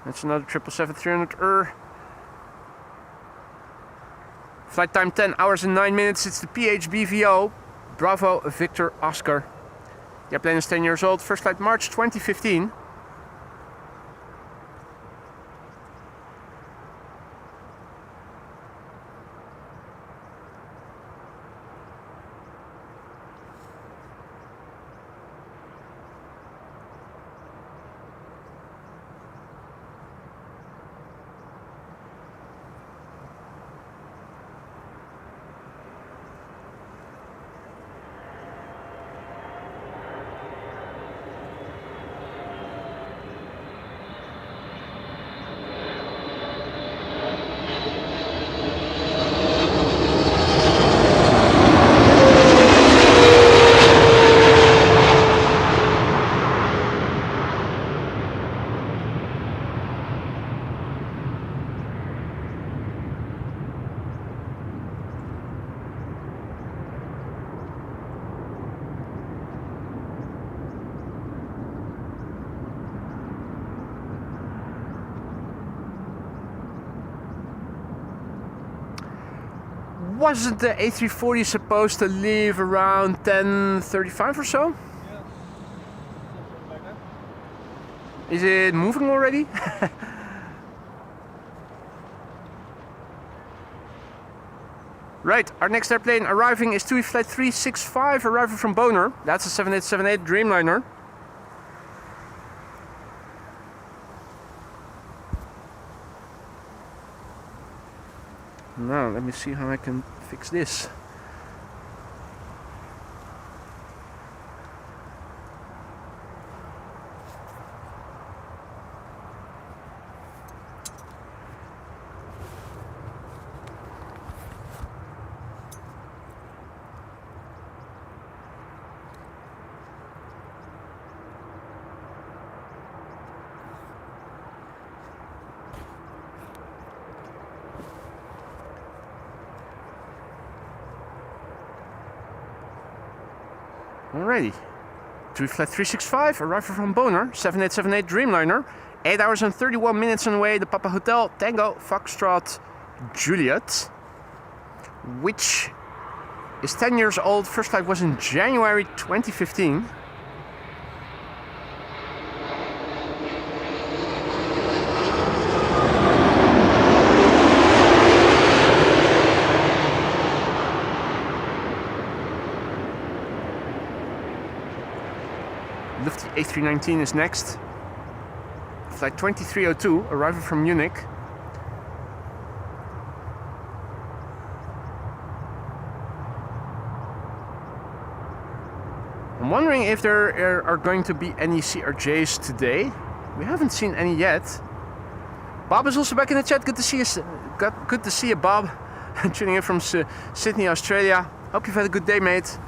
That's another 777-300ER. Flight time 10 hours and 9 minutes. It's the PHBVO, Bravo Victor Oscar. The airplane is 10 years old. First flight March 2015. Wasn't the A340 supposed to leave around 10:35 or so? Yes, something like that. Is it moving already? Right, our next airplane arriving is TUI Flight 365, arriving from Bonaire. That's a 7878 Dreamliner. Now, let me see how I can fix this. Alrighty. TUI Flight 365, arrival from Bonaire, 7878 Dreamliner, 8 hours and 31 minutes on the way, the Papa Hotel, Tango, Foxtrot, Juliet, which is 10 years old. First flight was in January 2015. Lufthansa A319 is next. Flight 2302, arriving from Munich. I'm wondering if there are going to be any CRJs today. We haven't seen any yet. Bob is also back in the chat. Good to see you. Good to see you, Bob. Tuning in from Sydney, Australia. Hope you've had a good day, mate.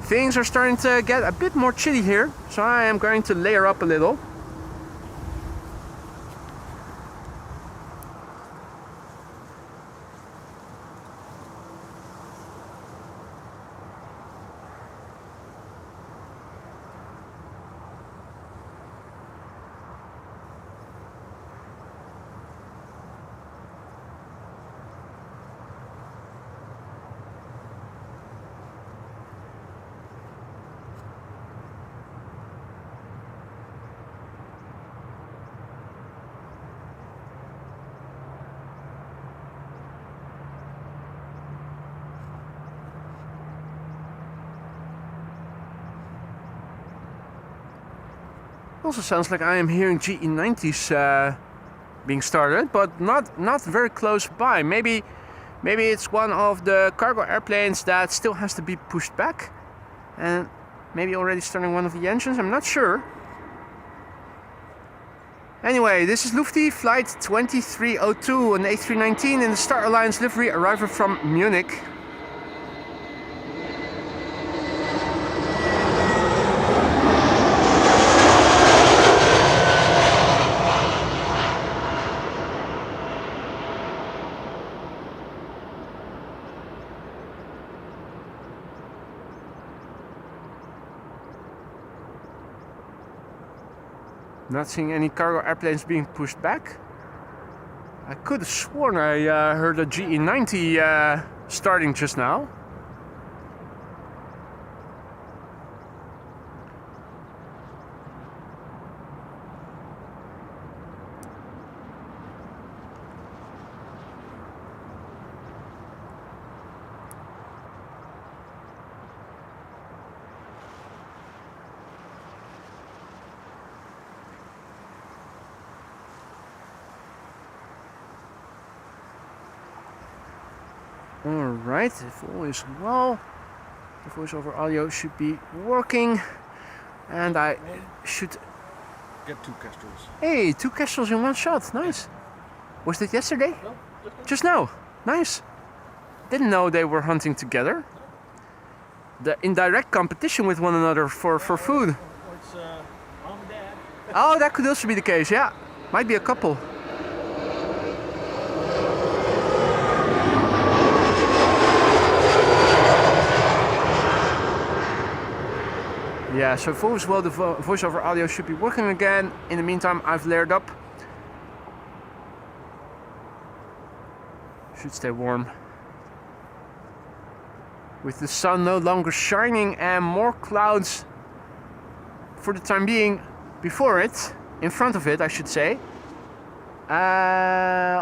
Things are starting to get a bit more chilly here, so I am going to layer up a little. Also sounds like I am hearing GE90s being started, but not very close by. Maybe Maybe it's one of the cargo airplanes that still has to be pushed back, and maybe already starting one of the engines, I'm not sure. Anyway, this is Lufti, flight 2302, an A319 in the Star Alliance livery, arriving from Munich. Not seeing any cargo airplanes being pushed back. I could have sworn I heard a GE90 starting just now. Alright, if all is well, the voiceover audio should be working, and I should Get 2 Kestrels. Hey, 2 Kestrels in one shot, nice. Was that yesterday? No, Just now, nice. Didn't know they were hunting together. The in direct competition with one another for food. Or it's mom and dad. Oh, that could also be the case, yeah. Might be a couple. Yeah, so if all is well, the voiceover audio should be working again. In the meantime, I've layered up. Should stay warm. With the sun no longer shining and more clouds for the time being before it, in front of it, I should say.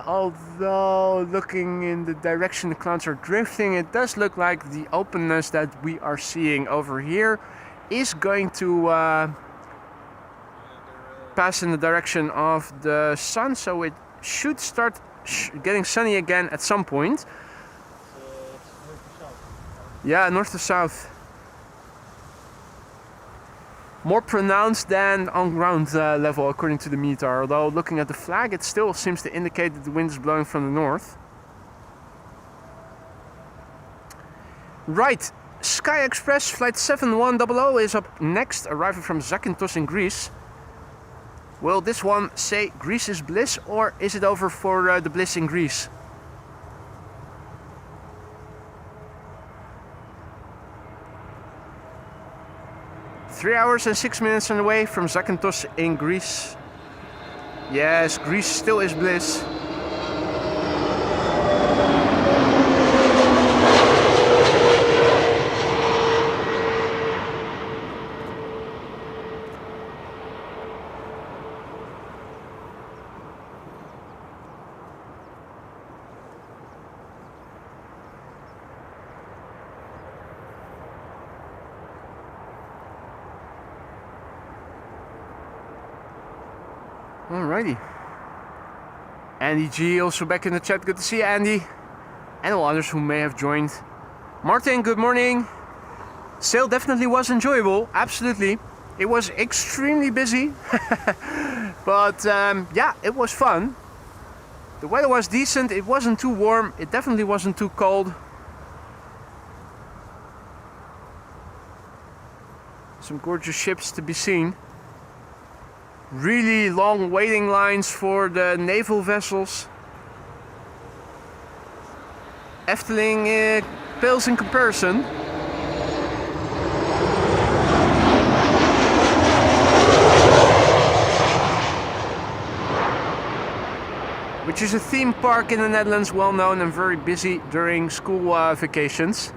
Although looking in the direction the clouds are drifting, it does look like the openness that we are seeing over here is going to pass in the direction of the sun, so it should start getting sunny again at some point. Yeah, north to south. More pronounced than on ground level according to the METAR, although looking at the flag it still seems to indicate that the wind is blowing from the north. Right. Sky Express flight 7100 is up next, arriving from Zakynthos in Greece. Will this one say Greece is bliss, or is it over for the bliss in Greece? Three hours and 6 minutes on the way from Zakynthos in Greece. Yes, Greece still is bliss. Alrighty. Andy G also back in the chat. Good to see you, Andy. And all others who may have joined. Martin, good morning. Sail definitely was enjoyable. Absolutely. It was extremely busy. But yeah, it was fun. The weather was decent. It wasn't too warm. It definitely wasn't too cold. Some gorgeous ships to be seen. Really long waiting lines for the naval vessels. Efteling pales in comparison. Which is a theme park in the Netherlands, well known and very busy during school vacations.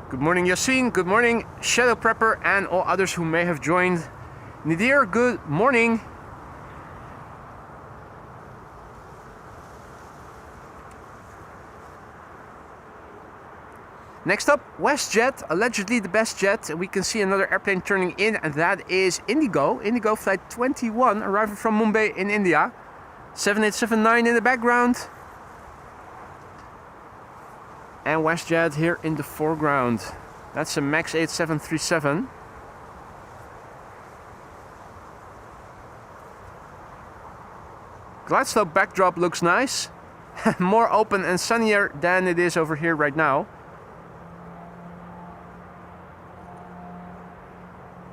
Good morning, Yassine. Good morning, Shadow Prepper, and all others who may have joined. Nadir, good morning. Next up, WestJet, allegedly the best jet. We can see another airplane turning in, and that is Indigo. Indigo flight 21, arriving from Mumbai in India. 7879 in the background. And WestJet here in the foreground. That's a MAX 8737. Glide slope backdrop looks nice. More open and sunnier than it is over here right now.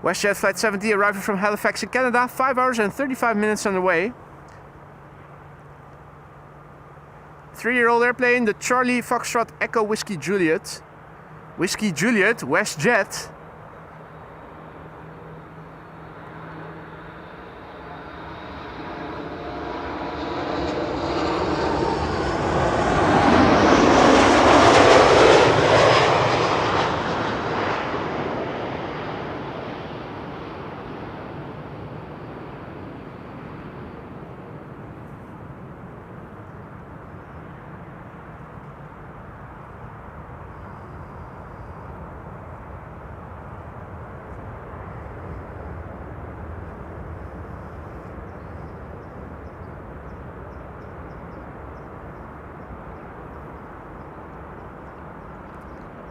WestJet Flight 70 arriving from Halifax in Canada, 5 hours and 35 minutes on the way. 3-year-old airplane, the Charlie Foxtrot Echo Whiskey Juliet. Whiskey Juliet, WestJet.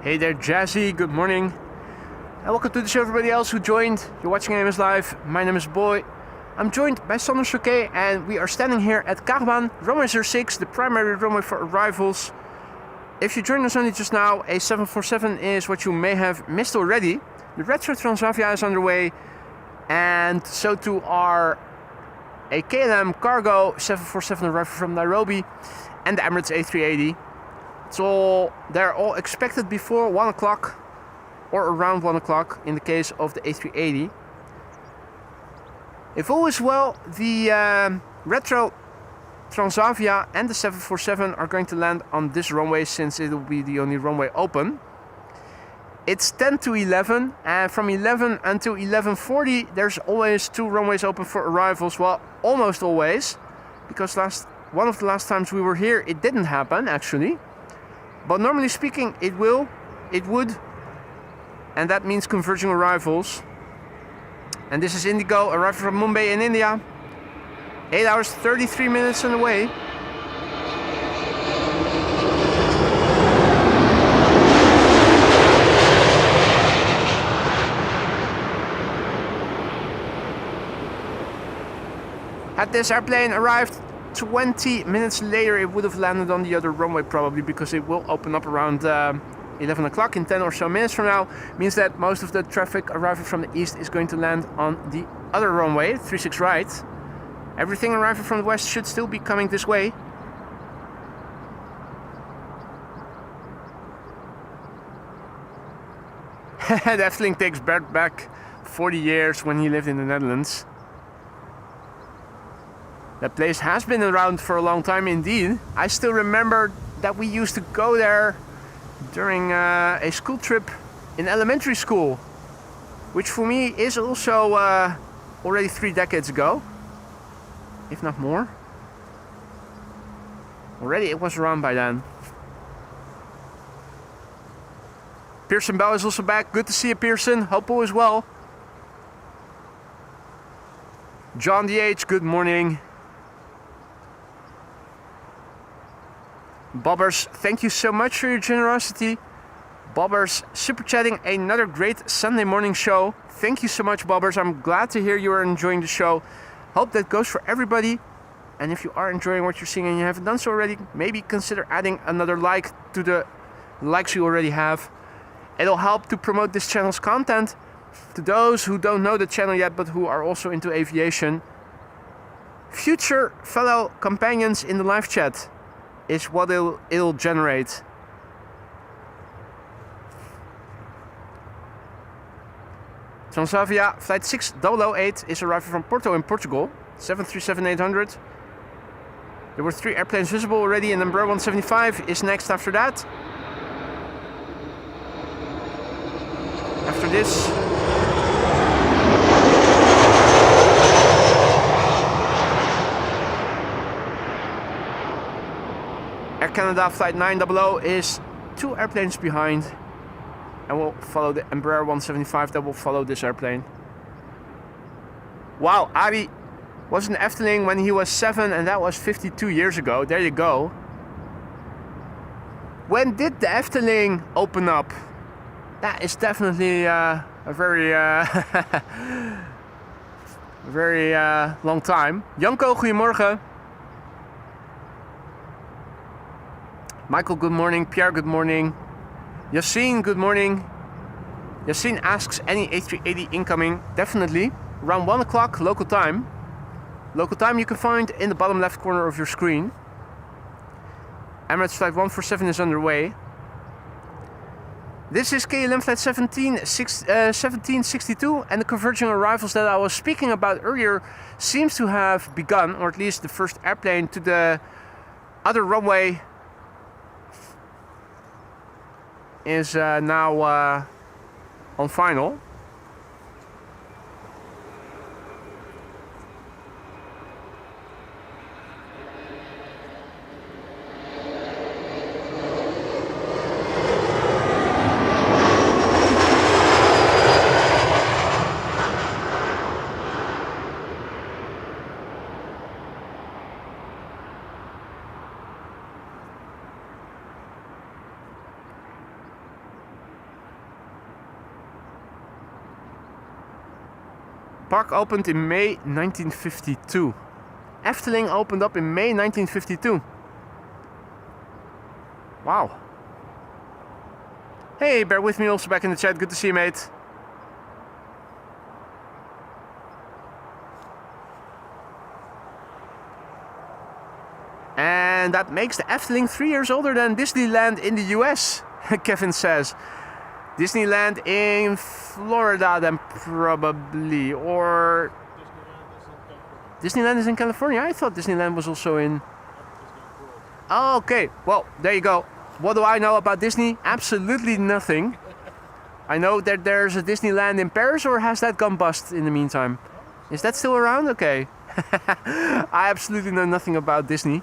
Hey there, Jazzy, good morning. And welcome to the show, everybody else who joined. You're watching AMS Live. My name is Boy. I'm joined by Sander Choquet, and we are standing here at Kaagbaan, runway 06, the primary runway for arrivals. If you joined us only just now, a 747 is what you may have missed already. The Retro Transavia is underway, and so too are a KLM Cargo 747 arriving from Nairobi and the Emirates A380. They're all expected before 1 o'clock or around 1 o'clock in the case of the A380. If all is well, the Retro Transavia and the 747 are going to land on this runway since it will be the only runway open. It's 10 to 11, and from 11 until 11:40 there's always 2 runways open for arrivals. Well, almost always, because one of the last times we were here it didn't happen actually. But normally speaking, it would, and that means converging arrivals. And this is Indigo, arriving from Mumbai in India. 8 hours, 33 minutes on the way. Had this airplane arrived 20 minutes later, it would have landed on the other runway probably, because it will open up around 11 o'clock in 10 or so minutes from now. Means that most of the traffic arriving from the east is going to land on the other runway, 36 right. Everything arriving from the west should still be coming this way. That thing takes Bert back 40 years when he lived in the Netherlands. That place has been around for a long time indeed. I still remember that we used to go there during a school trip in elementary school, which for me is also already 3 decades ago, if not more. Already it was around by then. Pearson Bell is also back. Good to see you, Pearson. Hope all is well. John DH, good morning. Bobbers, thank you so much for your generosity. Bobbers, super chatting, another great Sunday morning show. Thank you so much, Bobbers. I'm glad to hear you are enjoying the show. Hope that goes for everybody. And if you are enjoying what you're seeing and you haven't done so already, maybe consider adding another like to the likes you already have. It'll help to promote this channel's content to those who don't know the channel yet, but who are also into aviation. Future fellow companions in the live chat is what it'll generate. Transavia flight 6008 is arriving from Porto in Portugal, 737-800. There were 3 airplanes visible already, and number 175 is next after that. After this, Air Canada flight 900 is 2 airplanes behind. and we'll follow the Embraer 175 that will follow this airplane. Wow, Ari was in Efteling when he was 7, and that was 52 years ago. There you go. When did the Efteling open up? That is definitely a very very long time. Janko, goedemorgen. Michael, good morning. Pierre, good morning. Yassine, good morning. Yassine asks, any A380 incoming? Definitely. Around 1 o'clock local time. Local time you can find in the bottom left corner of your screen. Emirates flight 147 is underway. This is KLM flight 1762, and the converging arrivals that I was speaking about earlier seems to have begun, or at least the first airplane to the other runway is now on final. Park opened in May 1952. Efteling opened up in May 1952. Wow. Hey, bear with me, also back in the chat. Good to see you, mate. And that makes the Efteling 3 years older than Disneyland in the US, Kevin says. Disneyland in Florida then probably, or Disneyland is in California. I thought Disneyland was also in... Oh, okay, well, there you go. What do I know about Disney? Absolutely nothing. I know that there's a Disneyland in Paris, or has that gone bust in the meantime? Is that still around? Okay. I absolutely know nothing about Disney.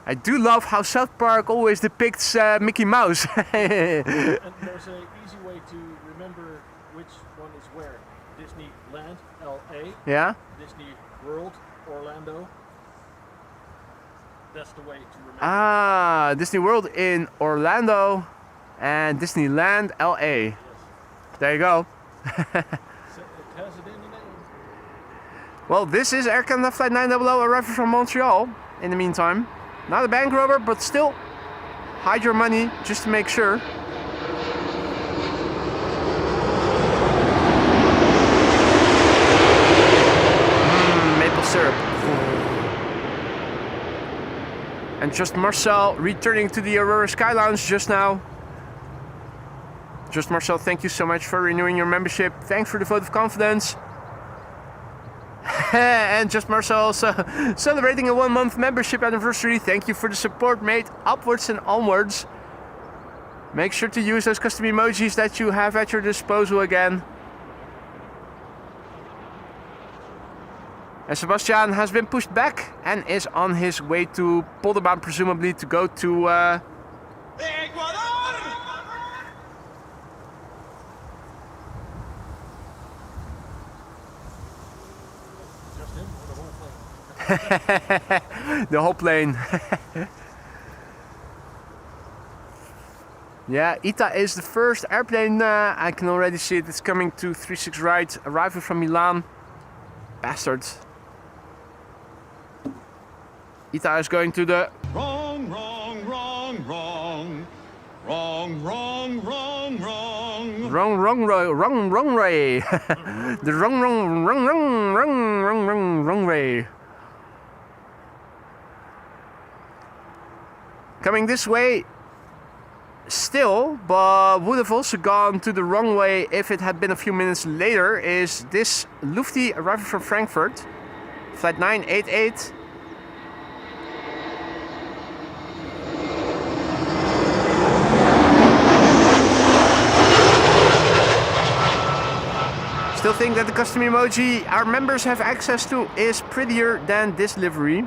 I do love how South Park always depicts Mickey Mouse. And there's an easy way to remember which one is where. Disneyland, LA. Yeah? Disney World, Orlando. That's the way to remember. Ah, Disney World in Orlando and Disneyland, LA. Yes. There you go. So it has it in the name. Well, this is Air Canada Flight 900 arriving from Montreal in the meantime. Not a bank robber, but still hide your money just to make sure. Maple syrup. And just Marcel returning to the Aurora Sky Lounge just now. Just Marcel, thank you so much for renewing your membership. Thanks for the vote of confidence. And just Marcel also celebrating a 1-month membership anniversary. Thank you for the support, mate. Upwards and onwards. Make sure to use those custom emojis that you have at your disposal again. And Sebastian has been pushed back and is on his way to Polderbaan, presumably to go to Ecuador! the whole plane. Yeah, ITA is the first airplane. I can already see it. It's coming to 36 right, arriving from Milan. Bastards. ITA is going to the... Wrong, wrong, wrong, wrong. Wrong, wrong, wrong, wrong. Wrong way. The wrong way. Coming this way still, but would have also gone to the wrong way if it had been a few minutes later, is this Lufty arriving from Frankfurt. Flight 988. Still think that the custom emoji our members have access to is prettier than this livery.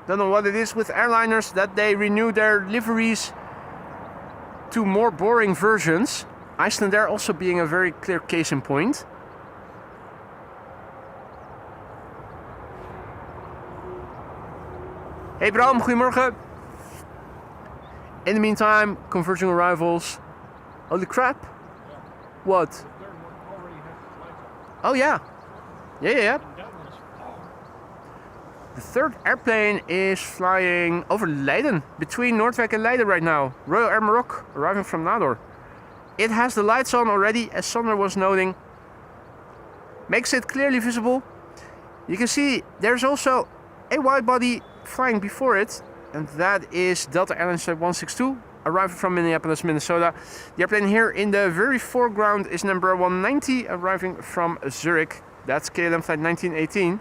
Don't know what it is with airliners that they renew their liveries to more boring versions. Icelandair also being a very clear case in point. Hey Bram, goedemorgen. In the meantime, converging arrivals. Holy crap. Yeah. What? The third one already has its lights on. Oh yeah. Yeah. And that one is. Oh. The third airplane is flying over Leiden, between Noordwijk and Leiden right now. Royal Air Maroc, arriving from Nador. It has the lights on already, as Sander was noting. Makes it clearly visible. You can see there's also a wide body flying before it, and that is Delta Airlines Flight 162, arriving from Minneapolis, Minnesota. The airplane here in the very foreground is number 190, arriving from Zurich. That's KLM Flight 1918.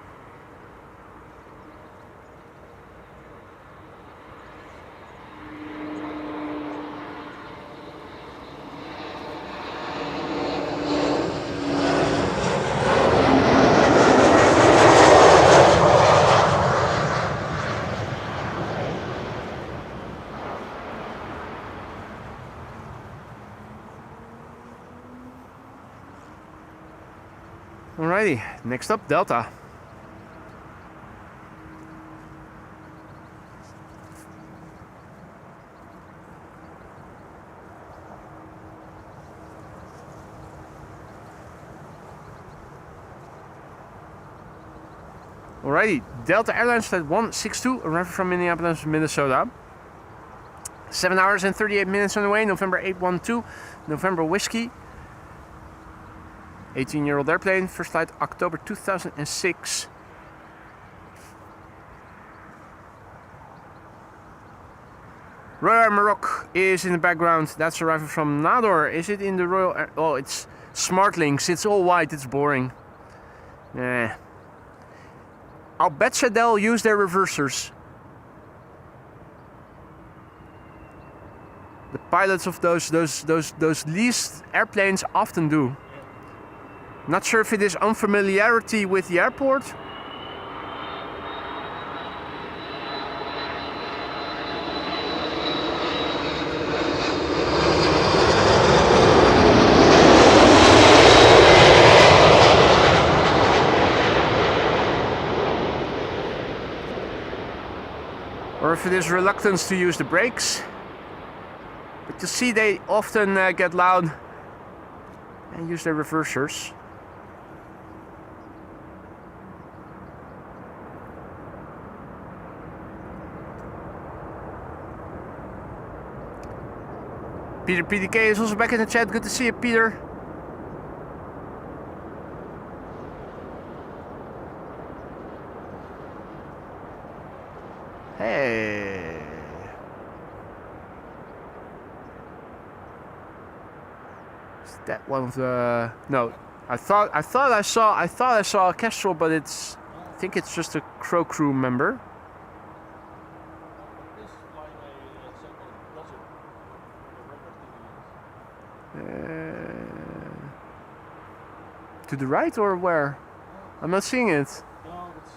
Alrighty, next up, Delta. Alrighty, Delta Airlines Flight 162, arriving from Minneapolis, Minnesota. 7 hours and 38 minutes on the way, November 812, November Whiskey. 18-year-old airplane, first flight October 2006. Royal Air Maroc is in the background. That's arriving from Nador. Is it in the Royal Air? Oh, it's Smartlinks. It's all white. It's boring. I'll betcha they'll use their reversers. The pilots of those leased airplanes often do. Not sure if it is unfamiliarity with the airport. Or if it is reluctance to use the brakes. But you see they often get loud and use their reversers. Peter PDK is also back in the chat. Good to see you, Peter. Hey. Is that one of the? No, I thought I saw a Kestrel, but I think it's just a Crow Crew member. To the right or where? I'm not seeing it. No, it's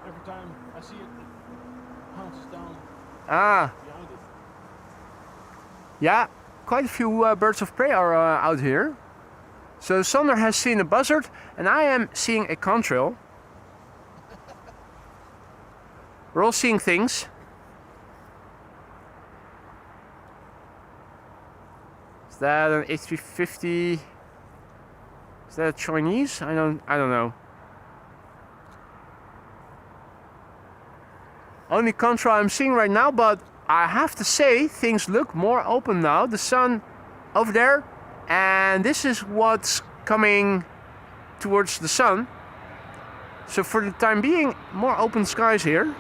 every time I see it, it pounces down Ah, behind it. yeah, quite a few birds of prey are out here. So Sander has seen a buzzard, and I am seeing a contrail. We're all seeing things. Is that an A350? Is that a Chinese? I don't know. Only contrail I'm seeing right now, but I have to say things look more open now. The sun over there, and this is what's coming towards the sun. So for the time being, more open skies here.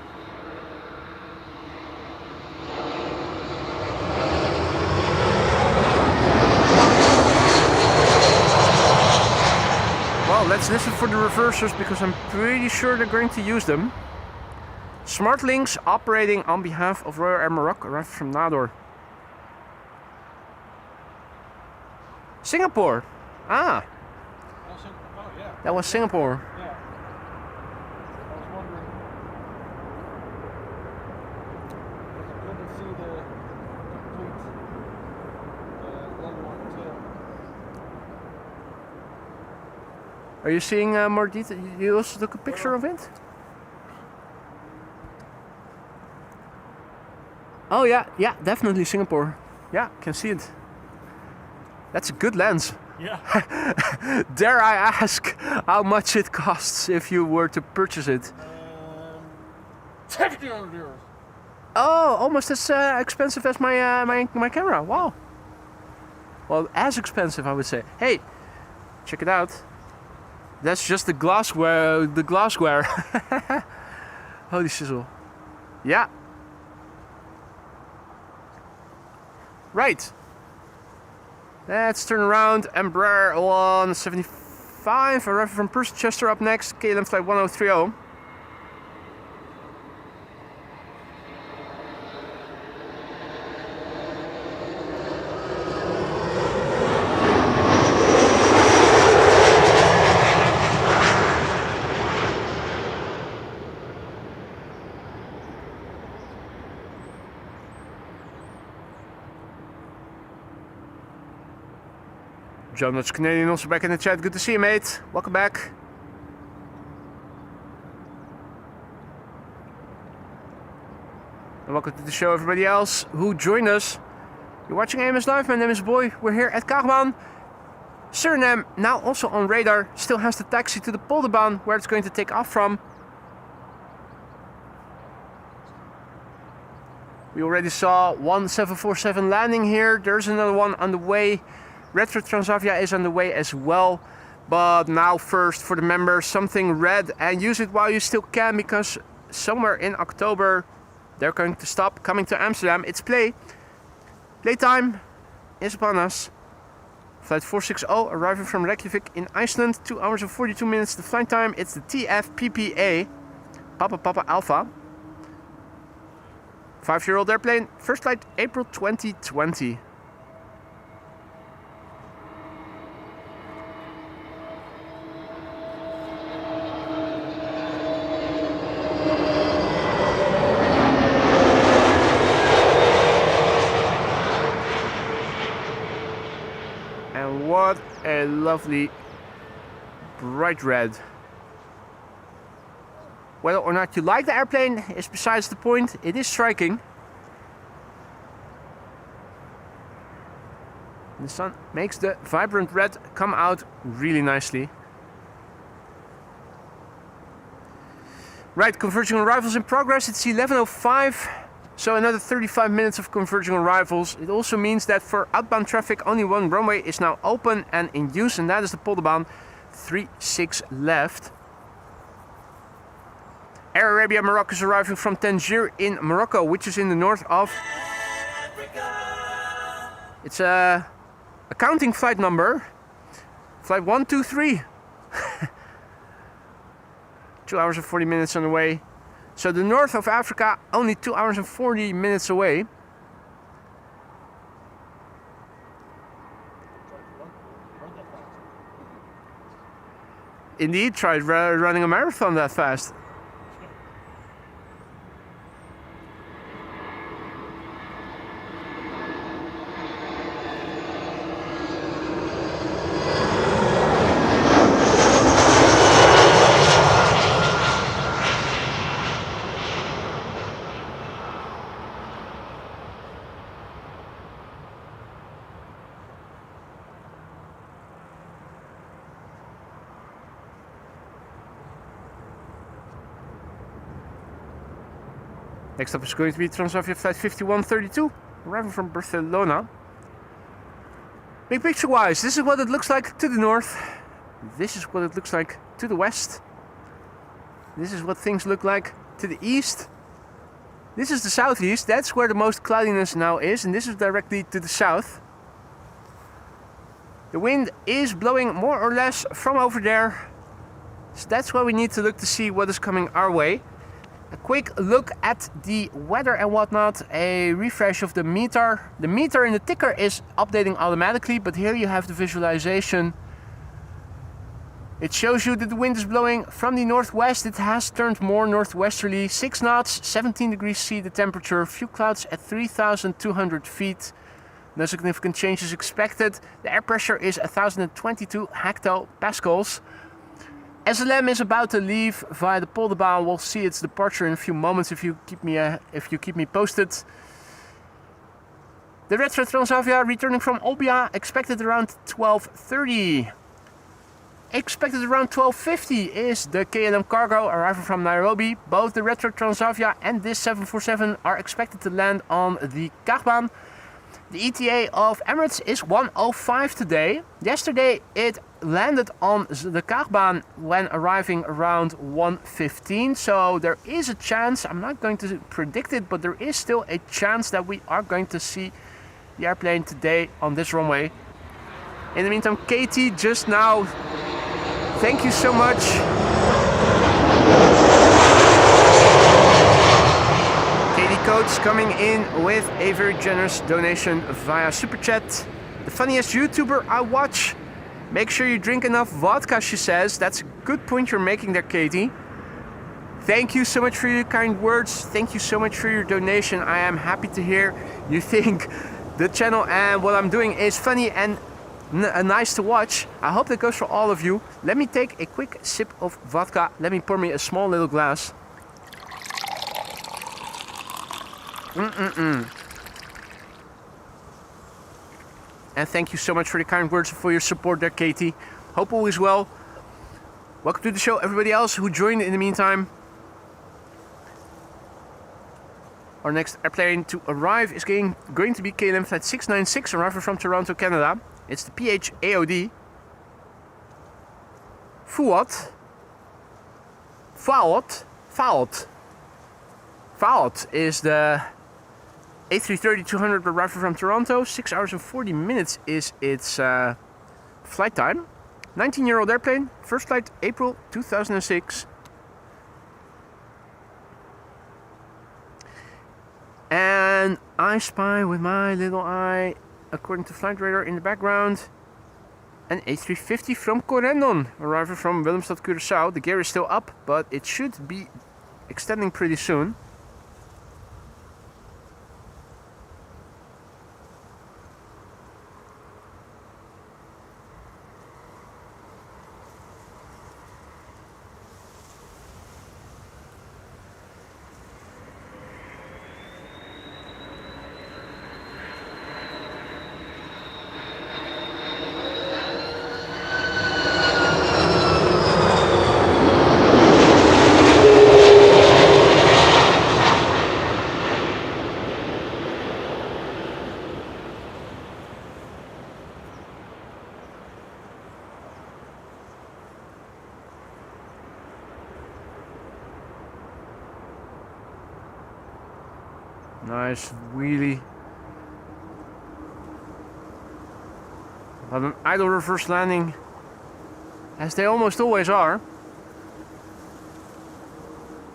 Well, let's listen for the reversers because I'm pretty sure they're going to use them. Smartlinks operating on behalf of Royal Air Maroc, arrived from Nador. Singapore. Ah, Oh yeah. that was Singapore. Yeah. I was wondering. Are you seeing more detail? You also took a picture of it? Oh yeah, yeah, definitely Singapore. Yeah, can see it. That's a good lens. Yeah. Dare I ask how much it costs if you were to purchase it? 1,700 euros. Oh, almost as expensive as my camera. Wow. Well, as expensive, I would say. Hey, check it out. That's just the glassware. The glassware. Holy shizzle. Yeah. Right. Let's turn around. Embraer 175. Arriving from Chester up next. KLM flight 1030. John Dutch Canadian also back in the chat. Good to see you, mate. Welcome back. And welcome to the show, everybody else who joined us. You're watching AMS Live. My name is Boy. We're here at Kaagbaan. Suriname, now also on radar, still has the taxi to the Polderbaan, where it's going to take off from. We already saw one 747 landing here. There's another one on the way. Retro Transavia is on the way as well, but now first for the members, something red, and use it while you still can, because somewhere in October they're going to stop coming to Amsterdam. It's playtime is upon us. Flight 460 arriving from Reykjavik in Iceland, 2 hours and 42 minutes the flight time. It's the TFPPA, Papa Alpha. 5-year-old airplane, first flight April 2020. What a lovely bright red. Whether or not you like the airplane is besides the point. It is striking. The sun makes the vibrant red come out really nicely. Right, converging arrivals in progress. It's 11:05. So another 35 minutes of converging arrivals. It also means that for outbound traffic, only one runway is now open and in use, and that is the Polderbaan 36 left. Air Arabia Morocco is arriving from Tangier in Morocco, which is in the north of Africa. It's a counting flight number. Flight 123. 2 hours and 40 minutes on the way. So the north of Africa, only 2 hours and 40 minutes away. Indeed, tried running a marathon that fast. Next up is going to be Transavia flight 5132, arriving from Barcelona. Big picture wise, this is what it looks like to the north. This is what it looks like to the west. This is what things look like to the east. This is the southeast, that's where the most cloudiness now is, and this is directly to the south. The wind is blowing more or less from over there. So that's why we need to look to see what is coming our way. A quick look at the weather and whatnot, a refresh of the meter. The meter in the ticker is updating automatically, but here you have the visualization. It shows you that the wind is blowing from the northwest. It has turned more northwesterly, 6 knots, 17 degrees C the temperature, few clouds at 3,200 feet. No significant changes expected. The air pressure is 1,022 hectopascals. SLM is about to leave via the Polderbaan. We'll see its departure in a few moments if you keep me posted. The Retro Transavia returning from Olbia, expected around 12:30. Expected around 12:50 is the KLM cargo arriving from Nairobi. Both the Retro Transavia and this 747 are expected to land on the Kaagbaan. The ETA of Emirates is 1:05 today. Yesterday it landed on the Kaagbaan when arriving around 1:15. So there is a chance, I'm not going to predict it, but there is still a chance that we are going to see the airplane today on this runway. In the meantime, Katie just now, thank you so much. Katie Coates coming in with a very generous donation via Super Chat. The funniest YouTuber I watch. Make sure you drink enough vodka, she says. That's a good point you're making there, Katie. Thank you so much for your kind words. Thank you so much for your donation. I am happy to hear you think the channel and what I'm doing is funny and nice to watch. I hope that goes for all of you. Let me take a quick sip of vodka. Let me pour me a small little glass. And thank you so much for the kind words and for your support there, Katie. Hope all is well. Welcome to the show, everybody else who joined in the meantime. Our next airplane to arrive is going to be KLM Flight 696, arriving from Toronto, Canada. It's the PH-AOD. Fuot is the A330-200 arriving from Toronto. 6 hours and 40 minutes is its flight time. 19-year-old airplane. First flight April 2006. And I spy with my little eye, according to flight radar in the background, an A350 from Corendon, arriving from Willemstad, Curaçao. The gear is still up, but it should be extending pretty soon. Nice wheelie. But an idle reverse landing, as they almost always are.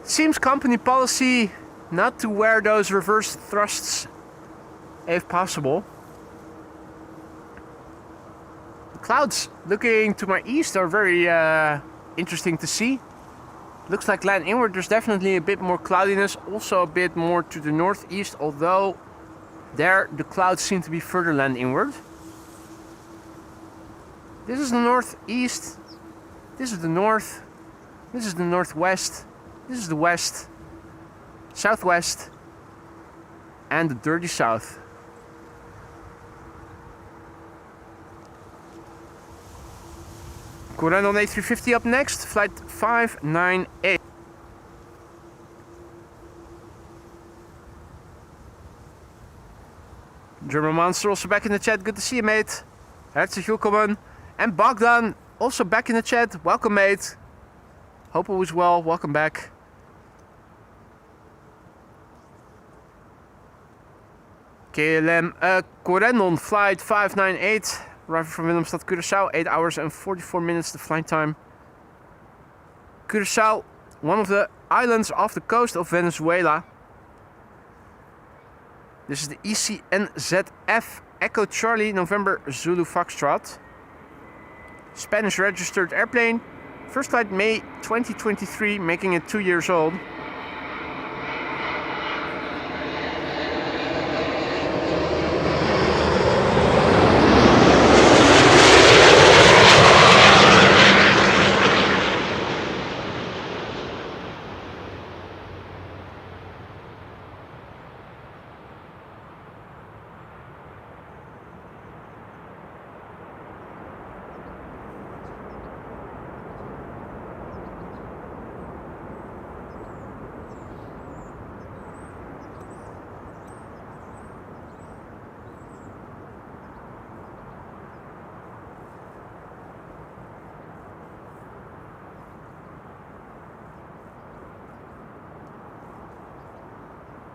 Seems company policy not to wear those reverse thrusts if possible. The clouds looking to my east are very interesting to see. Looks like land inward, there's definitely a bit more cloudiness, also a bit more to the northeast, although there the clouds seem to be further land inward. This is the northeast, this is the north, this is the northwest, this is the west, southwest, and the dirty south. Corendon A350 up next, flight 598. German Monster also back in the chat, good to see you, mate. Herzlich willkommen. And Bogdan also back in the chat, welcome, mate. Hope all is well, welcome back. KLM Corendon flight 598. Arriving from Willemstad, Curaçao, 8 hours and 44 minutes the flight time. Curaçao, one of the islands off the coast of Venezuela. This is the ECNZF Echo Charlie November Zulu Foxtrot. Spanish registered airplane. First flight May 2023, making it 2 years old.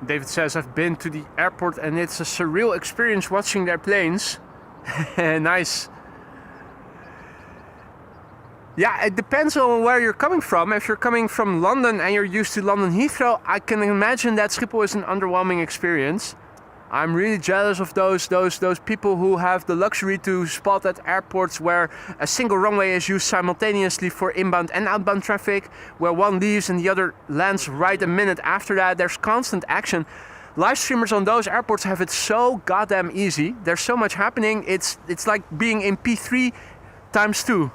David says, I've been to the airport and it's a surreal experience watching their planes. Nice. Yeah, it depends on where you're coming from. If you're coming from London and you're used to London Heathrow, I can imagine that Schiphol is an underwhelming experience. I'm really jealous of those people who have the luxury to spot at airports where a single runway is used simultaneously for inbound and outbound traffic, where one leaves and the other lands right a minute after that. There's constant action. Live streamers on those airports have it so goddamn easy. There's so much happening. It's like being in P3 times 2.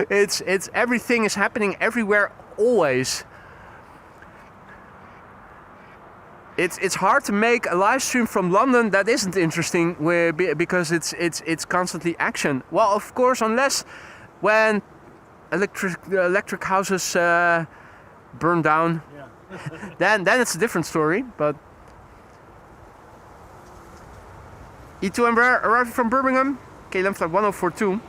it's everything is happening everywhere always. It's hard to make a live stream from London that isn't interesting because it's constantly action. Well, of course, unless when electric houses burn down, yeah. then it's a different story. But E2 Embraer arriving from Birmingham, KLM flight 1042.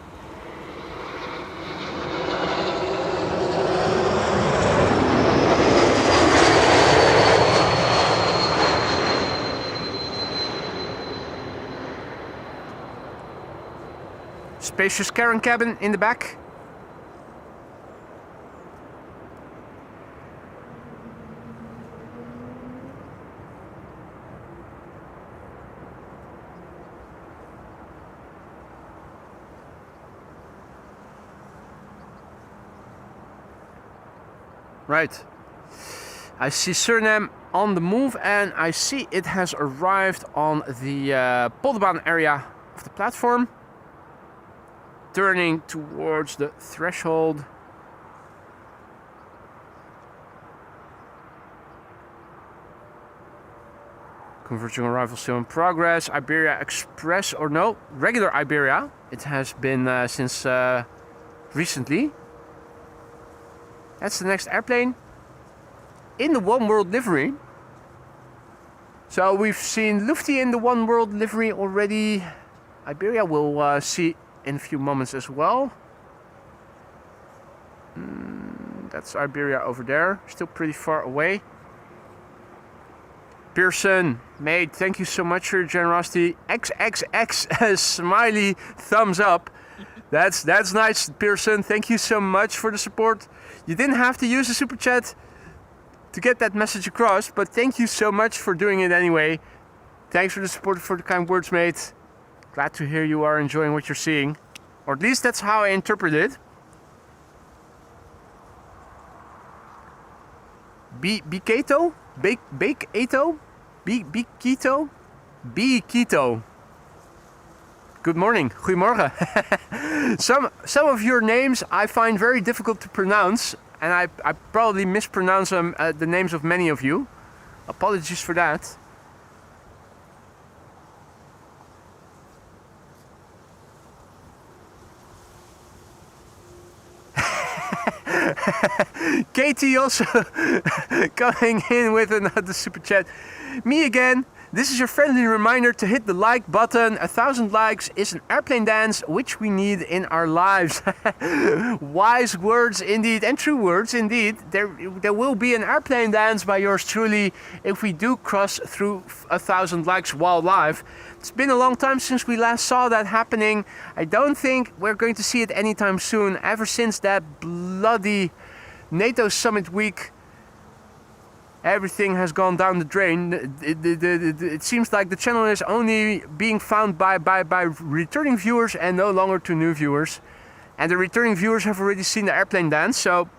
Spacious Karen cabin in the back. Right. I see Suriname on the move and I see it has arrived on the Polderbaan area of the platform. Turning towards the threshold. Converging arrival still in progress. Iberia Express, or no, regular Iberia. It has been since recently. That's the next airplane in the One World livery. So we've seen Lufty in the One World livery already. Iberia will see in a few moments as well. That's Iberia over there, still pretty far away. Pearson, mate, thank you so much for your generosity. XXX smiley thumbs up. That's nice, Pearson. Thank you so much for the support. You didn't have to use a super chat to get that message across, but thank you so much for doing it anyway. Thanks for the support, for the kind words, mate. Glad to hear you are enjoying what you're seeing. Or at least that's how I interpret it. Keto? Bake Eto? Keto? Keto. Good morning. Goedemorgen. Some of your names I find very difficult to pronounce, and I probably mispronounce them, the names of many of you. Apologies for that. Katie also coming in with another super chat. Me again. This is your friendly reminder to hit the like button. 1,000 likes is an airplane dance which we need in our lives. Wise words indeed, and true words indeed. There will be an airplane dance by yours truly if we do cross through 1,000 likes while live. It's been a long time since we last saw that happening. I don't think we're going to see it anytime soon. Ever since that bloody NATO summit week, everything has gone down the drain. It seems like the channel is only being found by returning viewers and no longer to new viewers. And the returning viewers have already seen the airplane dance, so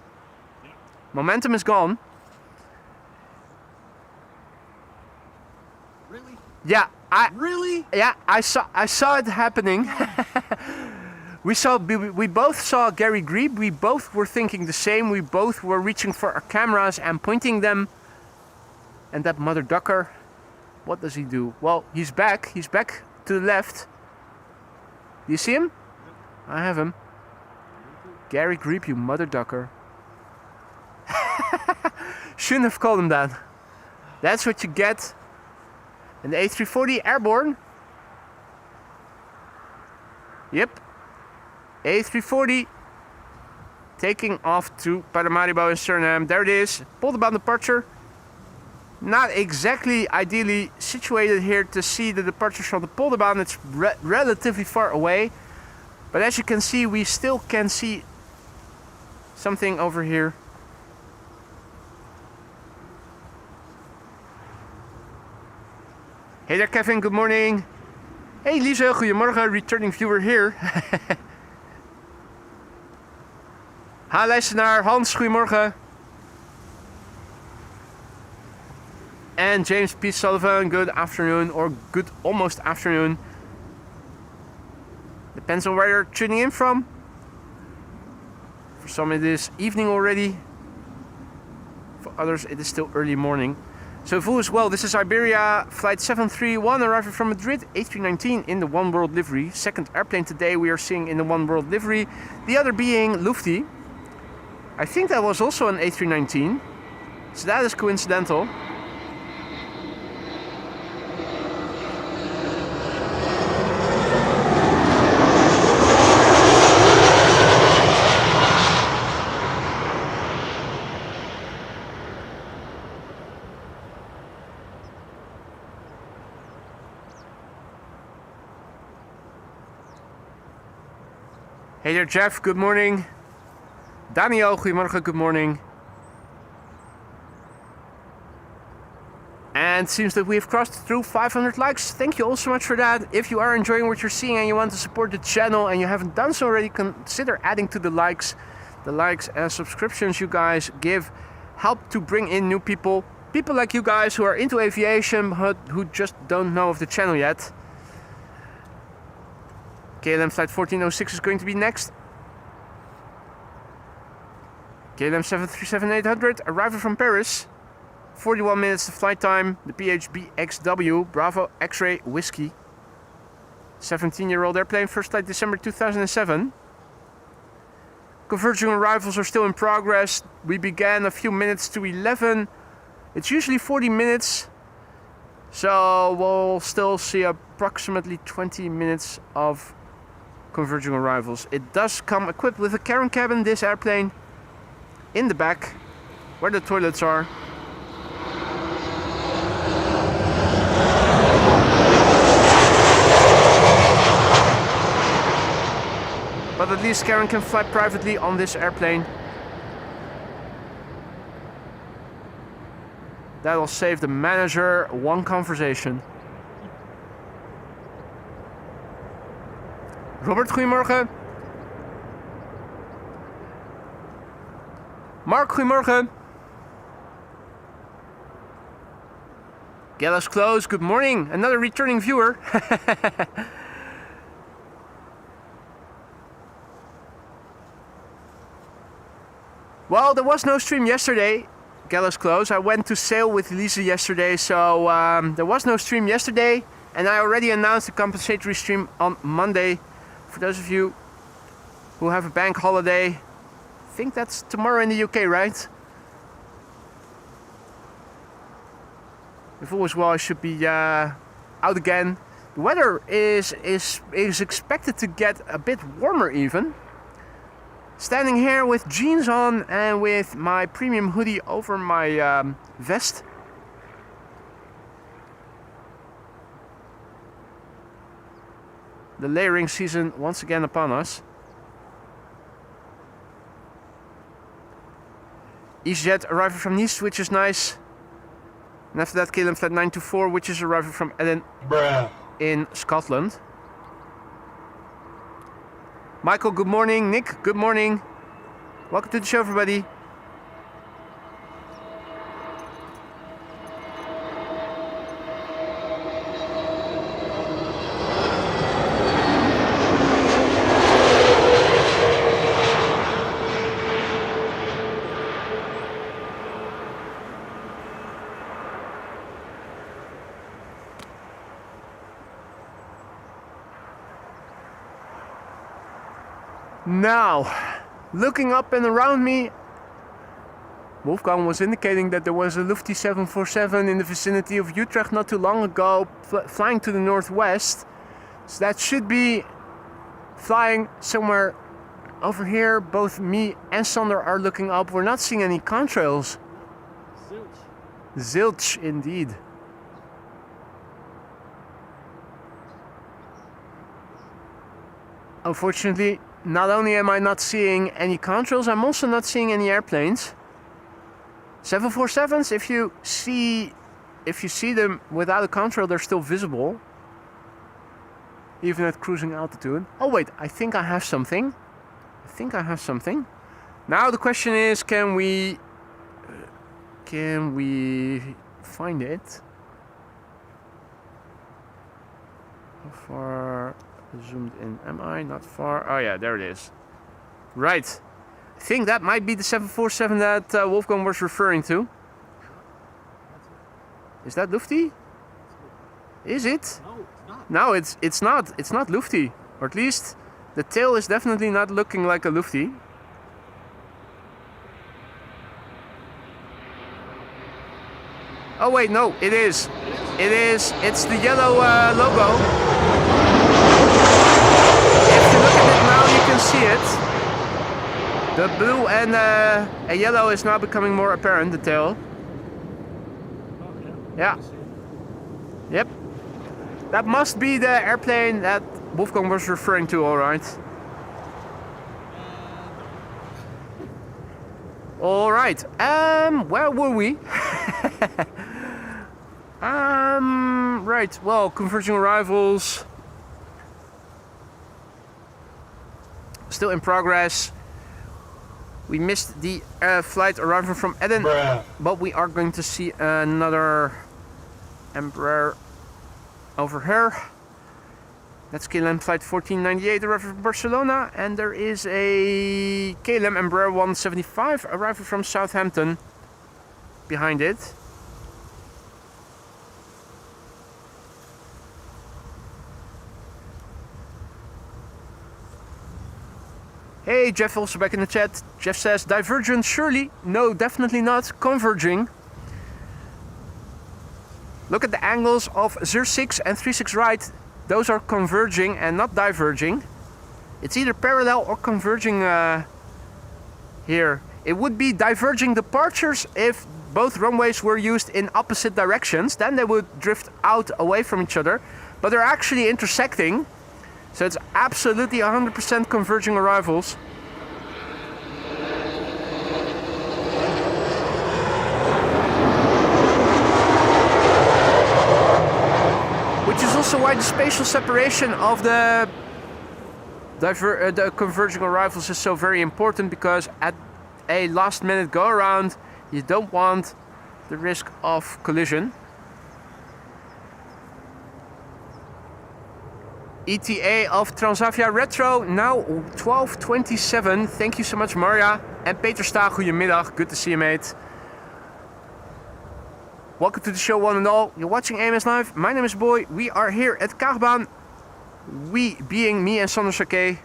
momentum is gone. Really? Yeah, Really? Yeah, I saw it happening. We both saw Gary Grebe. We both were thinking the same. We both were reaching for our cameras and pointing them. And that mother ducker, what does he do? Well, he's back. He's back to the left. Do you see him? I have him. Gary Grebe, you mother ducker. Shouldn't have called him that. That's what you get. And the A340 airborne. Yep. A340 taking off to Paramaribo in Suriname. There it is. Polderbaan departure. Not exactly ideally situated here to see the departures from the Polderbaan. It's relatively far away. But as you can see, we still can see something over here. Hey there Kevin, good morning. Hey Lise, goedemorgen, returning viewer here. Ha luisteraar, Hans, goedemorgen. And James P. Sullivan, good afternoon, or good almost afternoon. Depends on where you're tuning in from. For some it is evening already. For others it is still early morning. So Vu as well, this is Iberia, flight 731, arriving from Madrid, A319 in the One World livery. Second airplane today we are seeing in the One World livery. The other being Lufti. I think that was also an A319. So that is coincidental. Hey there Jeff, good morning. Daniel, goedemorgen, good morning. And it seems that we have crossed through 500 likes. Thank you all so much for that. If you are enjoying what you're seeing and you want to support the channel and you haven't done so already, consider adding to the likes. The likes and subscriptions you guys give help to bring in new people. People like you guys who are into aviation but who just don't know of the channel yet. KLM flight 1406 is going to be next. KLM 737-800, arrival from Paris. 41 minutes of flight time. The PHBXW, Bravo X-Ray Whiskey. 17-year-old airplane, first flight December 2007. Converging arrivals are still in progress. We began a few minutes to 11. It's usually 40 minutes. So we'll still see approximately 20 minutes of converging arrivals. It does come equipped with a cabin cabin, this airplane, in the back where the toilets are. But at least Karen can fly privately on this airplane. That'll save the manager one conversation. Robert, goedemorgen. Mark, goedemorgen. Gallows Close, good morning. Another returning viewer. Well, there was no stream yesterday. Gallows Close. I went to sail with Lisa yesterday, so there was no stream yesterday. And I already announced a compensatory stream on Monday. For those of you who have a bank holiday, I think that's tomorrow in the UK, right? If all is well, I should be out again. The weather is expected to get a bit warmer even. Standing here with jeans on and with my premium hoodie over my vest. The layering season once again upon us. EasyJet arriving from Nice, which is nice. And after that, KLM flight 924, which is arriving from Edinburgh in Scotland. Michael, good morning. Nick, good morning. Welcome to the show, everybody. Now, looking up and around me, Wolfgang was indicating that there was a Lufti 747 in the vicinity of Utrecht not too long ago, flying to the northwest. So that should be flying somewhere over here. Both me and Sander are looking up. We're not seeing any contrails. Zilch indeed. Unfortunately, not only am I not seeing any contrails, I'm also not seeing any airplanes. 747s, if you see them without a contrail, they're still visible, even at cruising altitude. Oh wait, I think I have something. Now the question is, can we find it? How far zoomed in am I? Not far. Oh yeah, there it is. Right. I think that might be the 747 that Wolfgang was referring to. Is that Lufty? Is it? No, it's not. No, it's not. It's not Lufty. Or at least the tail is definitely not looking like a Lufty. Oh wait, no, it is. It is. It's the yellow logo. If you look at it now, you can see it. The blue and a yellow is now becoming more apparent, the tail. Yeah. Yep. That must be the airplane that Wolfgang was referring to, alright. Alright. Where were we? Right, well, converging arrivals. Still in progress. We missed the flight arriving from Eden, but we are going to see another Embraer over here. That's KLM flight 1498 arriving from Barcelona, and there is a KLM Embraer 175 arriving from Southampton behind it. Hey, Jeff also back in the chat. Jeff says, divergent surely? No, definitely not. Converging. Look at the angles of 06 and 36 right. Those are converging and not diverging. It's either parallel or converging here. It would be diverging departures if both runways were used in opposite directions. Then they would drift out away from each other. But they're actually intersecting. So it's absolutely 100% converging arrivals. Which is also why the spatial separation of the converging arrivals is so very important, because at a last minute go around you don't want the risk of collision. ETA of Transavia Retro, now 12:27. Thank you so much, Marja. And Peter Sta, goedemiddag. Good to see you, mate. Welcome to the show, one and all. You're watching AMS Live. My name is Boy. We are here at Kaagbaan. We being me and Sander Sake.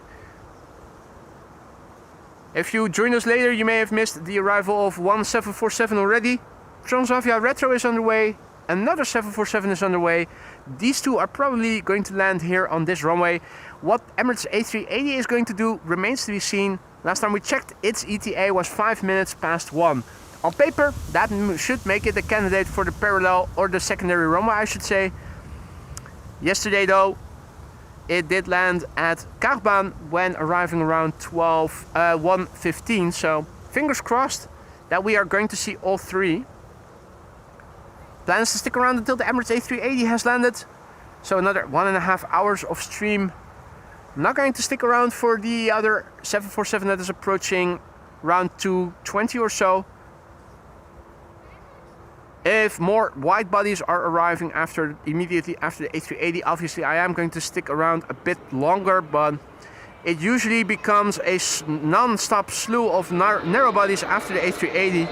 If you join us later, you may have missed the arrival of one 747 already. Transavia Retro is underway. Another 747 is underway. These two are probably going to land here on this runway. What Emirates A380 is going to do remains to be seen. Last time we checked, its ETA was 5 minutes past 1. On paper, that should make it a candidate for the parallel or the secondary runway, I should say. Yesterday though, it did land at Kaagbaan when arriving around 1:15. So fingers crossed that we are going to see all three. Plans to stick around until the Emirates A380 has landed. So another 1.5 hours of stream. I'm not going to stick around for the other 747 that is approaching around 2:20 or so. If more wide bodies are arriving immediately after the A380, obviously I am going to stick around a bit longer, but it usually becomes a non-stop slew of narrow bodies after the A380.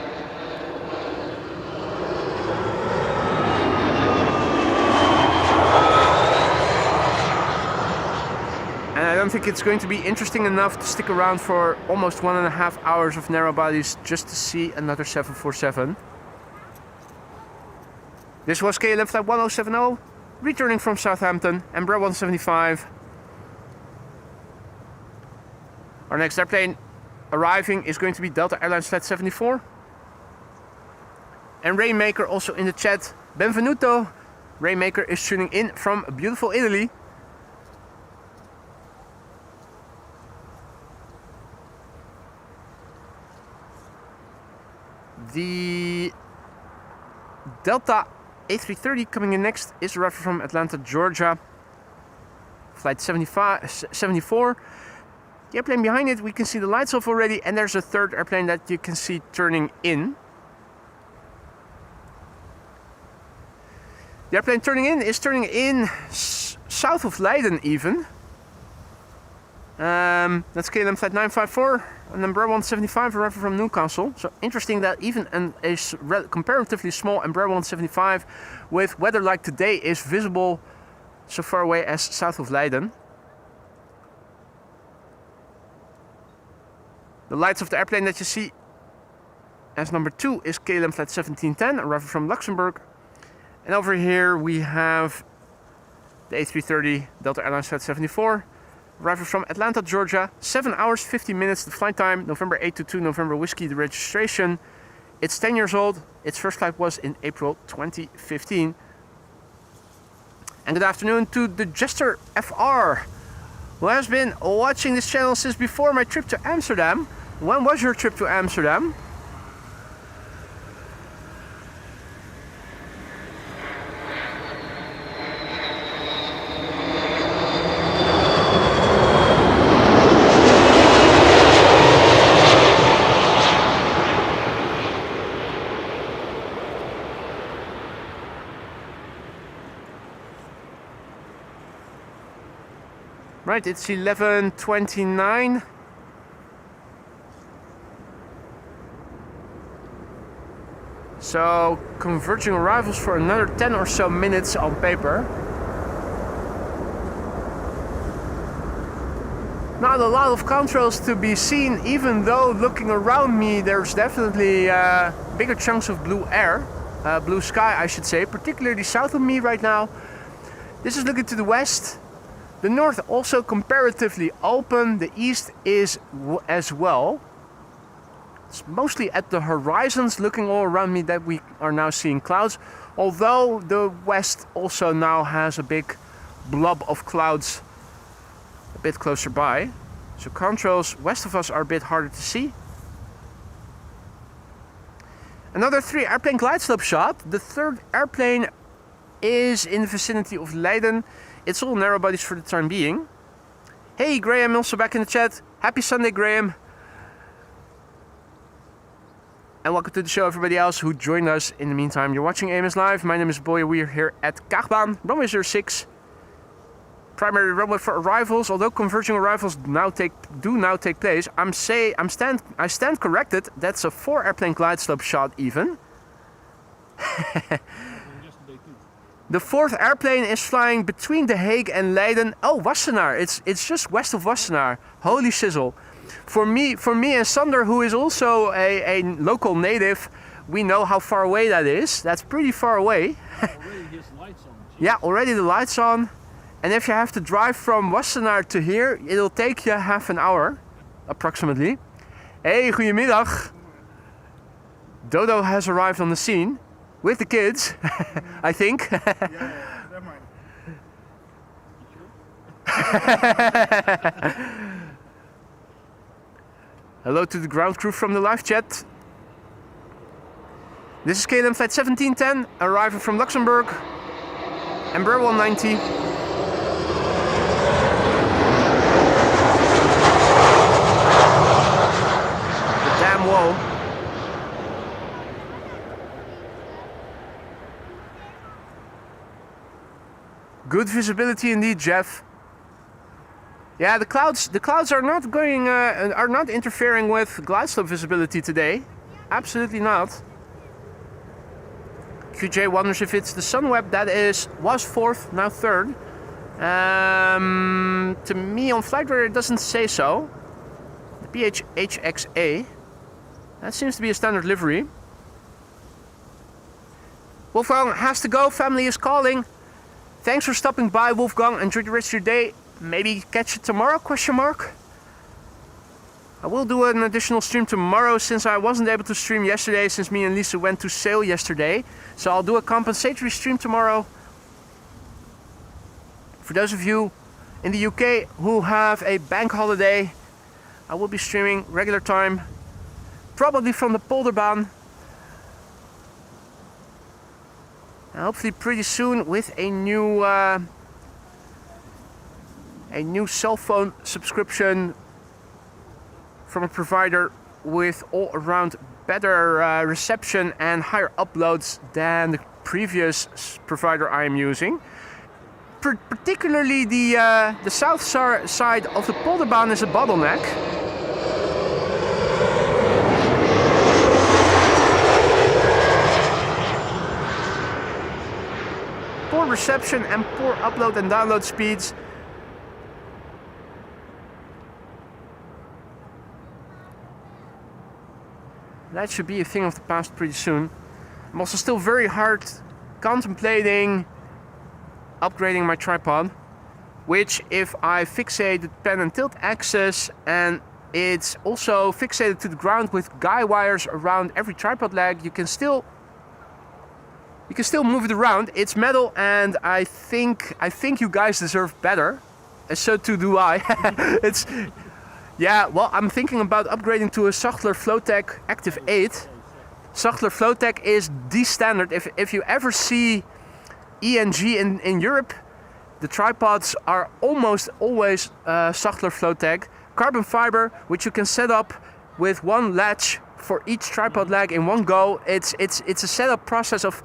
And I don't think it's going to be interesting enough to stick around for almost 1.5 hours of narrow bodies just to see another 747. This was KLM flight 1070, returning from Southampton, Embraer 175. Our next airplane arriving is going to be Delta Airlines flight 74. And Rainmaker also in the chat. Benvenuto. Rainmaker is tuning in from beautiful Italy. The Delta A330 coming in next is arriving from Atlanta, Georgia. Flight 74. The airplane behind it, we can see the lights off already, and there's a third airplane that you can see turning in. The airplane turning in south of Leiden even. That's KLM flight 954, and Embraer 175 arriving from Newcastle. So interesting that even a comparatively small Embraer 175 with weather like today is visible so far away as south of Leiden. The lights of the airplane that you see as number 2 is KLM flight 1710, arriving from Luxembourg. And over here we have the A330 Delta Airlines flight 74, arriving from Atlanta, Georgia. 7 hours, 50 minutes the flight time, November 822, November Whiskey, the registration. It's 10 years old. Its first flight was in April 2015. And good afternoon to the Jester FR, who has been watching this channel since before my trip to Amsterdam. When was your trip to Amsterdam? Right, it's 11:29. So, converging arrivals for another 10 or so minutes on paper. Not a lot of contrails to be seen, even though looking around me there's definitely bigger chunks of blue air. Blue sky, I should say, particularly south of me right now. This is looking to the west. The north also comparatively open. The east is as well. It's mostly at the horizons, looking all around me, that we are now seeing clouds. Although the west also now has a big blob of clouds a bit closer by. So contrails west of us are a bit harder to see. Another 3 airplane glide slope shot. The third airplane is in the vicinity of Leiden. It's all narrow bodies for the time being. Hey, Graham, also back in the chat. Happy Sunday, Graham. And welcome to the show, everybody else who joined us in the meantime. You're watching AMS Live. My name is Boy. We are here at Kaagbaan, runway 06. Primary runway for arrivals. Although converging arrivals do now take place, I stand corrected. That's a 4 airplane glide slope shot even. The 4th airplane is flying between The Hague and Leiden. Oh, Wassenaar. It's just west of Wassenaar. Holy sizzle. For me and Sander, who is also a local native, we know how far away that is. That's pretty far away. Already his lights on. Yeah, already the lights on. And if you have to drive from Wassenaar to here, it'll take you half an hour, approximately. Hey, goedemiddag. Dodo has arrived on the scene. With the kids, I think. Never mind. Hello to the ground crew from the live chat. This is KLM flight 1710, arriving from Luxembourg. Embraer 190. The damn wall. Good visibility indeed, Jeff. Yeah, the clouds are not interfering with glide slope visibility today. Absolutely not. QJ wonders if it's the Sunweb that was 4th, now 3rd. To me on flight radar it doesn't say so. The PHXA. That seems to be a standard livery. Wolfgang has to go, family is calling. Thanks for stopping by, Wolfgang. Enjoy the rest of your day. Maybe catch you tomorrow, question mark? I will do an additional stream tomorrow since I wasn't able to stream yesterday since me and Lisa went to sail yesterday. So I'll do a compensatory stream tomorrow. For those of you in the UK who have a bank holiday, I will be streaming regular time, probably from the Polderbaan. And hopefully pretty soon with a new cell phone subscription from a provider with all around better reception and higher uploads than the previous provider I am using. Particularly the south side of the Polderbaan is a bottleneck. Poor reception and poor upload and download speeds. That should be a thing of the past pretty soon. I'm also still very hard contemplating upgrading my tripod, which if I fixate the pen and tilt axis and it's also fixated to the ground with guy wires around every tripod leg, you can still move it around. It's metal, and I think you guys deserve better, and so too do I. Yeah, well, I'm thinking about upgrading to a Sachtler Flowtech Active 8. Sachtler Flowtech is the standard. If you ever see ENG in Europe, the tripods are almost always Sachtler Flowtech. Carbon fiber, which you can set up with one latch for each tripod leg in one go. It's a setup process of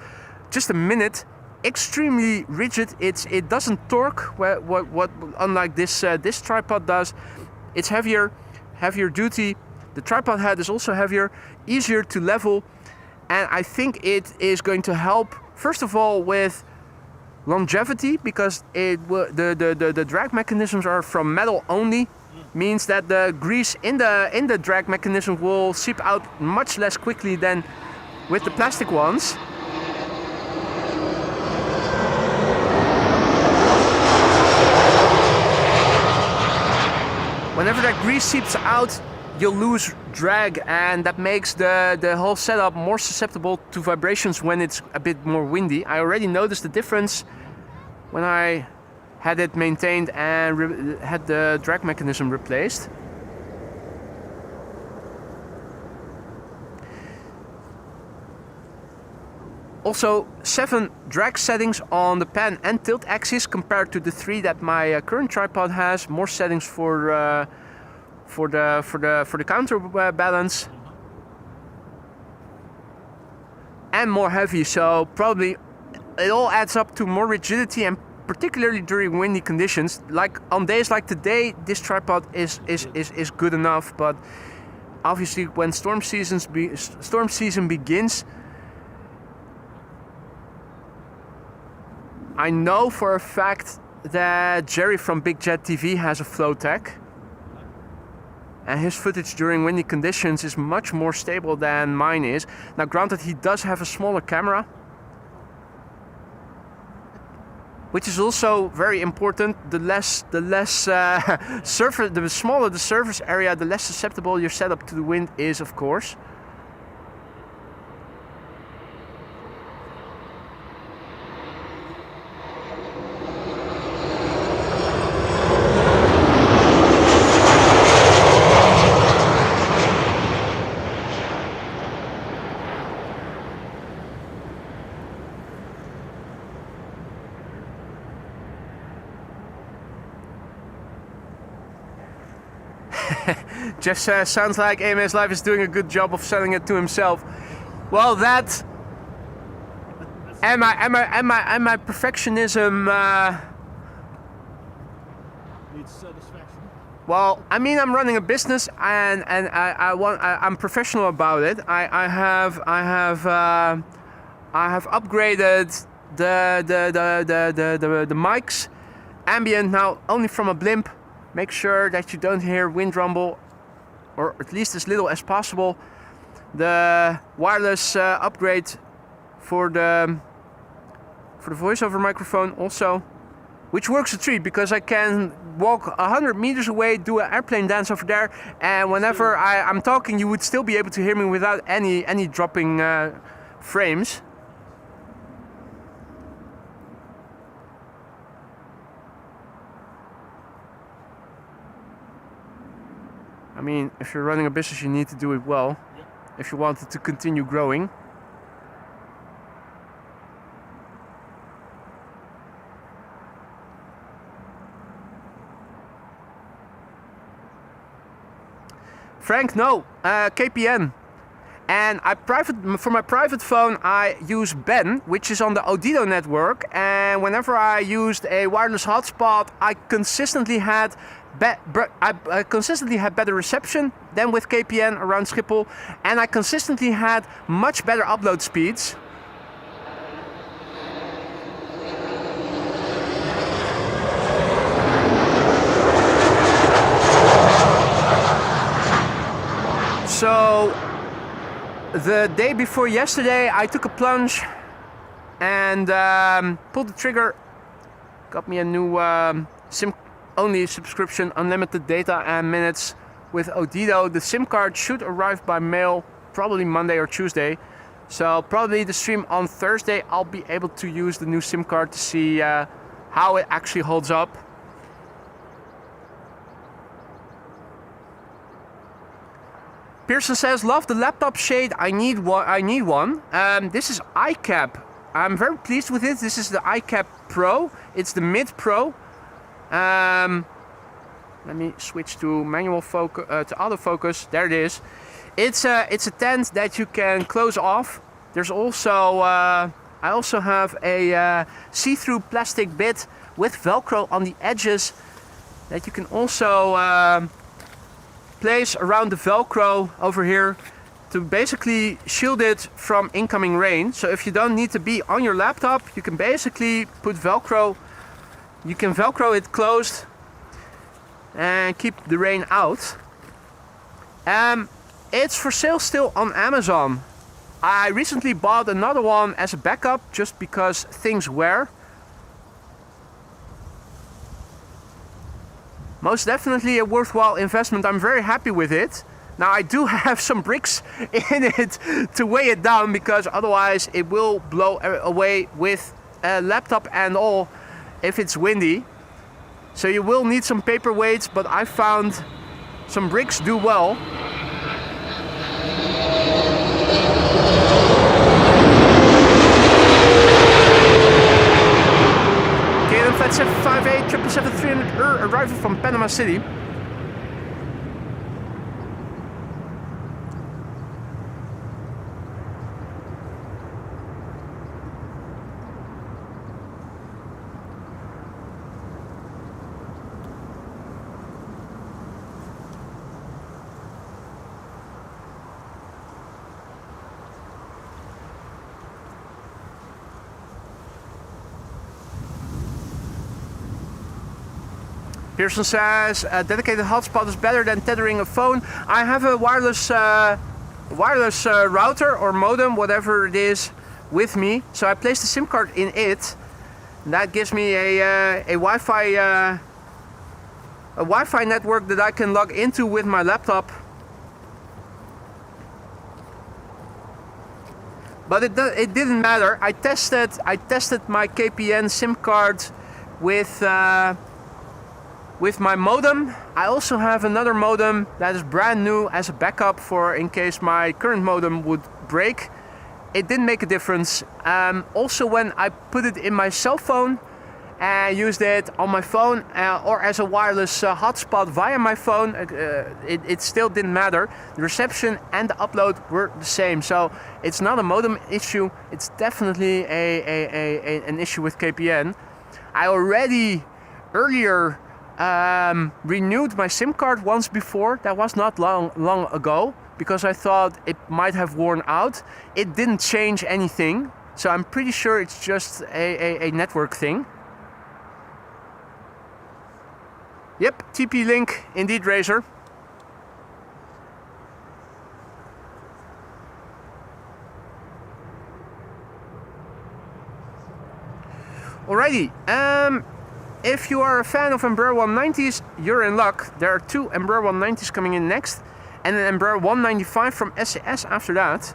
just a minute. Extremely rigid. It doesn't torque what unlike this tripod does. It's heavier duty. The tripod head is also heavier, easier to level, and I think it is going to help first of all with longevity, because the drag mechanisms are from metal only, means that the grease in the drag mechanism will seep out much less quickly than with the plastic ones. Whenever that grease seeps out, you'll lose drag, and that makes the whole setup more susceptible to vibrations when it's a bit more windy. I already noticed the difference when I had it maintained and had the drag mechanism replaced. Also 7 drag settings on the pan and tilt axis compared to the 3 that my current tripod has. More settings for the counterbalance, and more heavy. So probably it all adds up to more rigidity, and particularly during windy conditions. Like on days like today, this tripod is good enough. But obviously, when storm season begins, I know for a fact that Jerry from Big Jet TV has a Flowtech, and his footage during windy conditions is much more stable than mine is. Now granted, he does have a smaller camera, which is also very important. The smaller the surface area, the less susceptible your setup to the wind is, of course. Just sounds like AMS Live is doing a good job of selling it to himself. Well, that and my perfectionism. Needs satisfaction. Well, I mean, I'm running a business, and I'm professional about it. I have upgraded the mics, ambient now only from a blimp. Make sure that you don't hear wind rumble, or at least as little as possible. The wireless upgrade for the voiceover microphone also which works a treat because I can walk 100 meters away, do an airplane dance over there, and whenever I'm talking, you would still be able to hear me without any dropping frames. I mean, if you're running a business, you need to do it well. Yep. If you want it to continue growing. Frank, no, KPN. And for my private phone, I use Ben, which is on the Odido network. And whenever I used a wireless hotspot, I consistently had better reception than with KPN around Schiphol, and I consistently had much better upload speeds. So the day before yesterday, I took a plunge and pulled the trigger. Got me a new SIM-only subscription, unlimited data and minutes with Odido. The SIM card should arrive by mail probably Monday or Tuesday. So probably the stream on Thursday, I'll be able to use the new SIM card to see how it actually holds up. Pearson says, love the laptop shade, I need one. This is iCap. I'm very pleased with it. This is the iCap Pro. It's the Mid Pro. Let me switch to manual focus, to autofocus. There it is. It's a tent that you can close off. There's also, I also have a see-through plastic bit with Velcro on the edges that you can also place around the Velcro over here to basically shield it from incoming rain. So if you don't need to be on your laptop, you can basically put Velcro, you can Velcro it closed and keep the rain out. It's for sale still on Amazon. I recently bought another one as a backup just because things wear. Most definitely a worthwhile investment. I'm very happy with it. Now I do have some bricks in it to weigh it down because otherwise it will blow away with a laptop and all if it's windy. So you will need some paperweights, but I found some bricks do well. KLM Flight 758 777-300 arrival from Panama City. Pearson says a dedicated hotspot is better than tethering a phone. I have a wireless router or modem, whatever it is, with me. So I placed the SIM card in it. And that gives me a Wi-Fi network that I can log into with my laptop. But it didn't matter. I tested my KPN SIM card with my modem. I also have another modem that is brand new as a backup for in case my current modem would break. It didn't make a difference. Also when I put it in my cell phone and used it on my phone or as a wireless hotspot via my phone, it still didn't matter. The reception and the upload were the same. So it's not a modem issue. It's definitely an issue with KPN. I already earlier renewed my SIM card once before. That was not long ago because I thought it might have worn out. It didn't change anything, so I'm pretty sure it's just a network thing. Yep, TP-Link, indeed, Razer. Alrighty, if you are a fan of Embraer 190s, you're in luck. There are 2 Embraer 190s coming in next, and an Embraer 195 from SAS after that.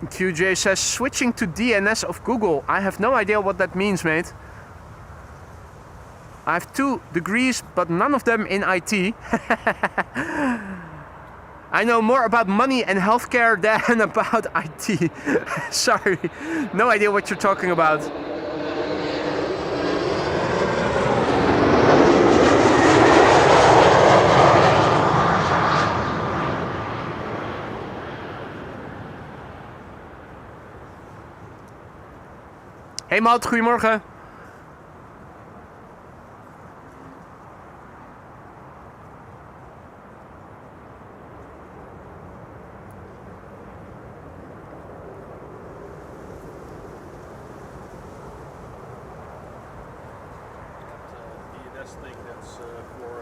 QJ says, switching to DNS of Google. I have no idea what that means, mate. I have 2 degrees, but none of them in IT. I know more about money and healthcare than about IT. Sorry, no idea what you're talking about. Hey Maud, goedemorgen. DNS thing that's for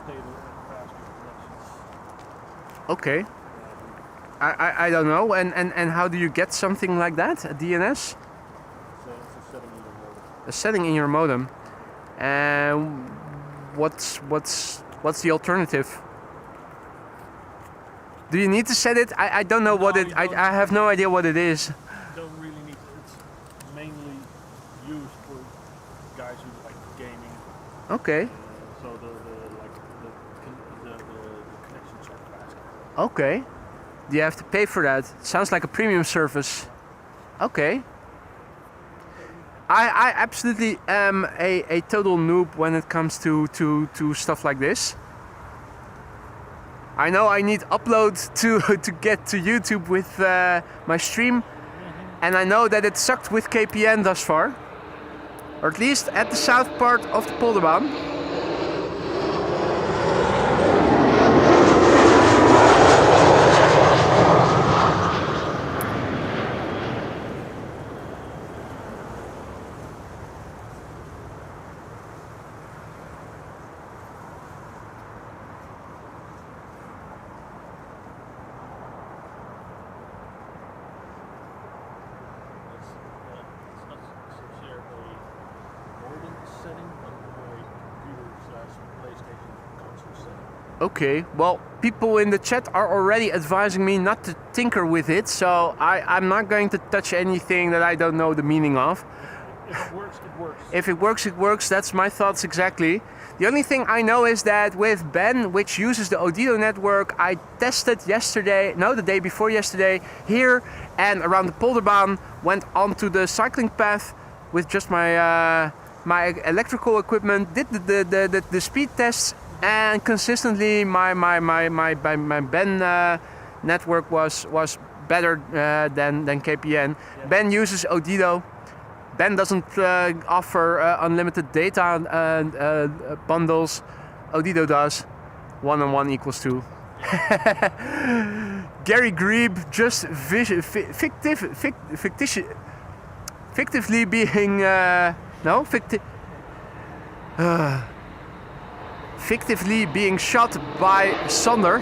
stable and faster connections. Okay. I don't know. And how do you get something like that? A DNS? So it's a setting in your modem. A setting in your modem. And what's the alternative? Do you need to set it? I don't know what it. I have no idea what it is. You don't really need to. It's mainly used for guys who like gaming. Okay. So the connections are faster. Okay. Do you have to pay for that? Sounds like a premium service. Okay. I absolutely am a total noob when it comes to stuff like this. I know I need upload to get to YouTube with my stream, and I know that it sucked with KPN thus far, or at least at the south part of the Polderbaan. Okay, well, people in the chat are already advising me not to tinker with it, so I'm not going to touch anything that I don't know the meaning of. If it works, it works. If it works, it works. That's my thoughts exactly. The only thing I know is that with Ben, which uses the Odido network, I tested the day before yesterday, here and around the Polderbaan, went onto the cycling path with just my my electrical equipment, did the speed tests, and consistently my Ben network was better than KPN. Yeah. Ben uses Odido. Ben doesn't offer unlimited data bundles. Odido does. 1 and 1 equals 2. Gary Grebe just fictively being fictively being shot by Sander.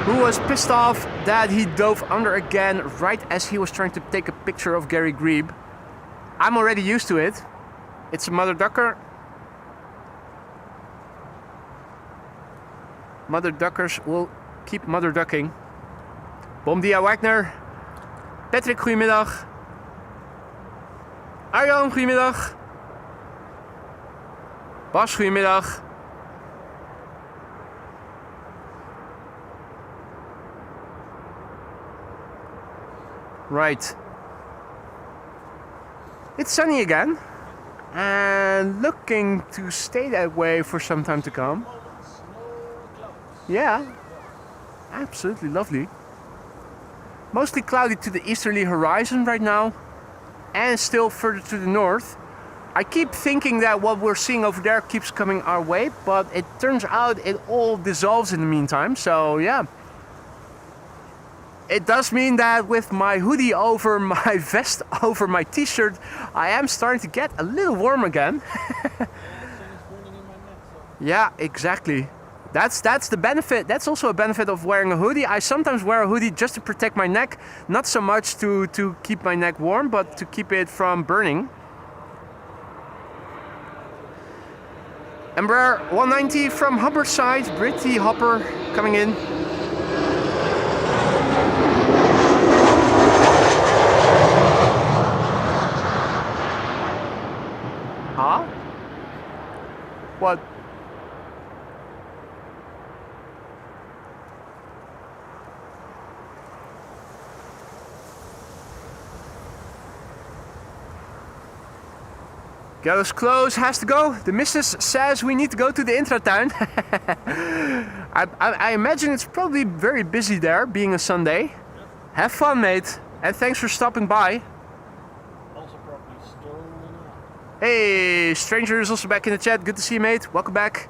Who was pissed off that he dove under again right as he was trying to take a picture of Gary Grebe. I'm already used to it. It's a mother ducker. Mother duckers will keep mother ducking. Bom dia Wagner. Patrick, goedemiddag. Arjan, goedemiddag. Bas, goedemiddag. Right. It's sunny again, and looking to stay that way for some time to come. Yeah, absolutely lovely. Mostly cloudy to the easterly horizon right now, and still further to the north. I keep thinking that what we're seeing over there keeps coming our way, but it turns out it all dissolves in the meantime, so yeah. it does mean that with my hoodie over my vest over my t-shirt, I am starting to get a little warm again. Yeah, exactly. That's the benefit. That's also a benefit of wearing a hoodie. I sometimes wear a hoodie just to protect my neck, not so much to keep my neck warm, but to keep it from burning. Embraer 190 from Hubbard side, Britty Hopper coming in. Huh? What? Goes close, has to go. The missus says we need to go to the intratown. I imagine it's probably very busy there, being a Sunday. Yep. Have fun, mate. And thanks for stopping by. Also probably stolen out. Hey, stranger is also back in the chat. Good to see you, mate. Welcome back.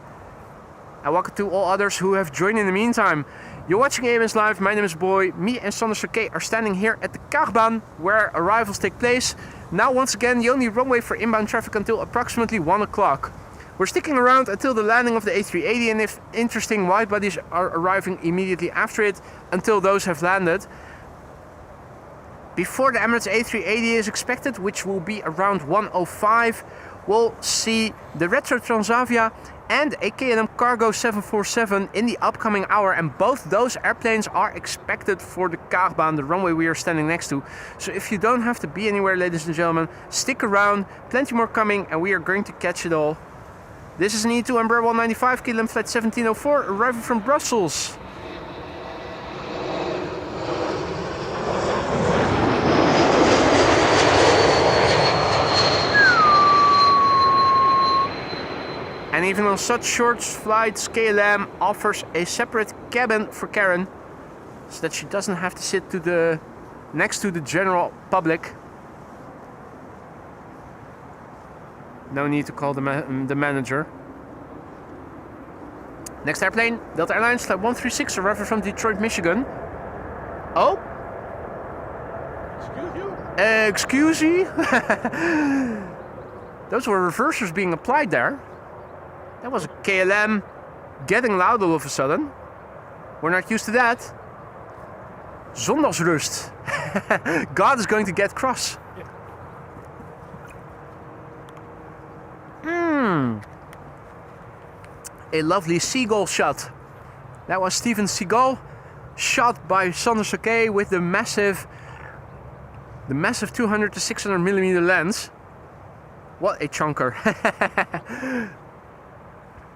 And welcome to all others who have joined in the meantime. You're watching AMS Live. My name is Boy. Me and Sachtler Ace are standing here at the Kaagbaan, where arrivals take place. Now, once again, the only runway for inbound traffic until approximately 1 o'clock. We're sticking around until the landing of the A380, and if interesting widebodies are arriving immediately after it, until those have landed. Before the Emirates A380 is expected, which will be around 1:05, we'll see the Retro Transavia and a K&M Cargo 747 in the upcoming hour, and both those airplanes are expected for the Kaagbaan, the runway we are standing next to. So if you don't have to be anywhere, ladies and gentlemen, stick around, plenty more coming, and we are going to catch it all. This is an E2 Embraer 195, KLM flight 1704, arriving from Brussels. And even on such short flights, KLM offers a separate cabin for Karen, so that she doesn't have to sit next to the general public. No need to call the manager. Next airplane, Delta Airlines flight 136, arriving from Detroit, Michigan. Oh? Excuse you? Those were reversers being applied there. That was a KLM getting loud all of a sudden. We're not used to that. Zondagsrust. God is going to get cross. A lovely seagull shot. That was Steven Seagull, shot by Sachtler Ace with the massive 200 to 600 millimeter lens. What a chunker.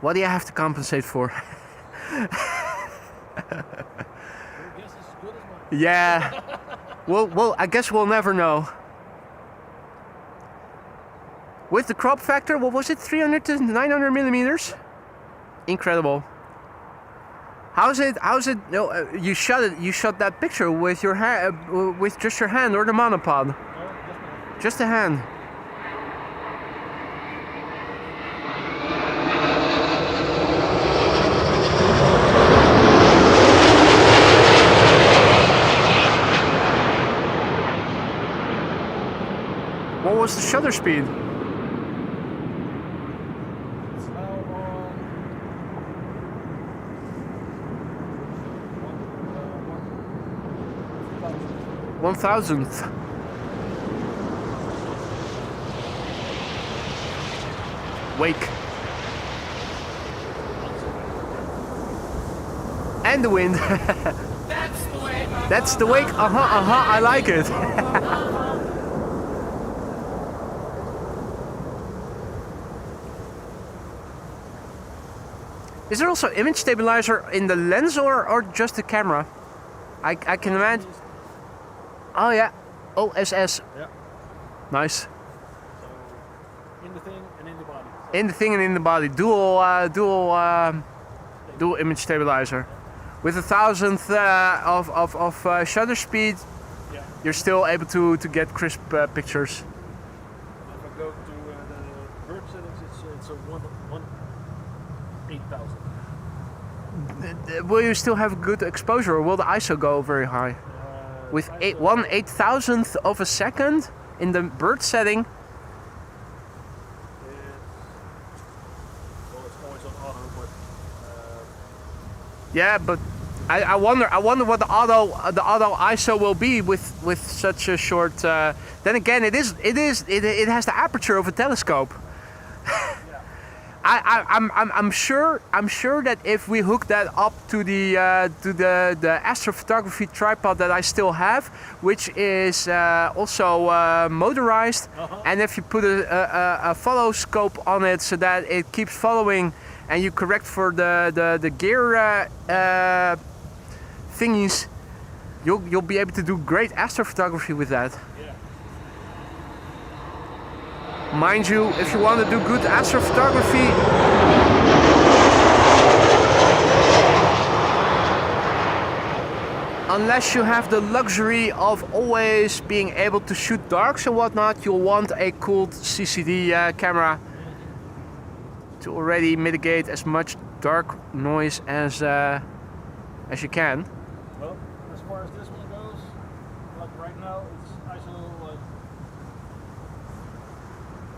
What do you have to compensate for? Yeah. Well, I guess we'll never know. With the crop factor, what was it? 300 to 900 millimeters? Incredible. How's it? No, you shot that picture with your hand, with just your hand, or the monopod? No, just a hand. What was the shutter speed? It's now on 1,000th. Wake. And the wind. That's the wake. I like it. Is there also image stabilizer in the lens or just the camera? I can imagine. Oh yeah, OSS. Yeah. Nice. So in the thing and in the body. In the thing and in the body, dual image stabilizer. With 1,000th of shutter speed, yeah, you're still able to get crisp pictures. If I go to the vert settings, it's a 1/8000. Will you still have good exposure, or will the ISO go very high? with 1/8000th of a second in the bird setting. Well, it's always on auto, but Yeah, but I wonder what the auto ISO will be with such a short. Then again, it has the aperture of a telescope. I'm sure that if we hook that up to the astrophotography tripod that I still have, which is also motorized, and if you put a follow scope on it so that it keeps following, and you correct for the gear thingies, you'll be able to do great astrophotography with that. yeah. Mind you, if you want to do good astrophotography, unless you have the luxury of always being able to shoot darks and whatnot, you'll want a cooled CCD camera to already mitigate as much dark noise as you can. Well, as far as this one goes, like right now, it's ISO like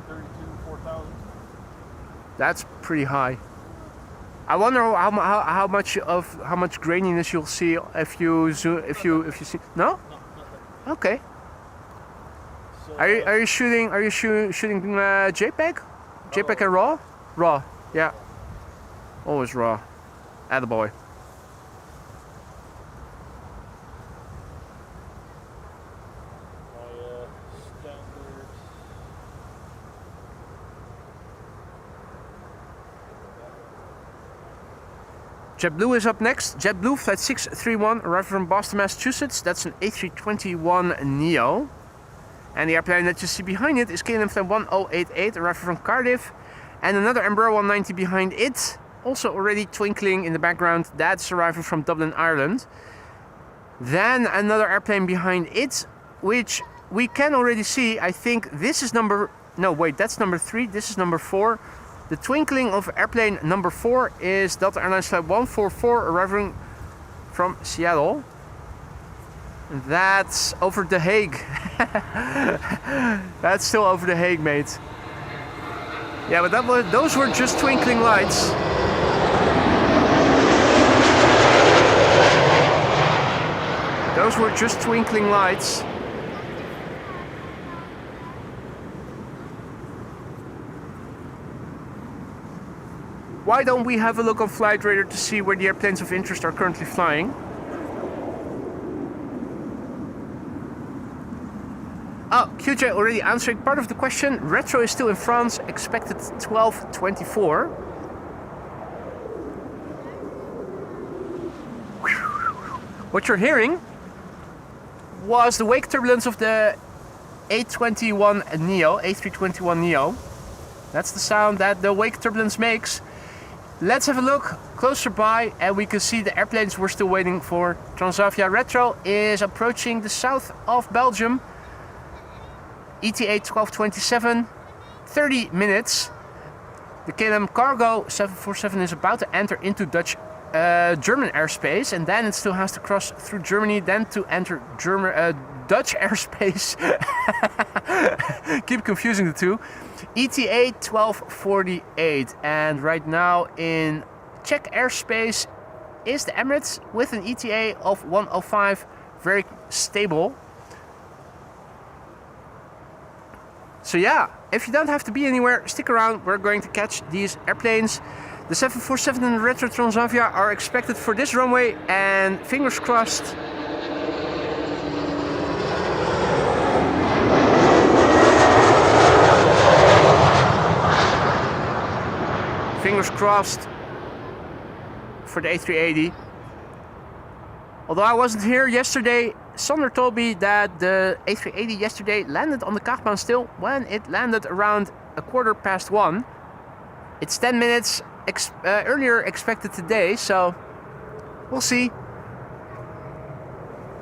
32,000, 4,000. That's pretty high. I wonder how much graininess you'll see if you zoom, if you see. No? No, nothing. Okay. So, Are you shooting JPEG? JPEG and RAW? RAW. Yeah. Always RAW. Attaboy. my standard. JetBlue is up next. JetBlue flight 631 arrived from Boston, Massachusetts. That's an A321neo. And the airplane that you see behind it is KLM flight 1088 arriving from Cardiff. And another Embraer 190 behind it, also already twinkling in the background. That's arriving from Dublin, Ireland. Then another airplane behind it, which we can already see. I think this is that's number 3. This is number 4. The twinkling of airplane number 4 is Delta Airlines flight 144 arriving from Seattle. That's over The Hague. That's still over The Hague, mate. Yeah, but those were just twinkling lights. Those were just twinkling lights. Why don't we have a look on Flight Radar to see where the airplanes of interest are currently flying? Oh, QJ already answering part of the question. Retro is still in France, expected 12:24. What you're hearing was the wake turbulence of the A321neo, A321neo. That's the sound that the wake turbulence makes. Let's have a look closer by, and we can see the airplanes we're still waiting for. Transavia Retro is approaching the south of Belgium. ETA 12:27, 30 minutes. The KLM Cargo 747 is about to enter into German airspace, and then it still has to cross through Germany, then to enter Dutch airspace. Keep confusing the two. ETA 12:48, and right now in Czech airspace is the Emirates with an ETA of 1:05, very stable. So yeah, if you don't have to be anywhere, stick around. We're going to catch these airplanes. The 747 and the Retro Transavia are expected for this runway, and fingers crossed. Fingers crossed for the A380. Although I wasn't here yesterday, Sander told me that the A380 yesterday landed on the Kaagbaan still when it landed around 1:15. It's 10 minutes earlier expected today, so we'll see.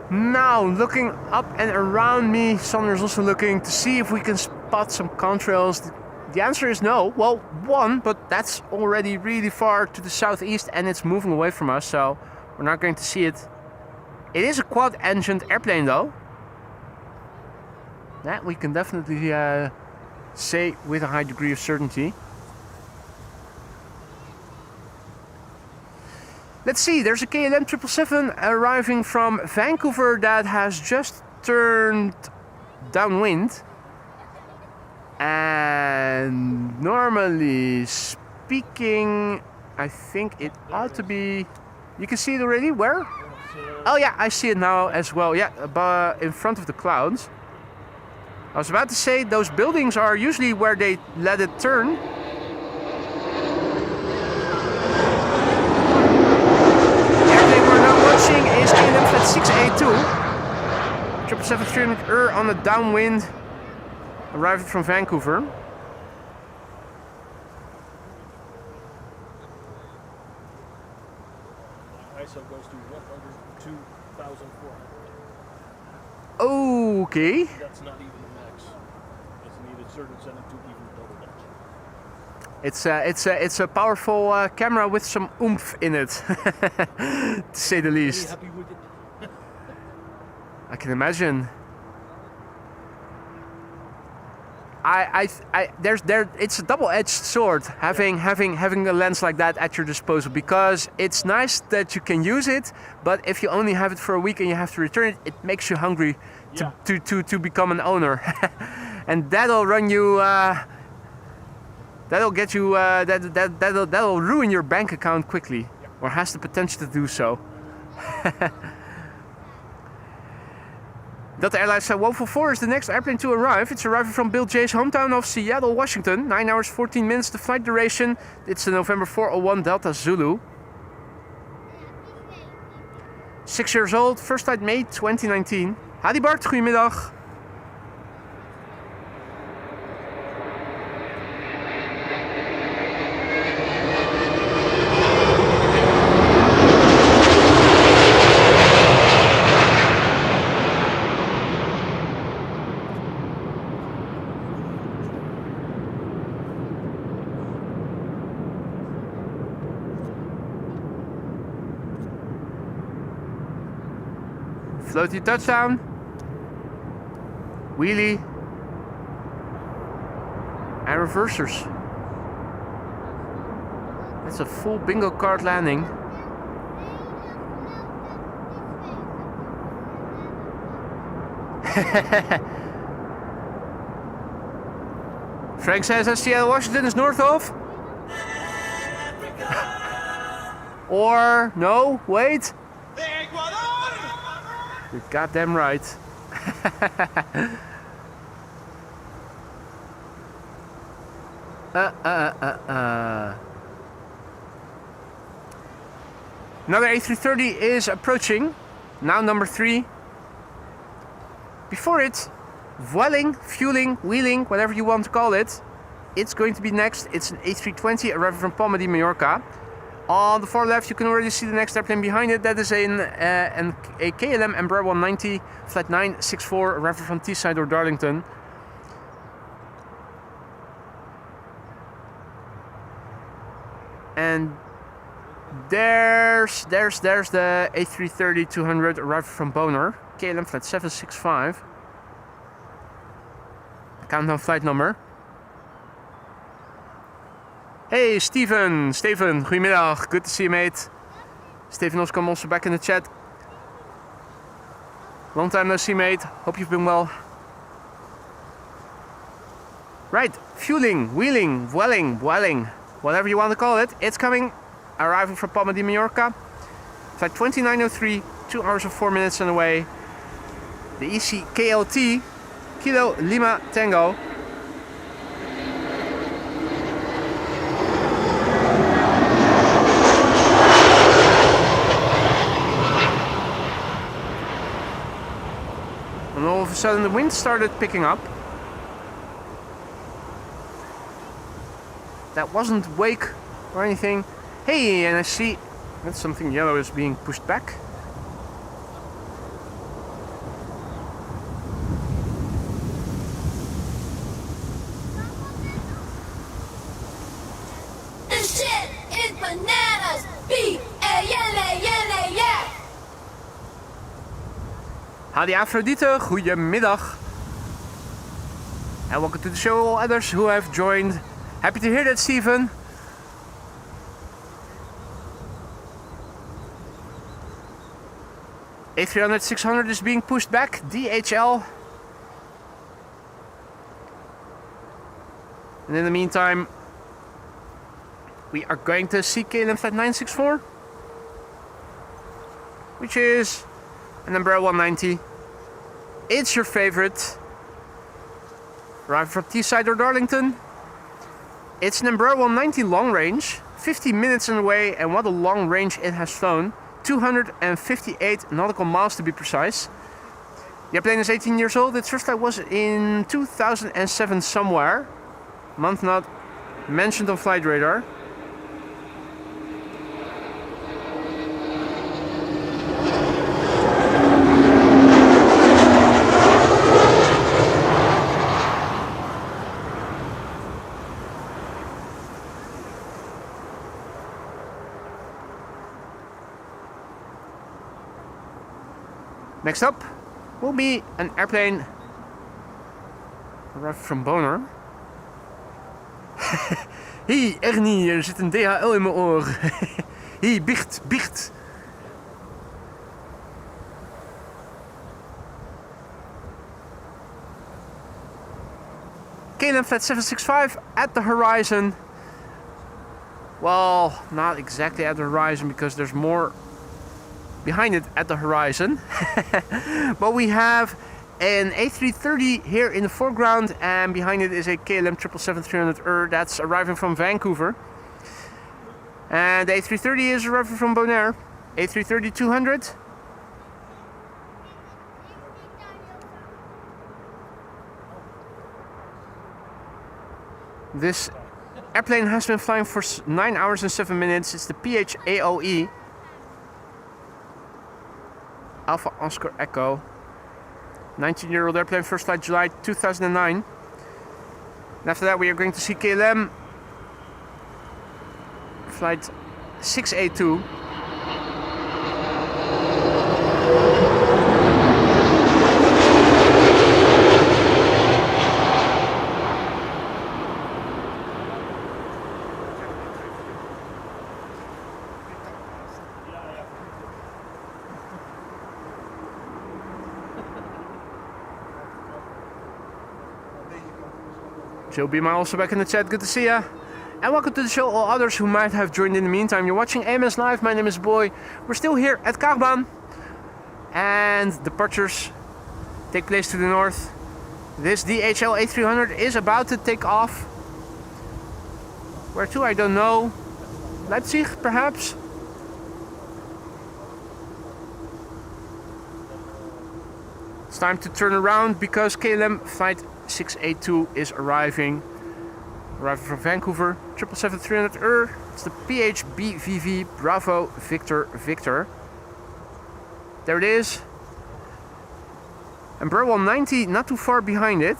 Now, looking up and around me, Sander's also looking to see if we can spot some contrails. The answer is no. Well, one, but that's already really far to the southeast and it's moving away from us, so we're not going to see it. It is a quad-engined airplane though. That we can definitely say with a high degree of certainty. Let's see, there's a KLM 777 arriving from Vancouver that has just turned downwind. And normally speaking, I think it ought to be... You can see it already? Where? Oh yeah, I see it now as well. Yeah, in front of the clouds. I was about to say those buildings are usually where they let it turn. The airplane we're now watching is KLM Flight 682. 777-300 on a downwind, arriving from Vancouver. ISO goes to 102,400. Okay. That's not even the max. It's needed certain setting to even double that. It's a powerful camera with some oomph in it, to say the Are you least. happy with it? I can imagine. It's a double-edged sword having a lens like that at your disposal, because it's nice that you can use it, but if you only have it for a week and you have to return it, it makes you hungry to become an owner, and that'll run you. That'll get you. That'll ruin your bank account quickly, or has the potential to do so. Delta Airlines said 144 is the next airplane to arrive. It's arriving from Bill J's hometown of Seattle, Washington. 9 hours, 14 minutes the flight duration. It's the November 401 Delta Zulu. 6 years old, first flight May 2019. Hadi Bart, goedemiddag. Floaty touchdown. Wheelie. And reversers. That's a full bingo card landing. Frank says that Seattle, Washington is north of. Or, no, wait. You're goddamn right. Another A330 is approaching. Now number 3. Before it, Vueling, Fueling, Wheeling, whatever you want to call it. It's going to be next. It's an A320 arriving from Palma de Mallorca. On the far left, you can already see the next airplane behind it. That is a KLM Embraer 190, flight 964, arriving from Teesside or Darlington. And there's the A330-200 arriving from Bonaire, KLM flight 765. Countdown flight number. Hey Steven, goedemiddag, good to see you mate. Steven Oscom also back in the chat. Long time no see mate, hope you've been well. Right, fueling, wheeling, Vueling, whatever you want to call it, it's coming. Arriving from Palma de Mallorca. Flight 2903, 2 hours and 4 minutes on the way. The ECKLT, Kilo Lima Tango. And all of a sudden the wind started picking up. That wasn't wake or anything. Hey, and I see that something yellow is being pushed back. This shit is bananas. B-A-N-A-N-A, yeah. Howdy Aphrodite, goedemiddag. And welcome to the show, all others who have joined. Happy to hear that, Stephen. A300-600 is being pushed back, DHL. And in the meantime, we are going to see KLM flight 964, which is an Embraer 190. It's your favorite. Arriving from Teesside or Darlington. It's an Embraer 190 long range, 50 minutes in the way, and what a long range it has flown. 258 nautical miles to be precise. The airplane is 18 years old. Its first flight was in 2007 somewhere. Month not mentioned on flight radar. Next up will be an airplane arrived from Bonaire. Hey Ernie, er zit een DHL in mijn oor. Hey, biecht, biecht. KLM flight 765 at the horizon. Well, not exactly at the horizon because there's more behind it at the horizon. But we have an A330 here in the foreground, and behind it is a KLM 777-300 that's arriving from Vancouver. And the A330 is arriving from Bonaire. A330-200. This airplane has been flying for 9 hours and 7 minutes. It's the PHAOE. Alpha Oscar Echo. 19-year-old airplane, first flight July 2009. And after that we are going to see KLM flight 682. Joe Beamer also back in the chat, good to see ya. And welcome to the show, all others who might have joined in the meantime. You're watching AMS Live, my name is Boy. We're still here at Kaagbaan. And departures take place to the north. This DHL A300 is about to take off. Where to, I don't know. Leipzig, perhaps? It's time to turn around because KLM flight 682 is arriving from Vancouver. 777-300 It's the PHBVV Bravo Victor Victor. There it is. Embraer 190 not too far behind it,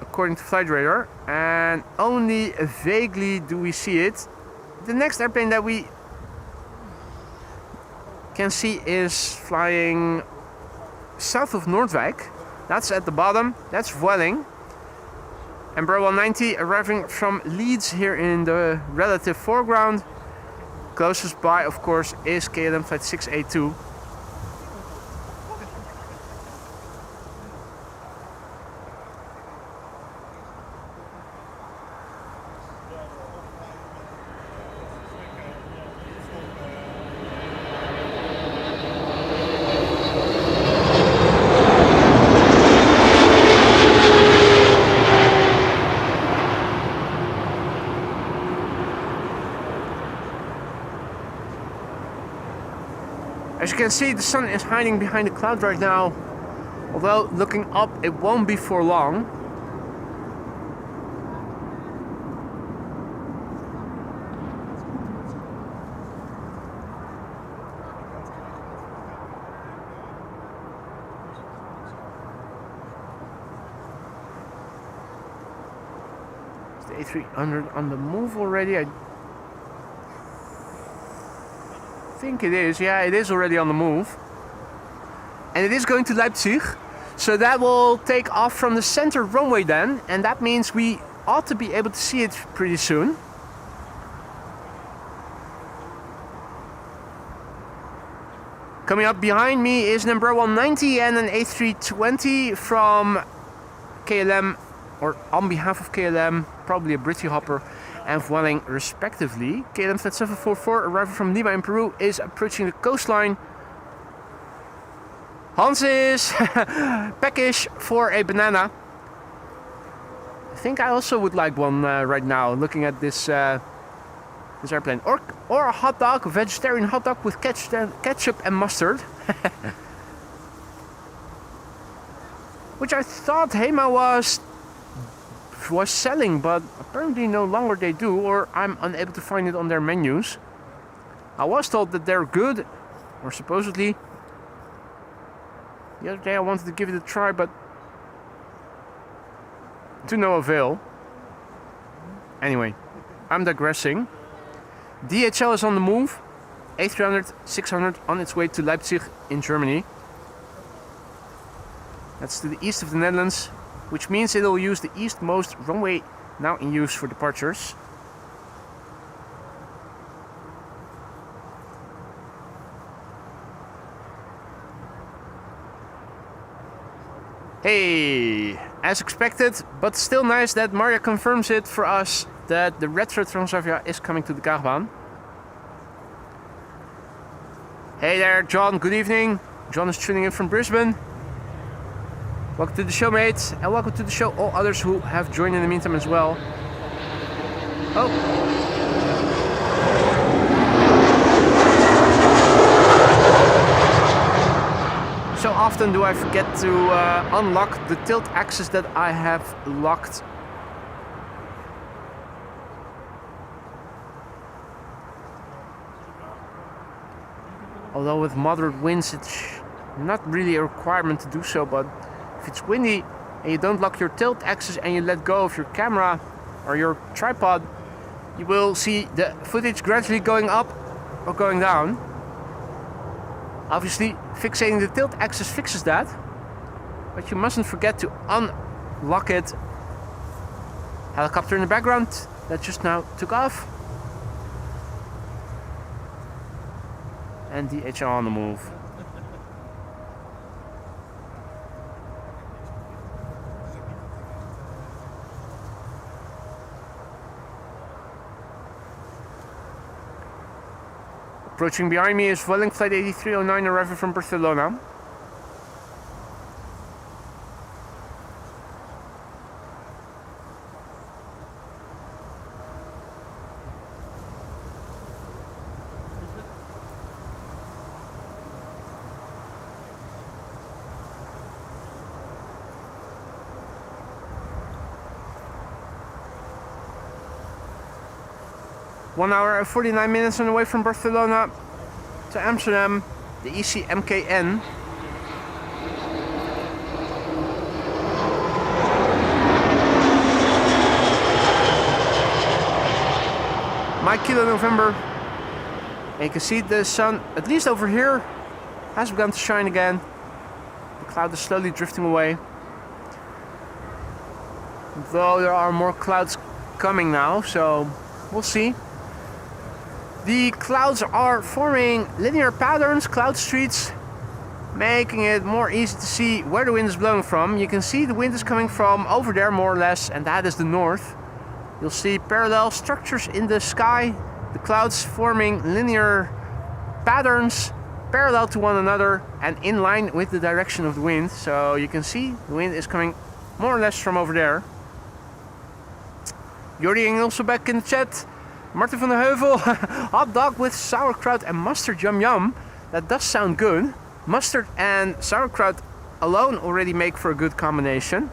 according to flight radar, and only vaguely do we see it. The next airplane that we can see is flying south of Noordwijk. That's at the bottom, that's Vueling. Embraer 190 arriving from Leeds here in the relative foreground. Closest by, of course, is KLM flight 682. As you can see, the sun is hiding behind the cloud right now. Although looking up, it won't be for long. Is the A300 on the move already? I think it is. Yeah, it is already on the move. and it is going to Leipzig. So that will take off from the center runway then, and that means we ought to be able to see it pretty soon. Coming up behind me is an Embraer 190 and an A320 from KLM, or on behalf of KLM, probably a Britty Hopper and Vueling respectively. KLM Flight 744 arriving from Lima in Peru is approaching the coastline. Hans is peckish for a banana. I think I also would like one right now, looking at this this airplane. Or a hot dog, a vegetarian hot dog with ketchup and mustard. Which I thought HEMA was selling, but apparently no longer they do, or I'm unable to find it on their menus. I was told that they're good, or supposedly. The other day I wanted to give it a try, but to no avail. Anyway, I'm digressing. DHL is on the move. A300, 600 on its way to Leipzig in Germany. That's to the east of the Netherlands, which means it will use the eastmost runway now in use for departures. Hey, as expected, but still nice that Maria confirms it for us that the retro Transavia is coming to the Kaagbaan. Hey there, John, good evening. John is tuning in from Brisbane. Welcome to the show, mates, and welcome to the show all others who have joined in the meantime as well. Oh. So often do I forget to unlock the tilt axis that I have locked. Although with moderate winds it's not really a requirement to do so, but if it's windy and you don't lock your tilt axis and you let go of your camera or your tripod, you will see the footage gradually going up or going down. Obviously, fixating the tilt axis fixes that, but you mustn't forget to unlock it. Helicopter in the background that just now took off. And DHL on the move. Approaching behind me is Vueling Flight 8309 arriving from Barcelona. One hour and 49 minutes on the way from Barcelona to Amsterdam, the ECMKN. Mike Kilo November. And you can see the sun, at least over here, has begun to shine again. The cloud is slowly drifting away. Though there are more clouds coming now, so we'll see. The clouds are forming linear patterns, cloud streets, making it more easy to see where the wind is blowing from. You can see the wind is coming from over there more or less, and that is the north. You'll see parallel structures in the sky, the clouds forming linear patterns parallel to one another and in line with the direction of the wind. So you can see the wind is coming more or less from over there. Jordi also back in the chat. Martin van der Heuvel, hot dog with sauerkraut and mustard, yum yum. That does sound good. Mustard and sauerkraut alone already make for a good combination.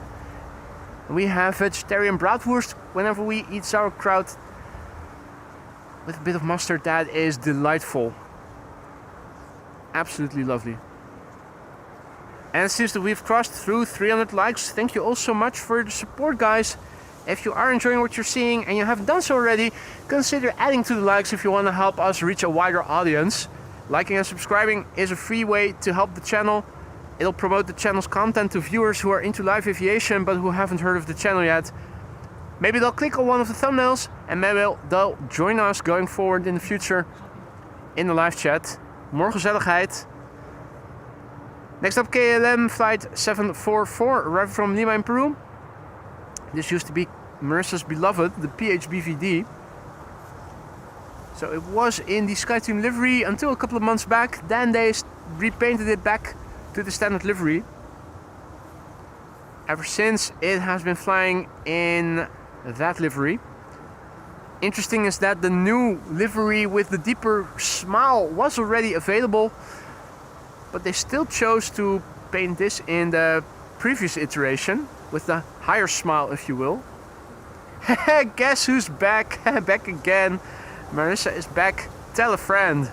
We have vegetarian bratwurst whenever we eat sauerkraut with a bit of mustard. That is delightful. Absolutely lovely. And it seems that we've crossed through 300 likes. Thank you all so much for the support, guys. If you are enjoying what you're seeing and you haven't done so already, consider adding to the likes if you want to help us reach a wider audience. Liking and subscribing is a free way to help the channel. It'll promote the channel's content to viewers who are into live aviation but who haven't heard of the channel yet. Maybe they'll click on one of the thumbnails and maybe they'll join us going forward in the future in the live chat. More gezelligheid. Next up, KLM flight 744, arriving from Lima in Peru. This used to be Marissa's beloved, the PHBVD. So it was in the SkyTeam livery until a couple of months back. Then they repainted it back to the standard livery. Ever since, it has been flying in that livery. Interesting is that the new livery with the deeper smile was already available, but they still chose to paint this in the previous iteration with the higher smile, if you will. Guess who's back? Back again. Marissa is back. Tell a friend.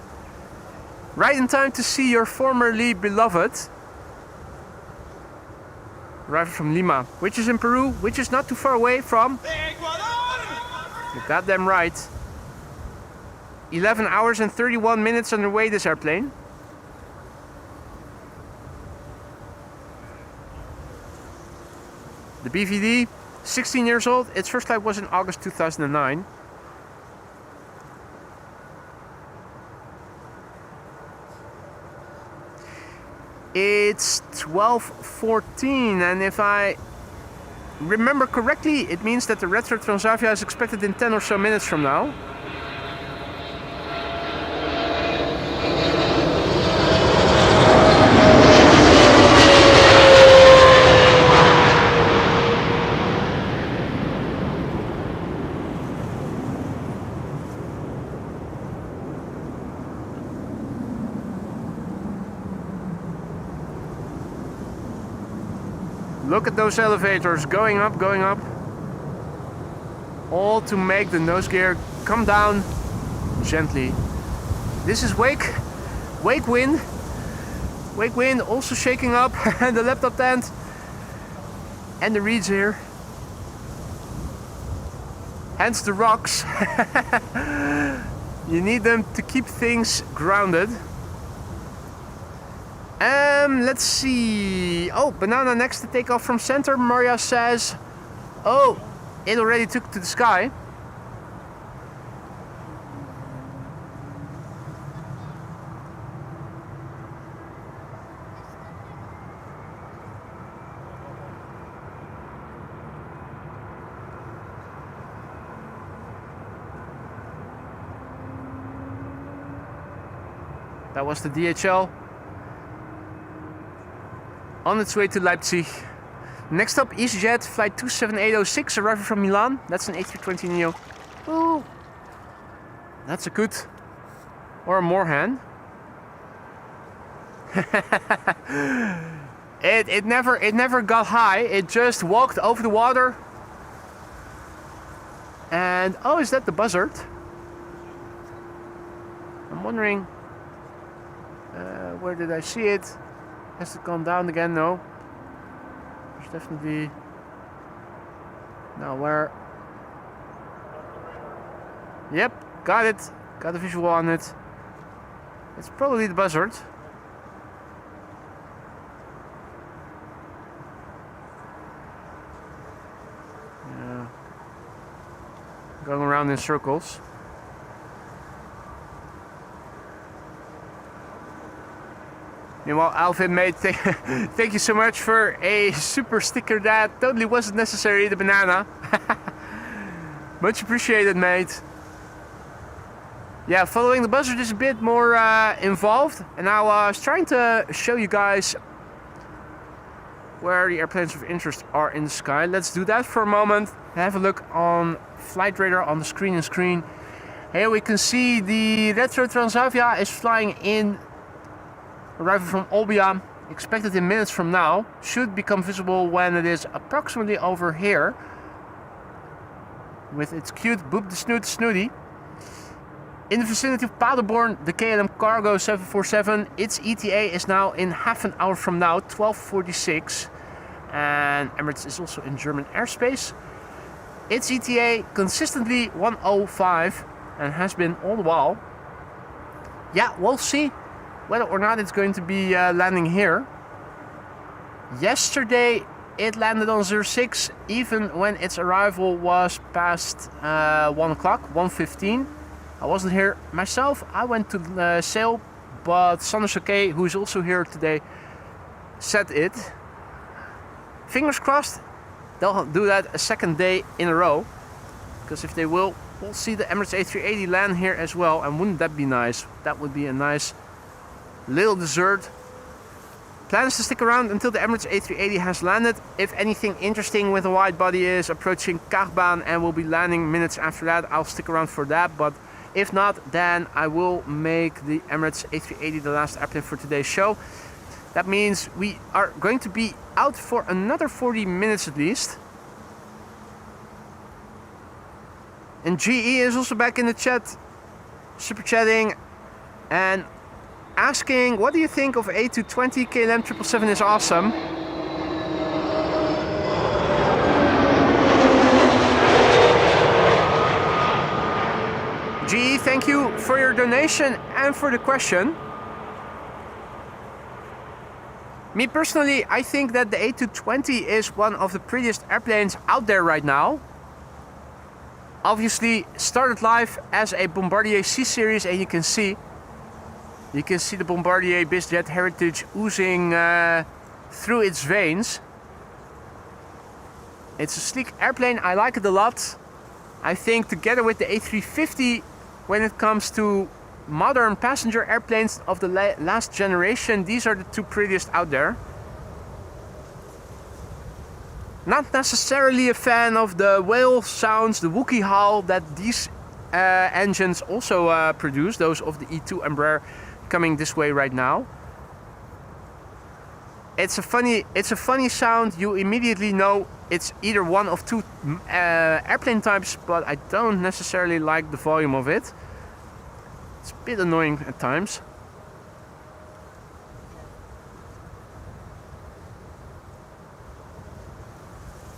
Right in time to see your formerly beloved. Arriving from Lima, which is in Peru, which is not too far away from Ecuador! You're goddamn right. 11 hours and 31 minutes on the way, this airplane. The BVD, 16 years old. Its first flight was in August 2009. It's 12:14, and if I remember correctly, it means that the retro Transavia is expected in 10 or so minutes from now. Look at those elevators going up, all to make the nose gear come down gently. This is wake wind also shaking up and the laptop tent and the reeds here. Hence the rocks. You need them to keep things grounded. Let's see. Oh, banana next to take off from center. Maria says, oh, it already took to the sky. That was the DHL. On its way to Leipzig. Next up, EasyJet flight 27806 arriving from Milan. That's an A320neo. Ooh, that's a good or a Moorhan. it never got high. It just walked over the water. And oh, is that the buzzard? I'm wondering where did I see it? Has it gone down again? No. There's definitely... Now where? Yep, got it. Got a visual on it. It's probably the buzzard. Yeah. Going around in circles. Meanwhile, Alvin, mate, thank you so much for a super sticker that totally wasn't necessary, the banana. Much appreciated, mate. Yeah, following the buzzard is a bit more involved. And I was trying to show you guys where the airplanes of interest are in the sky. Let's do that for a moment. Have a look on flight radar on the screen. Here we can see the Retro Transavia is flying in. Arriving from Olbia, expected in minutes from now, should become visible when it is approximately over here. With its cute boop the snoot snooty. In the vicinity of Paderborn, the KLM Cargo 747, its ETA is now in half an hour from now, 12:46. And Emirates is also in German airspace. Its ETA consistently 1:05 and has been all the while. Yeah, we'll see whether or not it's going to be landing here. Yesterday it landed on 06, even when its arrival was past 1 o'clock, 1:15. I wasn't here myself, I went to sail, but Sanders OK, who is also here today, said it. Fingers crossed they'll do that a second day in a row, because if they will, we'll see the Emirates A380 land here as well, and wouldn't that be nice? That would be a nice little dessert. Plans to stick around until the Emirates A380 has landed. If anything interesting with a wide body is approaching Kaagbaan and will be landing minutes after that, I'll stick around for that. But if not, then I will make the Emirates A380 the last airplane for today's show. That means we are going to be out for another 40 minutes at least. And GE is also back in the chat, super chatting and asking, what do you think of A220? KLM 777 is awesome. GE, thank you for your donation and for the question. Me personally, I think that the A220 is one of the prettiest airplanes out there right now. Obviously started life as a Bombardier C series, and you can see the Bombardier BizJet heritage oozing through its veins. It's a sleek airplane, I like it a lot. I think together with the A350, when it comes to modern passenger airplanes of the last generation, these are the two prettiest out there. Not necessarily a fan of the whale sounds, the Wookiee howl that these engines also produce, those of the E2 Embraer coming this way right now. It's a funny sound. You immediately know it's either one of two airplane types, but I don't necessarily like the volume of it. It's a bit annoying at times.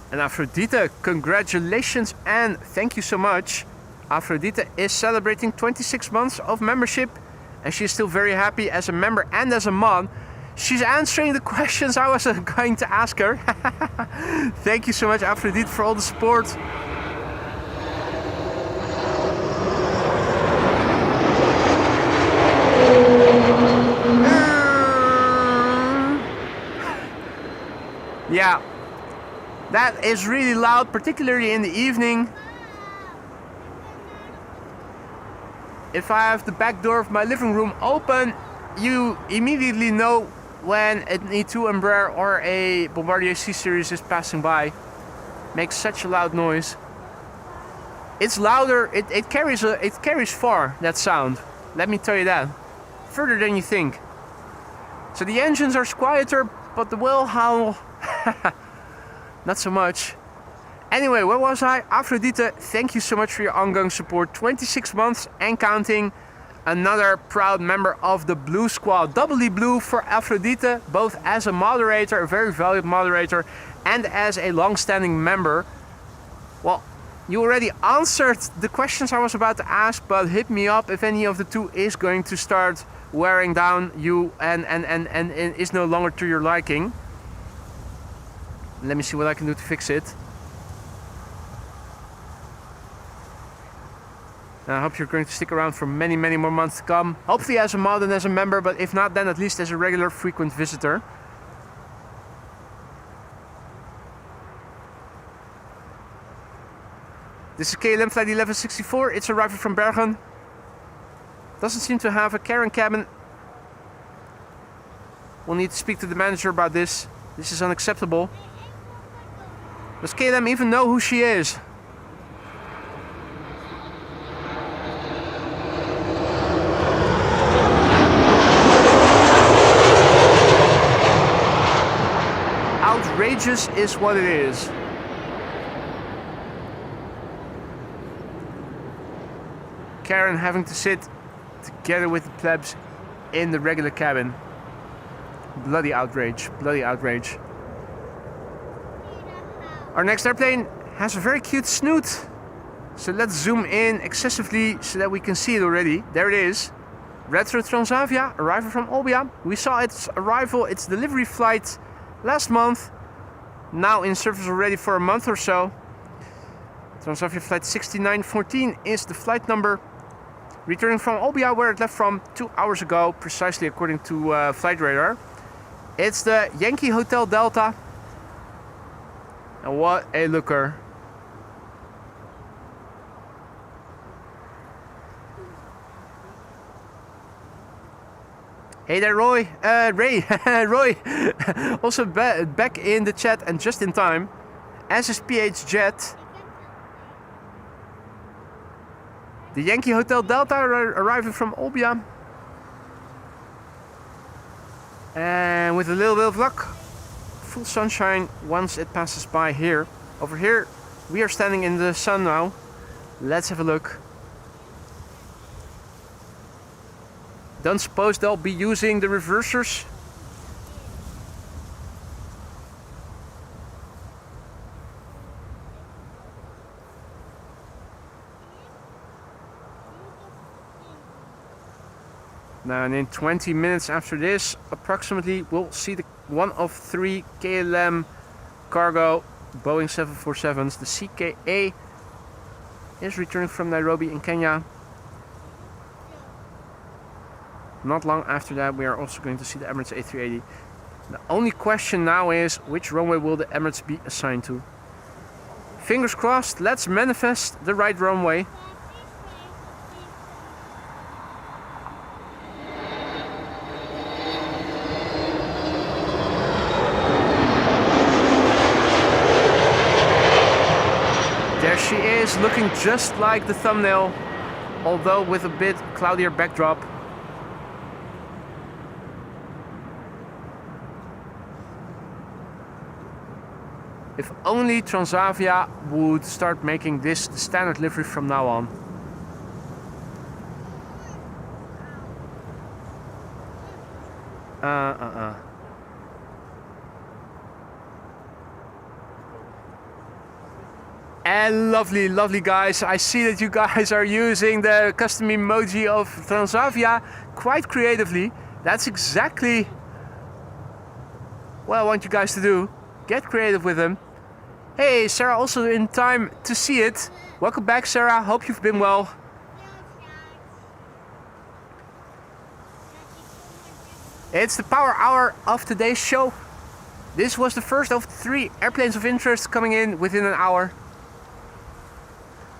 And Aphrodite, congratulations and thank you so much. Aphrodite is celebrating 26 months of membership, and she's still very happy as a member and as a mom. She's answering the questions I was going to ask her. Thank you so much, Aphrodite, for all the support. Yeah, that is really loud, particularly in the evening. If I have the back door of my living room open, you immediately know when an E2 Embraer or a Bombardier C series is passing by. Makes such a loud noise. It's louder, it carries far, that sound. Let me tell you that. Further than you think. So the engines are quieter, but the whale howl, not so much. Anyway, where was I? Aphrodite, thank you so much for your ongoing support. 26 months and counting. Another proud member of the Blue Squad. Doubly blue for Aphrodite, both as a moderator, a very valued moderator, and as a long-standing member. Well, you already answered the questions I was about to ask, but hit me up if any of the two is going to start wearing down you and is no longer to your liking. Let me see what I can do to fix it. I hope you're going to stick around for many, many more months to come. Hopefully as a mod and as a member, but if not, then at least as a regular, frequent visitor. This is KLM flight 1164. It's arriving from Bergen. Doesn't seem to have a Karen cabin. We'll need to speak to the manager about this. This is unacceptable. Does KLM even know who she is? Outrageous is what it is. Karen having to sit together with the plebs in the regular cabin. Bloody outrage, bloody outrage. Our next airplane has a very cute snoot. So let's zoom in excessively so that we can see it already. There it is. Retro Transavia, arrival from Olbia. We saw its arrival, its delivery flight last month, now in service already for a month or so. Transavia flight 6914 is the flight number. Returning from Olbia, where it left from 2 hours ago, precisely according to flight radar. It's the Yankee Hotel Delta. And what a looker. Hey there, Roy. Roy. Also back in the chat and just in time. As is PH The Yankee Hotel Delta arriving from Olbia. And with a little bit of luck, full sunshine once it passes by here. Over here, we are standing in the sun now. Let's have a look. Don't suppose they'll be using the reversers. Now, and in 20 minutes after this, approximately, we'll see the one of 3 KLM cargo Boeing 747s. The CKA is returning from Nairobi in Kenya. Not long after that, we are also going to see the Emirates A380. The only question now is, which runway will the Emirates be assigned to? Fingers crossed, let's manifest the right runway. There she is, looking just like the thumbnail, although with a bit cloudier backdrop. If only Transavia would start making this the standard livery from now on. And lovely, lovely guys. I see that you guys are using the custom emoji of Transavia quite creatively. That's exactly what I want you guys to do. Get creative with them. Hey, Sarah, also in time to see it. Welcome back, Sarah. Hope you've been well. It's the power hour of today's show. This was the first of 3 airplanes of interest coming in within an hour.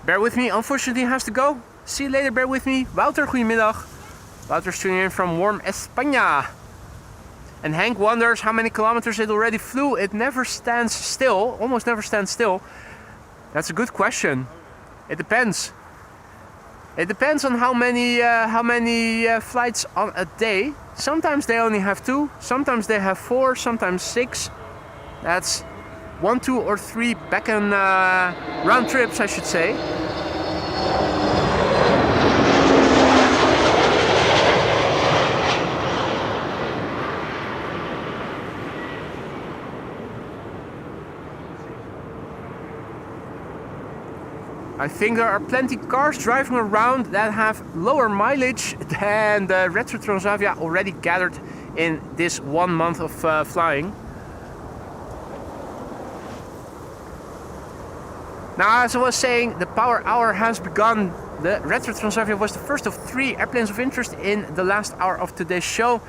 Bear with me, unfortunately has to go. See you later, bear with me. Wouter, goedemiddag. Wouter's tuning in from warm España. And Hank wonders how many kilometers it already flew. It never stands still, almost never stands still. That's a good question. It depends. It depends on how many flights on a day. Sometimes they only have 2, sometimes they have 4, sometimes 6. That's 1, 2 or 3 back and round trips, I should say. I think there are plenty cars driving around that have lower mileage than the Retro Transavia already gathered in this 1 month of flying. Now, as I was saying, the power hour has begun. The Retro Transavia was the first of 3 airplanes of interest in the last hour of today's show.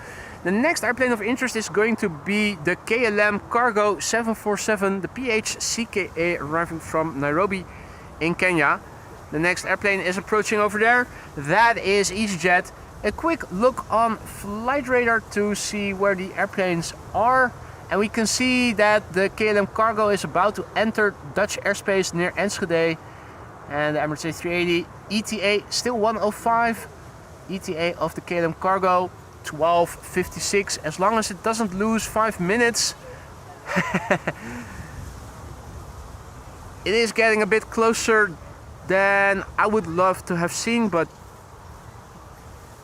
The next airplane of interest is going to be the KLM Cargo 747, the PH-CKA, arriving from Nairobi in Kenya. The next airplane is approaching over there. That is EasyJet. A quick look on flight radar to see where the airplanes are. And we can see that the KLM Cargo is about to enter Dutch airspace near Enschede. And the Emirates A380 ETA still 105. ETA of the KLM Cargo 12:56. As long as it doesn't lose 5 minutes. It is getting a bit closer than I would love to have seen, but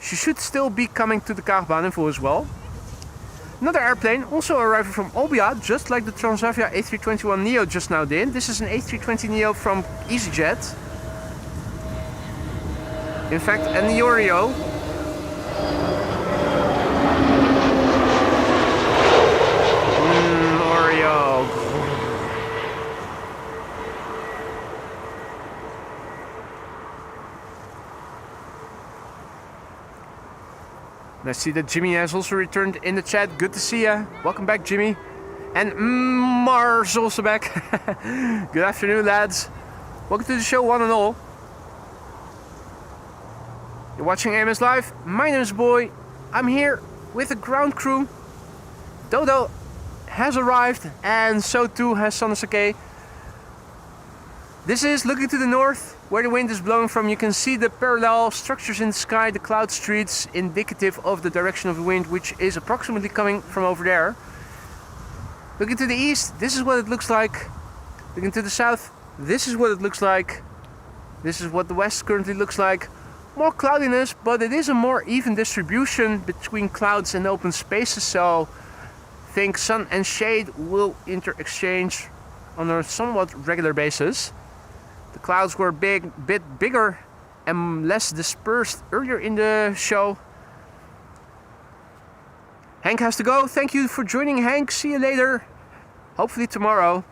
she should still be coming to the Kaagbaan info as well. Another airplane also arriving from Olbia, just like the Transavia A321neo just now did. This is an A320neo from EasyJet. In fact, a Neorio. And I see that Jimmy has also returned in the chat. Good to see ya. Welcome back, Jimmy. And Mars also back. Good afternoon, lads. Welcome to the show, one and all. You're watching AMS Live. My name is Boy. I'm here with the ground crew. Dodo has arrived, and so too has Sonosake. This is looking to the north, where the wind is blowing from. You can see the parallel structures in the sky, the cloud streets, indicative of the direction of the wind, which is approximately coming from over there. Looking to the east, this is what it looks like. Looking to the south, this is what it looks like. This is what the west currently looks like. More cloudiness, but it is a more even distribution between clouds and open spaces, so I think sun and shade will inter-exchange on a somewhat regular basis. The clouds were a bit bigger and less dispersed earlier in the show. Hank has to go. Thank you for joining, Hank. See you later. Hopefully tomorrow.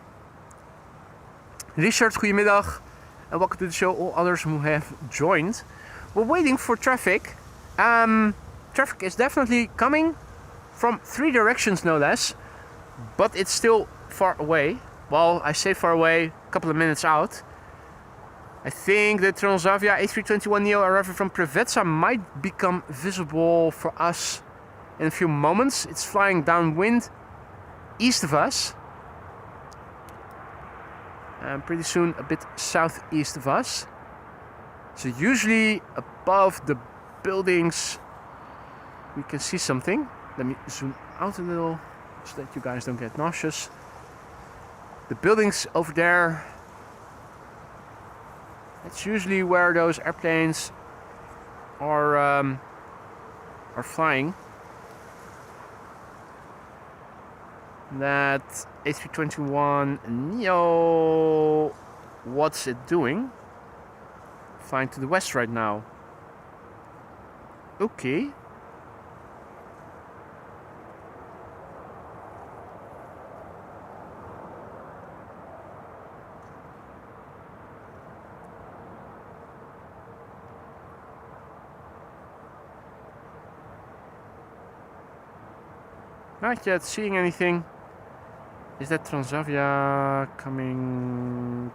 Richard, goedemiddag. And welcome to the show, all others who have joined. We're waiting for traffic. Traffic is definitely coming from 3 directions, no less. But it's still far away. Well, I say far away, a couple of minutes out. I think the Transavia A321neo arriving from Preveza might become visible for us in a few moments. It's flying downwind east of us. And pretty soon a bit southeast of us. So usually above the buildings we can see something. Let me zoom out a little so that you guys don't get nauseous. The buildings over there, that's usually where those airplanes are flying. That A321neo, what's it doing? Flying to the west right now. Okay. Not yet seeing anything. Is that Transavia coming?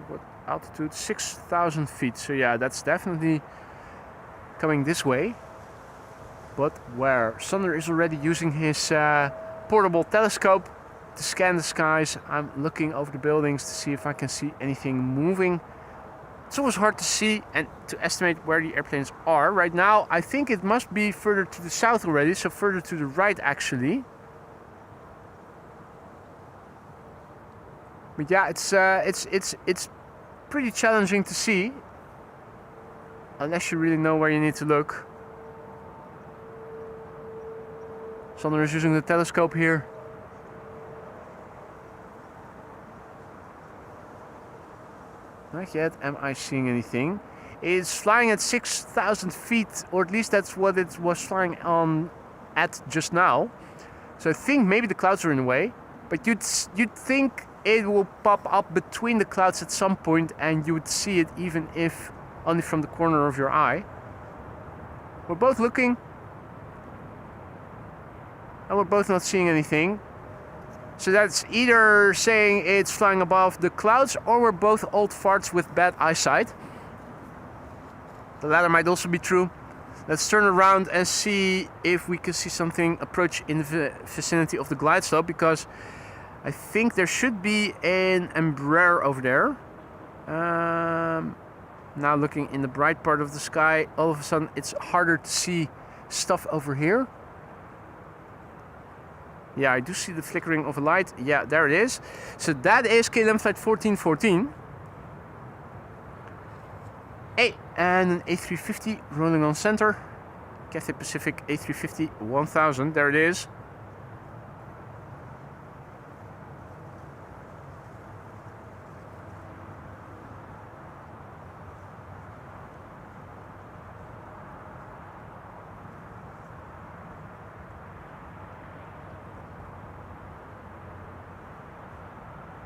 What altitude? 6,000 feet. So yeah, that's definitely coming this way. But where? Sander is already using his portable telescope to scan the skies. I'm looking over the buildings to see if I can see anything moving. It's always hard to see and to estimate where the airplanes are. Right now, I think it must be further to the south already, so further to the right actually. But yeah, it's pretty challenging to see, unless you really know where you need to look. Sander is using the telescope here. Not yet am I seeing anything. It's flying at 6,000 feet, or at least that's what it was flying on at just now. So I think maybe the clouds are in the way, but you'd think it will pop up between the clouds at some point and you would see it even if only from the corner of your eye. We're both looking and we're both not seeing anything. So that's either saying it's flying above the clouds or we're both old farts with bad eyesight. The latter might also be true. Let's turn around and see if we can see something approach in the vicinity of the glide slope, because I think there should be an Embraer over there. Now looking in the bright part of the sky, all of a sudden it's harder to see stuff over here. Yeah, I do see the flickering of a light. Yeah, there it is. So that is KLM flight 1414. Hey, and an A350 rolling on center. Cathay Pacific A350 1000. There it is.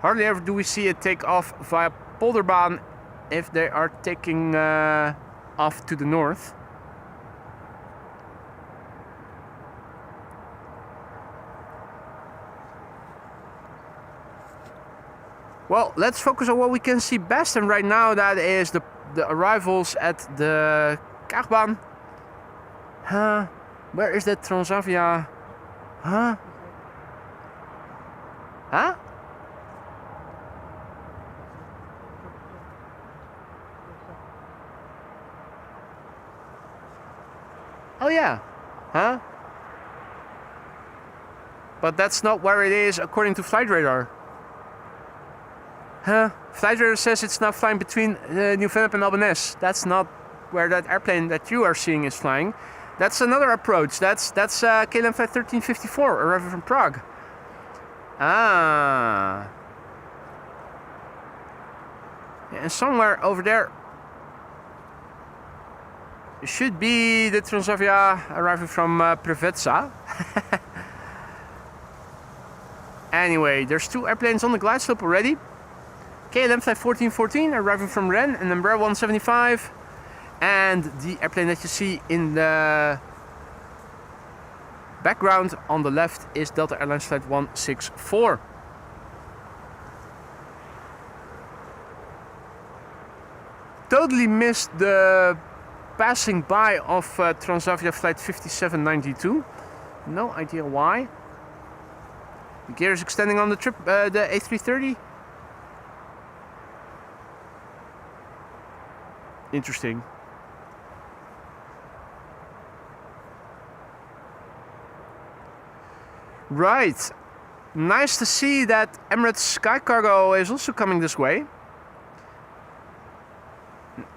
Hardly ever do we see it take off via Polderbaan if they are taking off to the north. Well, let's focus on what we can see best, and right now that is the arrivals at the Kaagbaan. Huh? Where is that Transavia? Huh? Huh? Oh yeah. Huh? But that's not where it is according to flight radar. Huh? Flight radar says it's now flying between New-Vennep and Albanese. That's not where that airplane that you are seeing is flying. That's another approach. That's KLM flight 1354 arriving from Prague. Ah. Yeah, and somewhere over there should be the Transavia arriving from Preveza. Anyway, there's two airplanes on the glide slope already. KLM flight 1414 arriving from Rennes and Embraer 175. And the airplane that you see in the background on the left is Delta Airlines flight 164. Totally missed the passing by of Transavia flight 5792. No idea why. The gear is extending on the trip, the A330. Interesting. Right. Nice to see that Emirates Sky Cargo is also coming this way.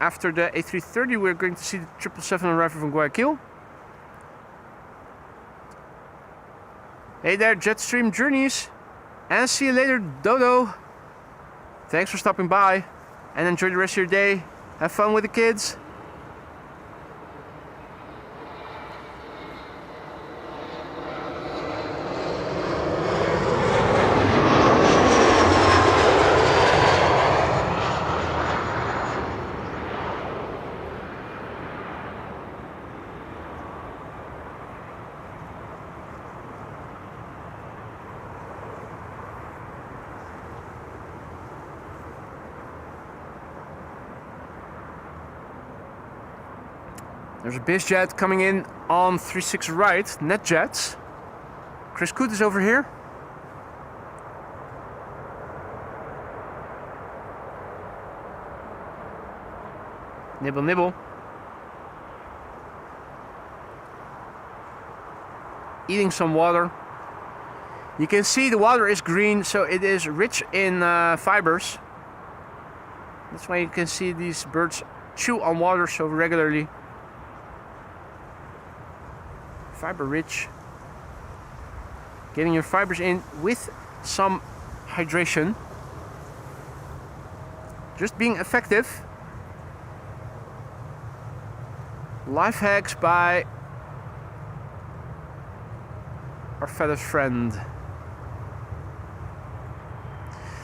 After the A330, we're going to see the 777 arriving from Guayaquil. Hey there, Jetstream Journeys. And see you later, Dodo. Thanks for stopping by. And enjoy the rest of your day. Have fun with the kids. There's a BizJet coming in on 36 right, NetJets. Chris Koot is over here. Nibble, nibble. Eating some water. You can see the water is green, so it is rich in fibers. That's why you can see these birds chew on water so regularly. Fiber rich. Getting your fibers in with some hydration. Just being effective. Life hacks by our feathers friend.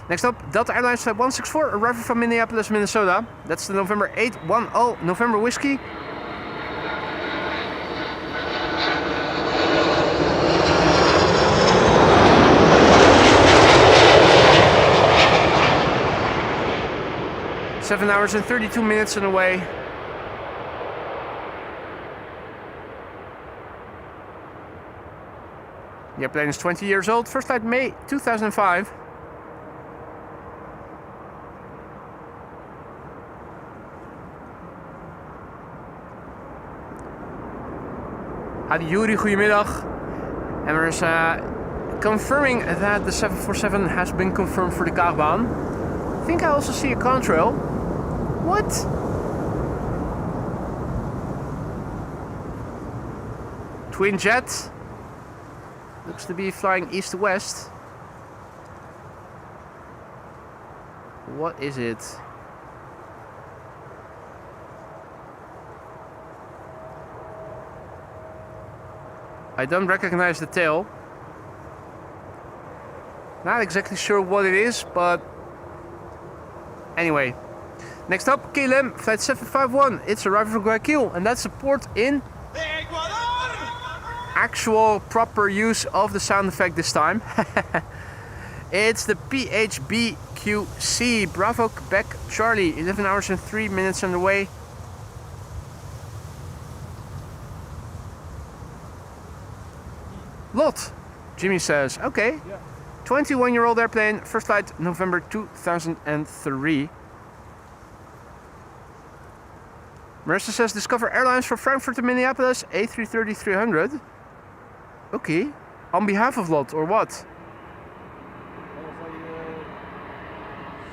Next up, Delta Airlines flight 164 arriving from Minneapolis, Minnesota. That's the November 810 November Whiskey. Seven hours and 32 minutes on the way. The airplane is 20 years old. First flight May 2005. Hadi Yuri, goedemiddag. And we're confirming that the 747 has been confirmed for the Kaagbaan. I think I also see a contrail. What? Twin jet. Looks to be flying east to west. What is it? I don't recognize the tail. Not exactly sure what it is, but anyway. Next up, KLM flight 751. It's arriving from Guayaquil, and that's a port in actual proper use of the sound effect this time. It's the PHBQC Bravo Quebec Charlie. 11 hours and 3 minutes underway. Lot, Jimmy says. Okay. Yeah. 21-year-old airplane. First flight November 2003. Marissa says Discover Airlines from Frankfurt to Minneapolis. A330-300. Okay. On behalf of Lot or what? That was a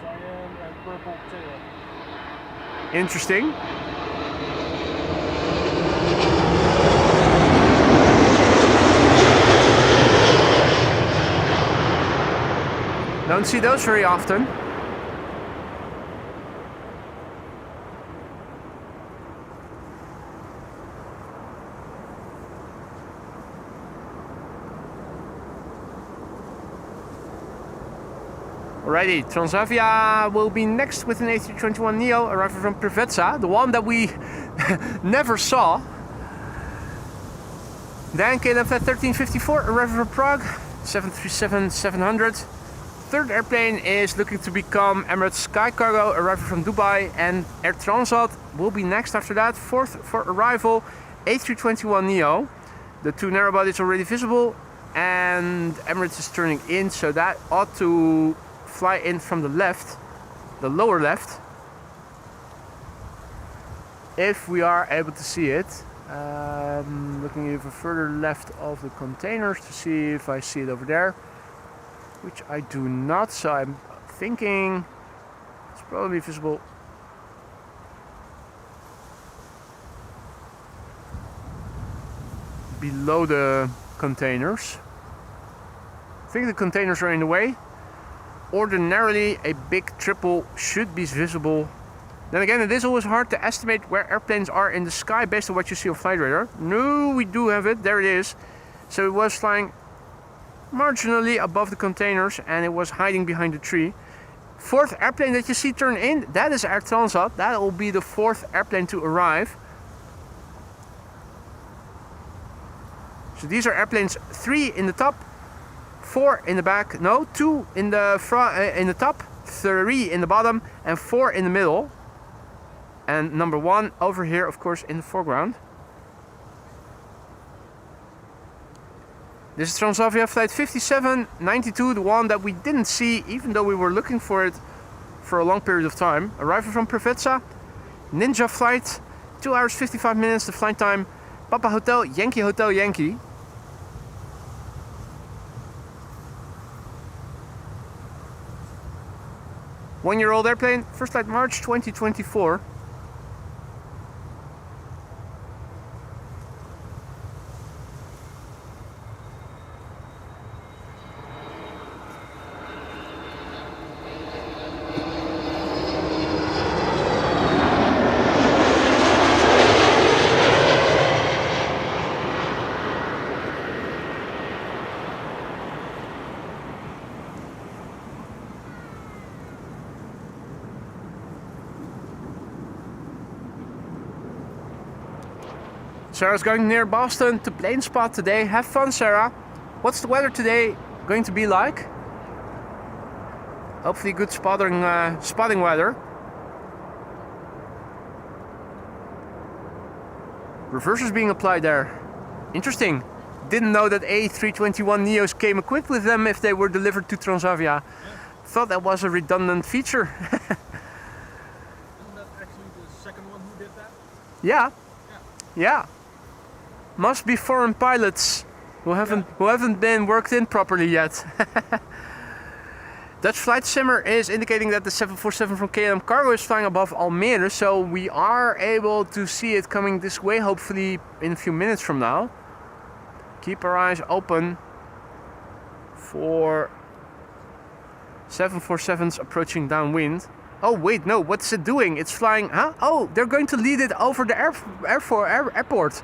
cyan and purple tail. Interesting. Don't see those very often. Alrighty, Transavia will be next with an A321neo arriving from Preveza, the one that we never saw. Then KLM Flight 1354 arriving from Prague, 737-700. Third airplane is looking to become Emirates Sky Cargo arriving from Dubai, and Air Transat will be next after that. Fourth for arrival, A321neo. The two narrow bodies already visible, and Emirates is turning in, so that ought to fly in from the left, the lower left, if we are able to see it. Looking even further left of the containers to see if I see it over there, which I do not, so I'm thinking it's probably visible below the containers. I think the containers are in the way. Ordinarily a big triple should be visible. Then again, it is always hard to estimate where airplanes are in the sky based on what you see on flight radar. No, we do have it, there it is. So it was flying marginally above the containers and it was hiding behind the tree. Fourth airplane that you see turn in, that is Air Transat. That will be the fourth airplane to arrive. So these are airplanes 3 in the top, 4 in the back, no, 2 in the front, in the top, 3 in the bottom, and 4 in the middle. And number 1 over here, of course, in the foreground. This is Transavia flight 5792, the one that we didn't see, even though we were looking for it for a long period of time. Arriving from Preveza, Ninja flight, 2 hours 55 minutes, the flight time. Papa Hotel Yankee. One-year-old airplane, first flight March 2024. Sarah's going near Boston to plane spot today. Have fun, Sarah. What's the weather today going to be like? Hopefully good spotting weather. Reversers being applied there. Interesting. Didn't know that A321neos came equipped with them if they were delivered to Transavia. Yeah. Thought that was a redundant feature. Isn't that actually the second one who did that? Yeah. Yeah. Must be foreign pilots who haven't been worked in properly yet. Dutch flight simmer is indicating that the 747 from KLM Cargo is flying above Almere, so we are able to see it coming this way, hopefully in a few minutes from now. Keep our eyes open for 747s approaching downwind. Oh wait, no, what's it doing? It's flying, huh? Oh, they're going to lead it over the airport.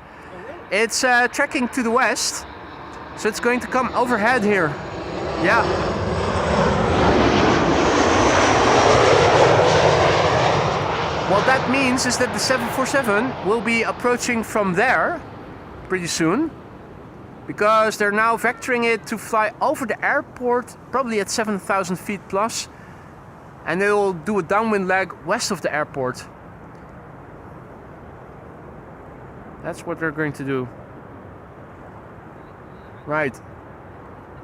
It's tracking to the west, so it's going to come overhead here. Yeah. What that means is that the 747 will be approaching from there pretty soon. because they're now vectoring it to fly over the airport, probably at 7,000 feet plus, and they will do a downwind leg west of the airport. That's what they're going to do. Right.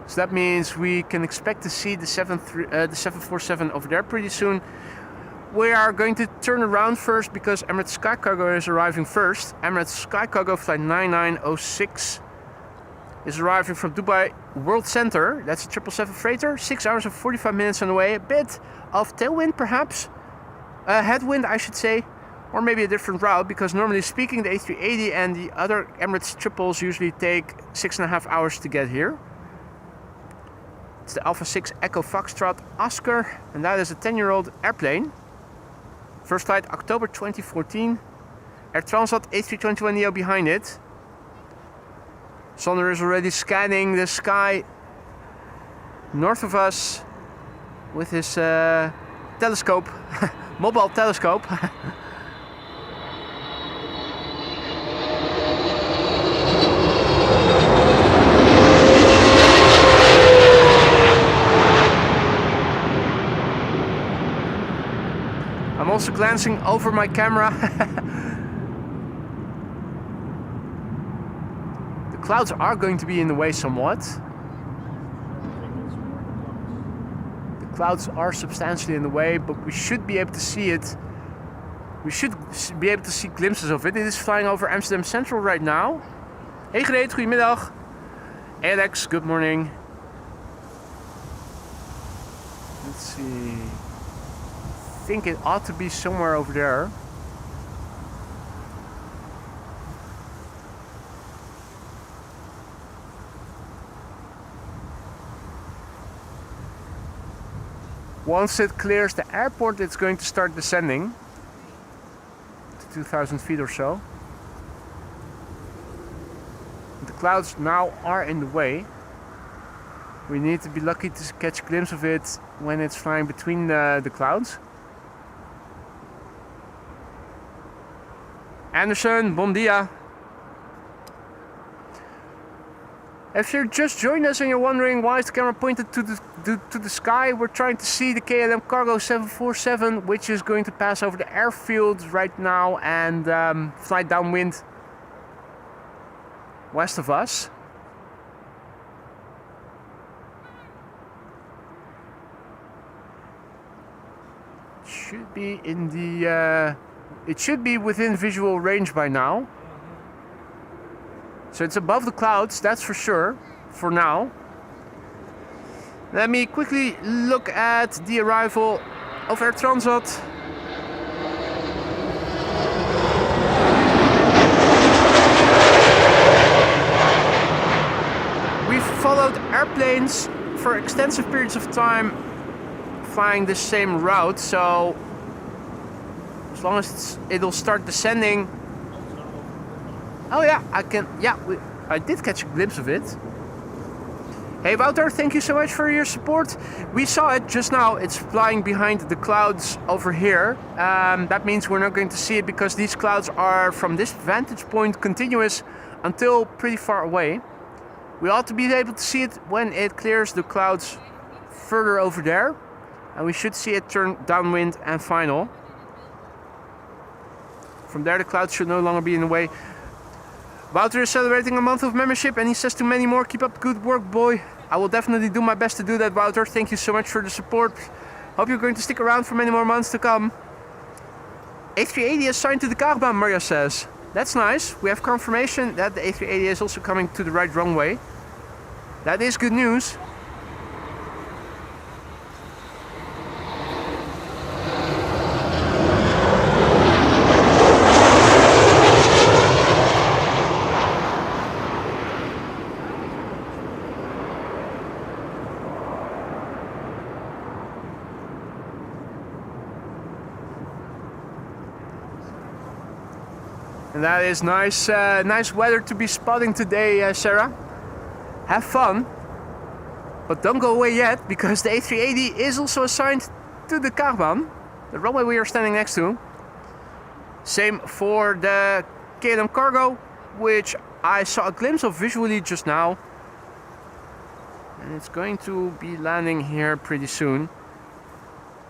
So that means we can expect to see the 747 over there pretty soon. We are going to turn around first because Emirates Sky Cargo is arriving first. Emirates Sky Cargo flight 9906 is arriving from Dubai World Center. That's a 777 freighter. 6 hours and 45 minutes on the way. A bit of tailwind perhaps. Headwind I should say. Or maybe a different route, because normally speaking the A380 and the other Emirates triples usually take 6.5 hours to get here. It's the Alpha 6 Echo Foxtrot Oscar, and that is a 10-year-old airplane. First flight October 2014. Air Transat A321neo behind it. Sander is already scanning the sky north of us with his telescope, mobile telescope. I'm also glancing over my camera. The clouds are going to be in the way somewhat. The clouds are substantially in the way, but we should be able to see it. We should be able to see glimpses of it. It is flying over Amsterdam Central right now. Hey Greet, goedemiddag. Alex, good morning. Let's see. I think it ought to be somewhere over there. Once it clears the airport, it's going to start descending to 2,000 feet or so. The clouds now are in the way. We need to be lucky to catch a glimpse of it when it's flying between the clouds. Anderson, bon dia. If you're just joined us and you're wondering why is the camera pointed to the sky, we're trying to see the KLM Cargo 747, which is going to pass over the airfield right now and fly downwind west of us. Should be in the it should be within visual range by now. So it's above the clouds, that's for sure, for now. Let me quickly look at the arrival of Air Transat. We've followed airplanes for extensive periods of time flying the same route, so as long as it'll start descending. Oh yeah, I did catch a glimpse of it. Hey Wouter, thank you so much for your support. We saw it just now, it's flying behind the clouds over here. That means we're not going to see it because these clouds are from this vantage point continuous until pretty far away. We ought to be able to see it when it clears the clouds further over there. And we should see it turn downwind and final. From there the clouds should no longer be in the way. Wouter is celebrating a month of membership and he says to many more, keep up the good work, boy. I will definitely do my best to do that, Wouter. Thank you so much for the support. Hope you're going to stick around for many more months to come. A380 is signed to the Kaagbaan, Maria says. That's nice. We have confirmation that the A380 is also coming to the right runway. That is good news. And that is nice, nice weather to be spotting today, Sarah. Have fun, but don't go away yet, because the A380 is also assigned to the Kaagbaan, the runway we are standing next to. Same for the KLM Cargo, which I saw a glimpse of visually just now. And it's going to be landing here pretty soon.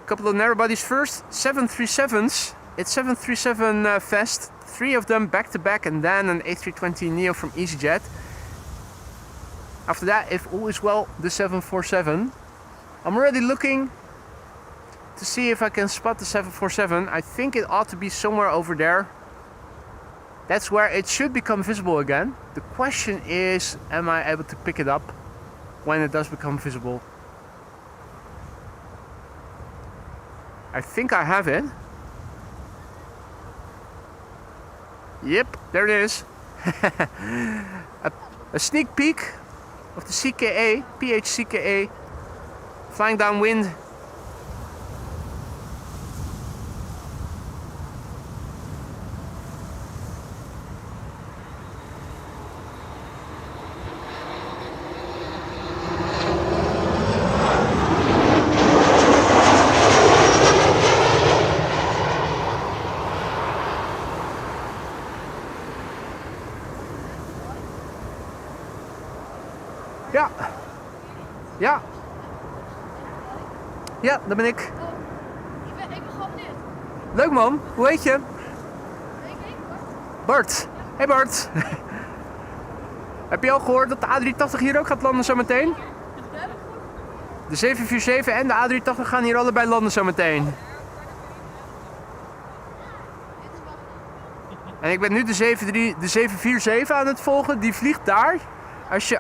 A couple of narrow bodies first. 737s. It's 737 Fest. 3 of them back to back, and then an A320neo from EasyJet. After that, if all is well, the 747. I'm already looking to see if I can spot the 747. I think it ought to be somewhere over there. That's where it should become visible again. The question is, am I able to pick it up when it does become visible? I think I have it. Yep, there it is. a sneak peek of the CKA, PHCKA, flying downwind. Ja. Ja. Ja, dat ben ik. Ik ben gewoon benieuwd. Leuk man, hoe heet je? Ik Bart. Hey Bart. Heb je al gehoord dat de A380 hier ook gaat landen zometeen? De 747 en de A380 gaan hier allebei landen zometeen. En ik ben nu de 747 aan het volgen, die vliegt daar.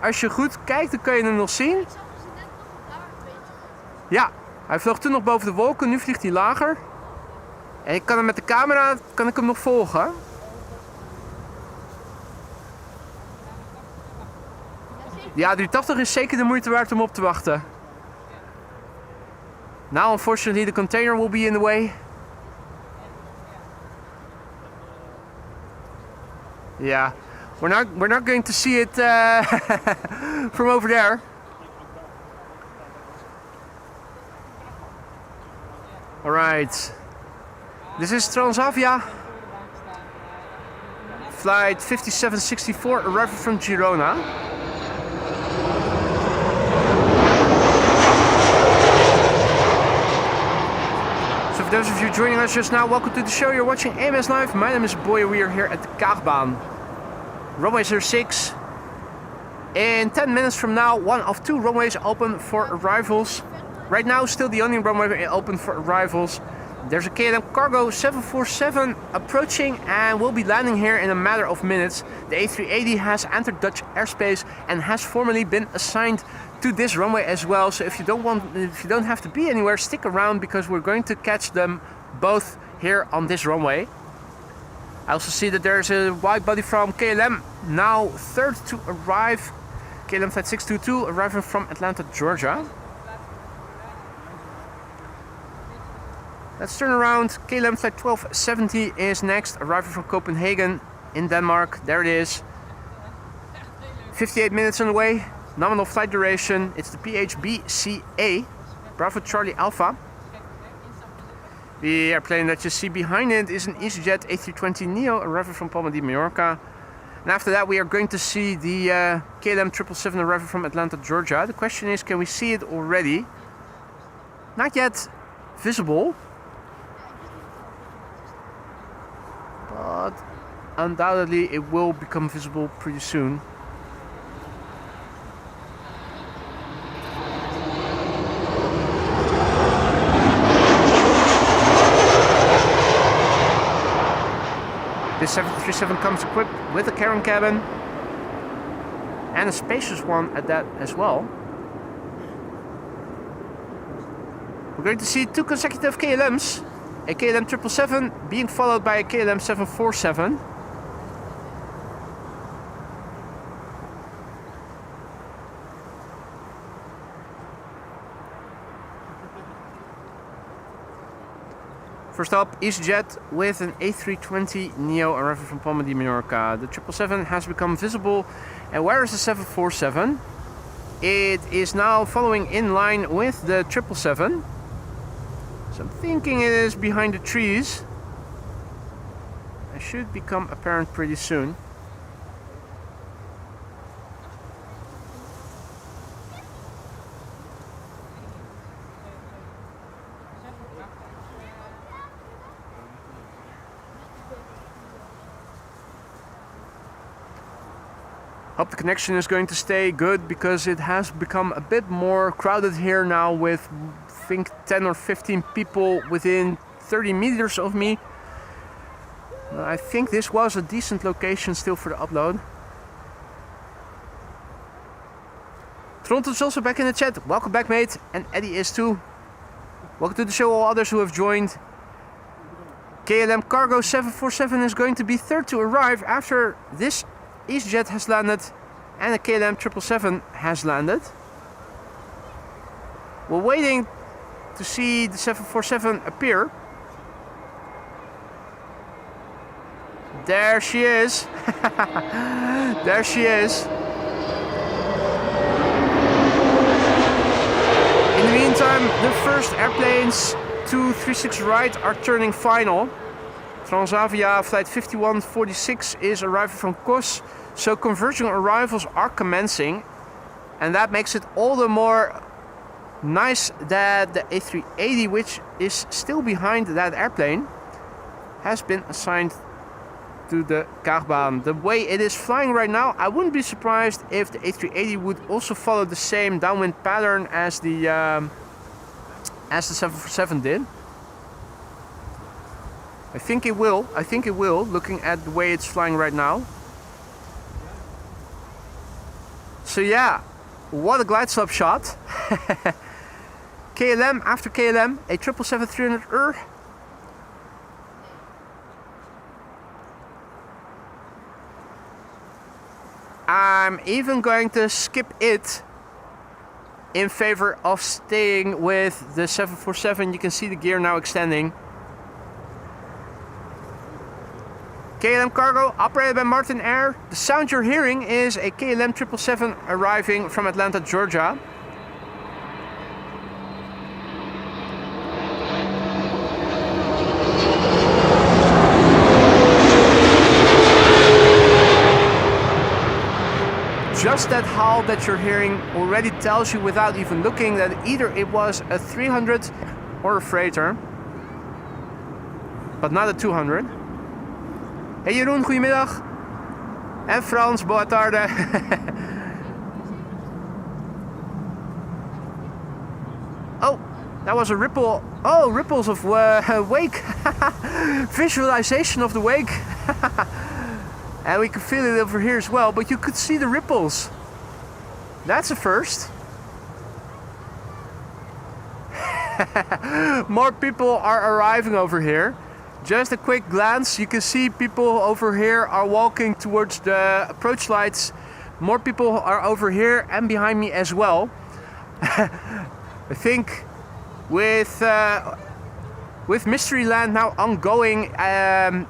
Als je goed kijkt, dan kun je hem nog zien. zag ze net nog daar een beetje. Ja, hij vloog toen nog boven de wolken, nu vliegt hij lager. En ik kan hem met de camera nog volgen. Die A380 is zeker de moeite waard om op te wachten. Now unfortunately the container will be in the way. Yeah, we're not going to see it from over there. All right, this is Transavia, flight 5764, arriving from Girona. So for those of you joining us just now, welcome to the show. You're watching AMS Live. My name is Boy. We are here at the Kaagbaan. Runway 06. In 10 minutes from now, one of two runways open for arrivals. Right now, still the only runway open for arrivals. There's a KLM Cargo 747 approaching and will be landing here in a matter of minutes. The A380 has entered Dutch airspace and has formally been assigned to this runway as well. So if you don't have to be anywhere, stick around because we're going to catch them both here on this runway. I also see that there's a wide body from KLM, now third to arrive. KLM flight 622 arriving from Atlanta, Georgia. Let's turn around. KLM flight 1270 is next, arriving from Copenhagen in Denmark. There it is. 58 minutes on the way. Nominal flight duration. It's the PHBCA, Bravo Charlie Alpha. The airplane that you see behind it is an EasyJet A320neo arriving from Palma de Mallorca. And after that we are going to see the KLM 777 arriving from Atlanta, Georgia. The question is, can we see it already? Not yet visible. But undoubtedly it will become visible pretty soon. This 737 comes equipped with a carrying cabin and a spacious one at that as well. We're going to see two consecutive KLMs, a KLM 777 being followed by a KLM 747. First up, EasyJet with an A320neo arriving from Palma de Mallorca. The 777 has become visible. And where is the 747? It is now following in line with the 777. So I'm thinking it is behind the trees. It should become apparent pretty soon. hope the connection is going to stay good because it has become a bit more crowded here now with, I think, 10 or 15 people within 30 meters of me. I think this was a decent location still for the upload. Toronto is also back in the chat. Welcome back, mate. And Eddie is too. Welcome to the show, all others who have joined. KLM Cargo 747 is going to be third to arrive after this EasyJet has landed and the KLM 777 has landed. We're waiting to see the 747 appear. There she is. There she is. In the meantime, the first airplanes to 36 right are turning final. Transavia flight 5146 is arriving from Kos, so converging arrivals are commencing, and that makes it all the more nice that the A380, which is still behind that airplane, has been assigned to the Kaagbaan. The way it is flying right now, I wouldn't be surprised if the A380 would also follow the same downwind pattern as the 747 did. I think it will. I think it will, looking at the way it's flying right now. So yeah, what a glide slope shot. KLM after KLM, a 777-300ER. I'm even going to skip it in favor of staying with the 747. You can see the gear now extending. KLM Cargo, operated by Martin Air. The sound you're hearing is a KLM 777 arriving from Atlanta, Georgia. Just that howl that you're hearing already tells you without even looking that either it was a 300 or a freighter, but not a 200. Hey Jeroen, goedemiddag. En Frans, boa tarde. Oh, that was a ripple. Oh, ripples of wake. Visualization of the wake. And we could feel it over here as well, but you could see the ripples. That's a first. More people are arriving over here. Just a quick glance, you can see people over here are walking towards the approach lights. More people are over here and behind me as well. I think with Mysteryland now ongoing in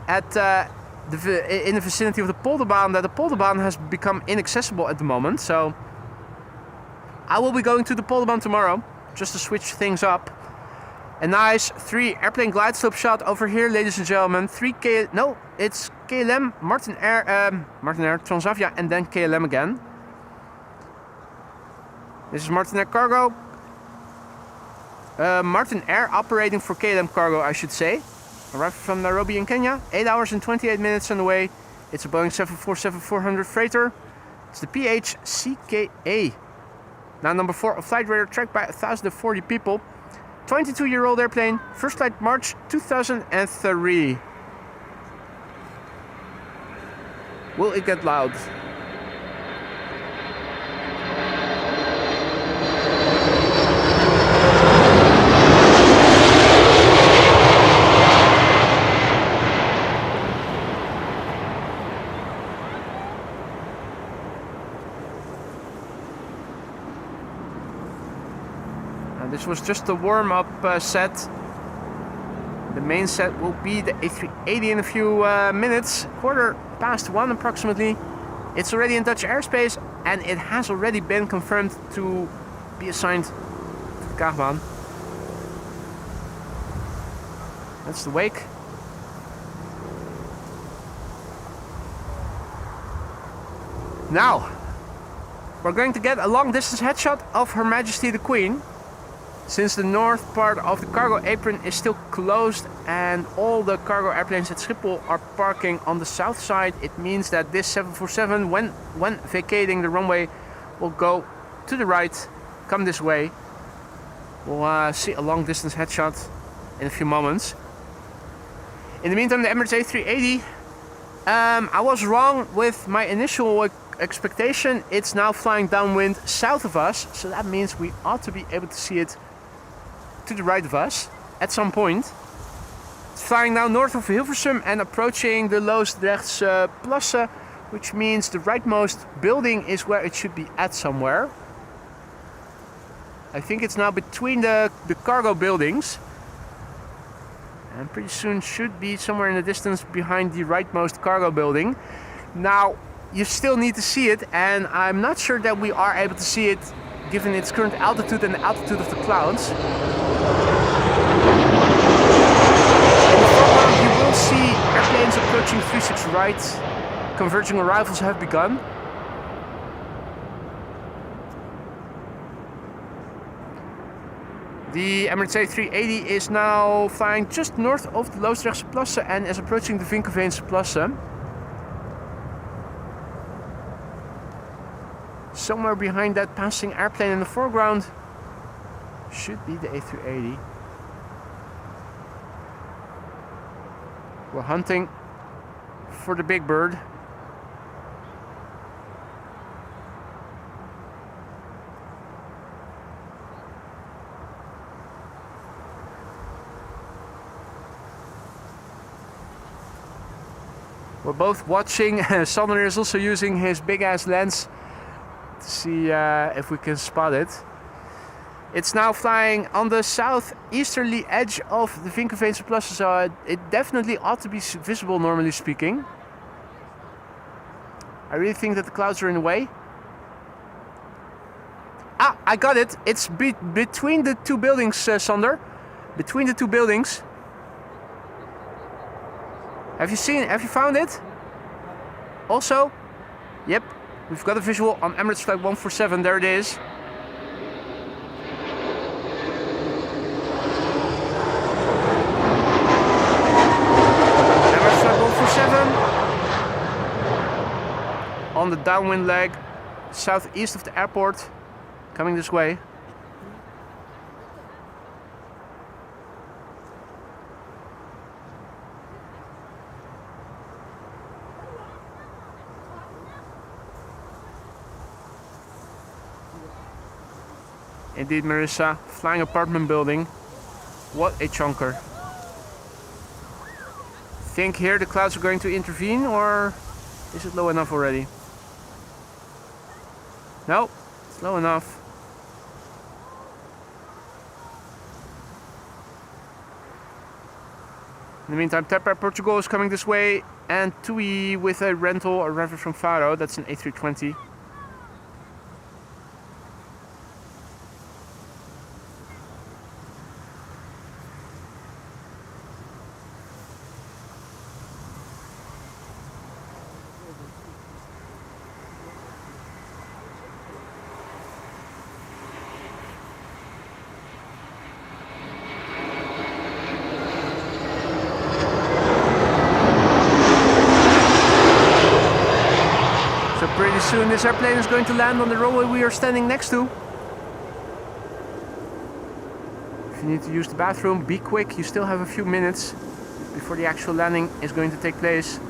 the vicinity of the Polderbaan, that the Polderbaan has become inaccessible at the moment. So I will be going to the Polderbaan tomorrow just to switch things up. A nice 3 airplane glide slope shot over here, ladies and gentlemen. It's KLM, Martin Air, Transavia, and then KLM again. This is Martin Air Cargo. Martin Air operating for KLM Cargo, I should say. Arrived from Nairobi in Kenya. 8 hours and 28 minutes on the way. It's a Boeing 747-400 freighter. It's the PHCKA. Now number 4 of flight radar, tracked by 1,040 people. 22-year-old airplane, first flight March 2003. Will it get loud? This was just the warm-up set. The main set will be the A380 in a few minutes. 1:15 approximately. It's already in Dutch airspace and it has already been confirmed to be assigned to Kaagbaan. That's the wake. Now, we're going to get a long-distance headshot of Her Majesty the Queen. Since the north part of the cargo apron is still closed and all the cargo airplanes at Schiphol are parking on the south side, it means that this 747, when vacating the runway, will go to the right, come this way. We'll see a long distance headshot in a few moments. In the meantime, the Emirates A380, I was wrong with my initial expectation. It's now flying downwind south of us, so that means we ought to be able to see it to the right of us at some point. It's flying now north of Hilversum and approaching the Loosdrechtsplassen, which means the rightmost building is where it should be at somewhere. I think it's now between the cargo buildings. And pretty soon should be somewhere in the distance behind the rightmost cargo building. Now, you still need to see it, and I'm not sure that we are able to see it given its current altitude and the altitude of the clouds. In the foreground you will see airplanes approaching 36 right. Converging arrivals have begun. The Emirates A380 is now flying just north of the Loosdrechtsplassen and is approaching the Vinkeveense. Somewhere behind that passing airplane in the foreground should be the A380. We're hunting for the big bird. We're both watching. Sachtler is also using his big ass lens to see if we can spot it. It's now flying on the southeasterly edge of the Vinkeveense, so it definitely ought to be visible, normally speaking. I really think that the clouds are in the way. Ah, I got it. It's between the two buildings, Sander. Between the two buildings. Have you found it? Also? Yep, we've got a visual on Emirates Flight 147, there it is. Emirates Flight 147. On the downwind leg, southeast of the airport, coming this way. Indeed, Marissa, flying apartment building. What a chunker. Think here the clouds are going to intervene, or is it low enough already? No, it's low enough. In the meantime, TAP Air Portugal is coming this way, and TUI with a rental arriving from Faro, that's an A320. Pretty soon this airplane is going to land on the runway we are standing next to. If you need to use the bathroom, be quick, you still have a few minutes before the actual landing is going to take place.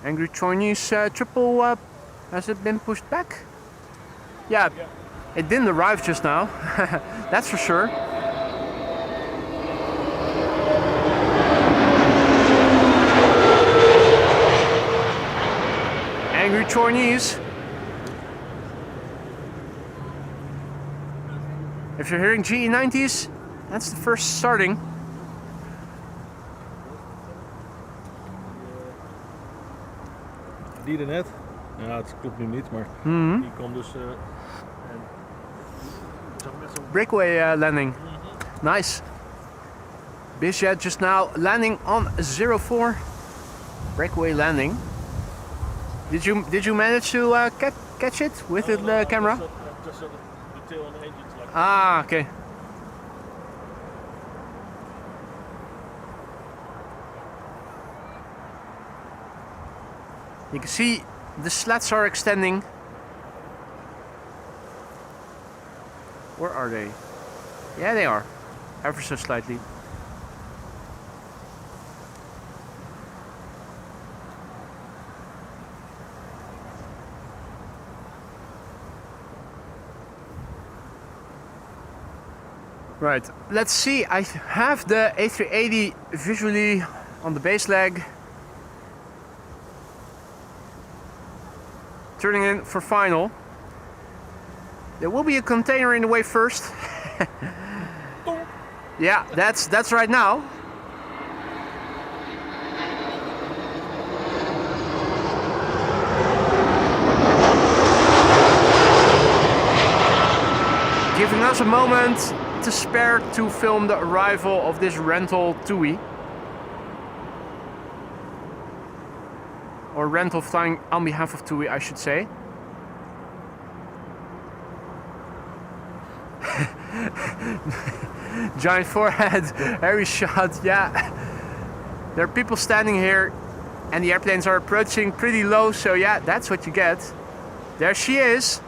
Angry Chinese triple, has it been pushed back? Yeah, it didn't arrive just now, that's for sure. Chinese. If you're hearing GE90s, that's the first starting. Die er net. Ja, het klopt nu niet, maar die kwam dus... Breakaway landing. Nice. BizJet just now landing on 04. Breakaway landing. Did you manage to catch it with the camera? Just the tail on the engines. Like Ah, okay. You can see the slats are extending. Where are they? Yeah, they are. Ever so slightly. Right, let's see. I have the A380 visually on the base leg. Turning in for final. There will be a container in the way first. Yeah, that's right now. Giving us a moment to spare to film the arrival of this rental TUI. Or rental flying on behalf of TUI, I should say. Giant forehead, hairy shot, yeah. There are people standing here and the airplanes are approaching pretty low, so yeah, that's what you get. There she is.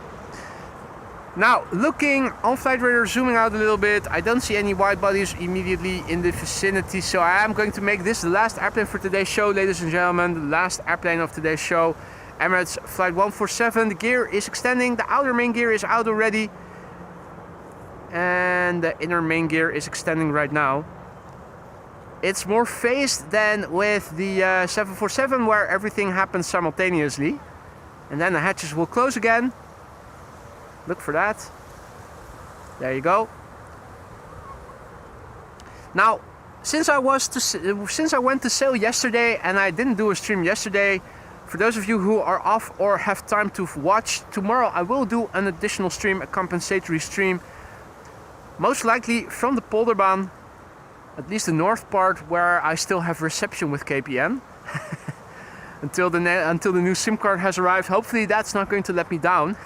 Now, looking on flight radar, zooming out a little bit, I don't see any wide bodies immediately in the vicinity, so I am going to make this the last airplane for today's show, ladies and gentlemen. The last airplane of today's show, Emirates Flight 147. The gear is extending, the outer main gear is out already, and the inner main gear is extending right now. It's more phased than with the 747, where everything happens simultaneously, and then the hatches will close again. Look for that. There you go. Now, since I went to sail yesterday and I didn't do a stream yesterday, for those of you who are off or have time to watch, tomorrow I will do an additional stream, a compensatory stream, most likely from the Polderbaan, at least the north part, where I still have reception with KPN until the new SIM card has arrived. Hopefully that's not going to let me down.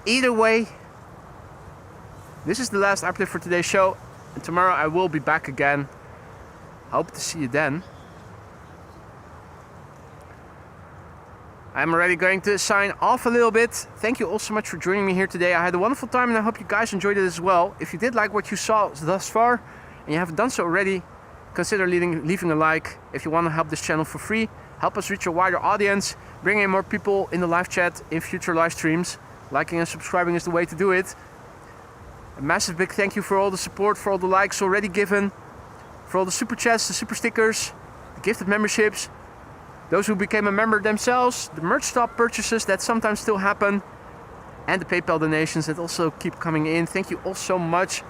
Either way, this is the last update for today's show, and tomorrow I will be back again. Hope to see you then. I'm already going to sign off a little bit. Thank you all so much for joining me here today. I had a wonderful time and I hope you guys enjoyed it as well. If you did like what you saw thus far and you haven't done so already, consider leaving a like. If you want to help this channel for free, help us reach a wider audience, bring in more people in the live chat in future live streams. Liking and subscribing is the way to do it. A massive big thank you for all the support, for all the likes already given, for all the super chats, the super stickers, the gifted memberships, those who became a member themselves, the merch shop purchases that sometimes still happen, and the PayPal donations that also keep coming in. Thank you all so much.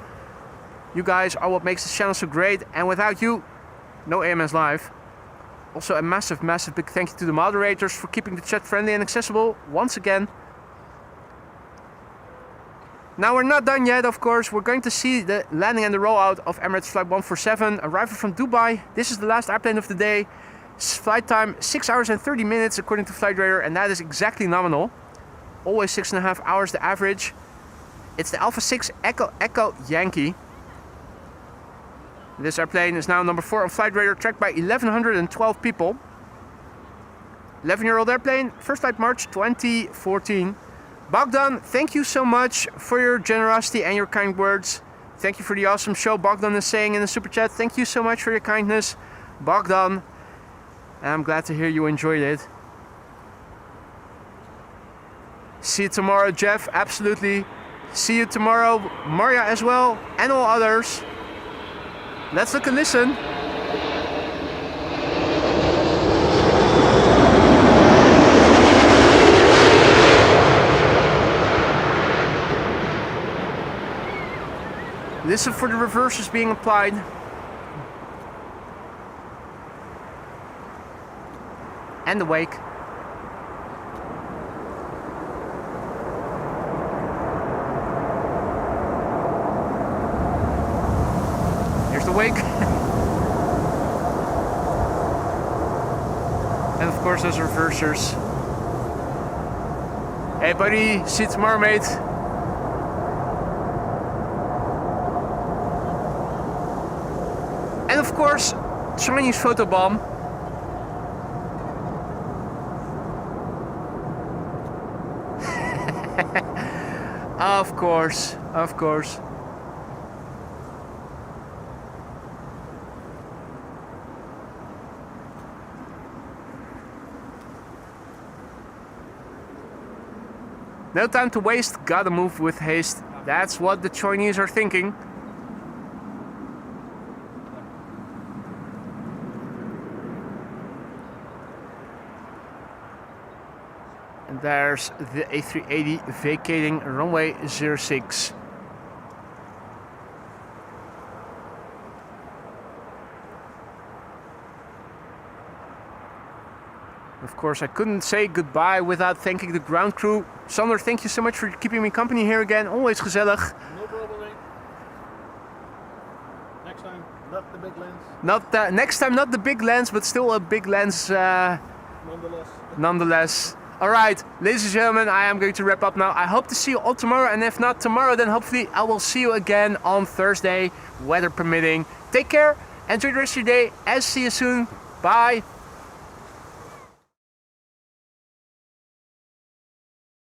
You guys are what makes this channel so great, and without you, no AMS Live. Also a massive, massive big thank you to the moderators for keeping the chat friendly and accessible once again. Now we're not done yet, of course. We're going to see the landing and the rollout of Emirates Flight 147, arrival from Dubai. This is the last airplane of the day. Flight time 6 hours and 30 minutes according to Flight Radar, and that is exactly nominal. Always 6.5 hours the average. It's the Alpha 6 Echo Yankee. This airplane is now number 4 on Flight Radar, tracked by 1,112 people. 11-year-old airplane, first flight March 2014. Bogdan, thank you so much for your generosity and your kind words. Thank you for the awesome show, Bogdan is saying in the super chat. Thank you so much for your kindness, Bogdan. And I'm glad to hear you enjoyed it. See you tomorrow, Jeff, absolutely. See you tomorrow, Maria as well, and all others. Let's look and listen. Listen for the reverses being applied. And the wake. Here's the wake. And of course those reversers. Hey buddy, see you tomorrow, mate. And of course, Chinese photobomb. Of course, of course. No time to waste, gotta move with haste. That's what the Chinese are thinking. And there's the A380 vacating runway 06. Of course, I couldn't say goodbye without thanking the ground crew. Sander, thank you so much for keeping me company here again. Always gezellig. No problem, mate. Next time, not the big lens. Next time, not the big lens, but still a big lens nonetheless. Alright, ladies and gentlemen, I am going to wrap up now. I hope to see you all tomorrow, and if not tomorrow, then hopefully I will see you again on Thursday, weather permitting. Take care, enjoy the rest of your day, and see you soon. Bye.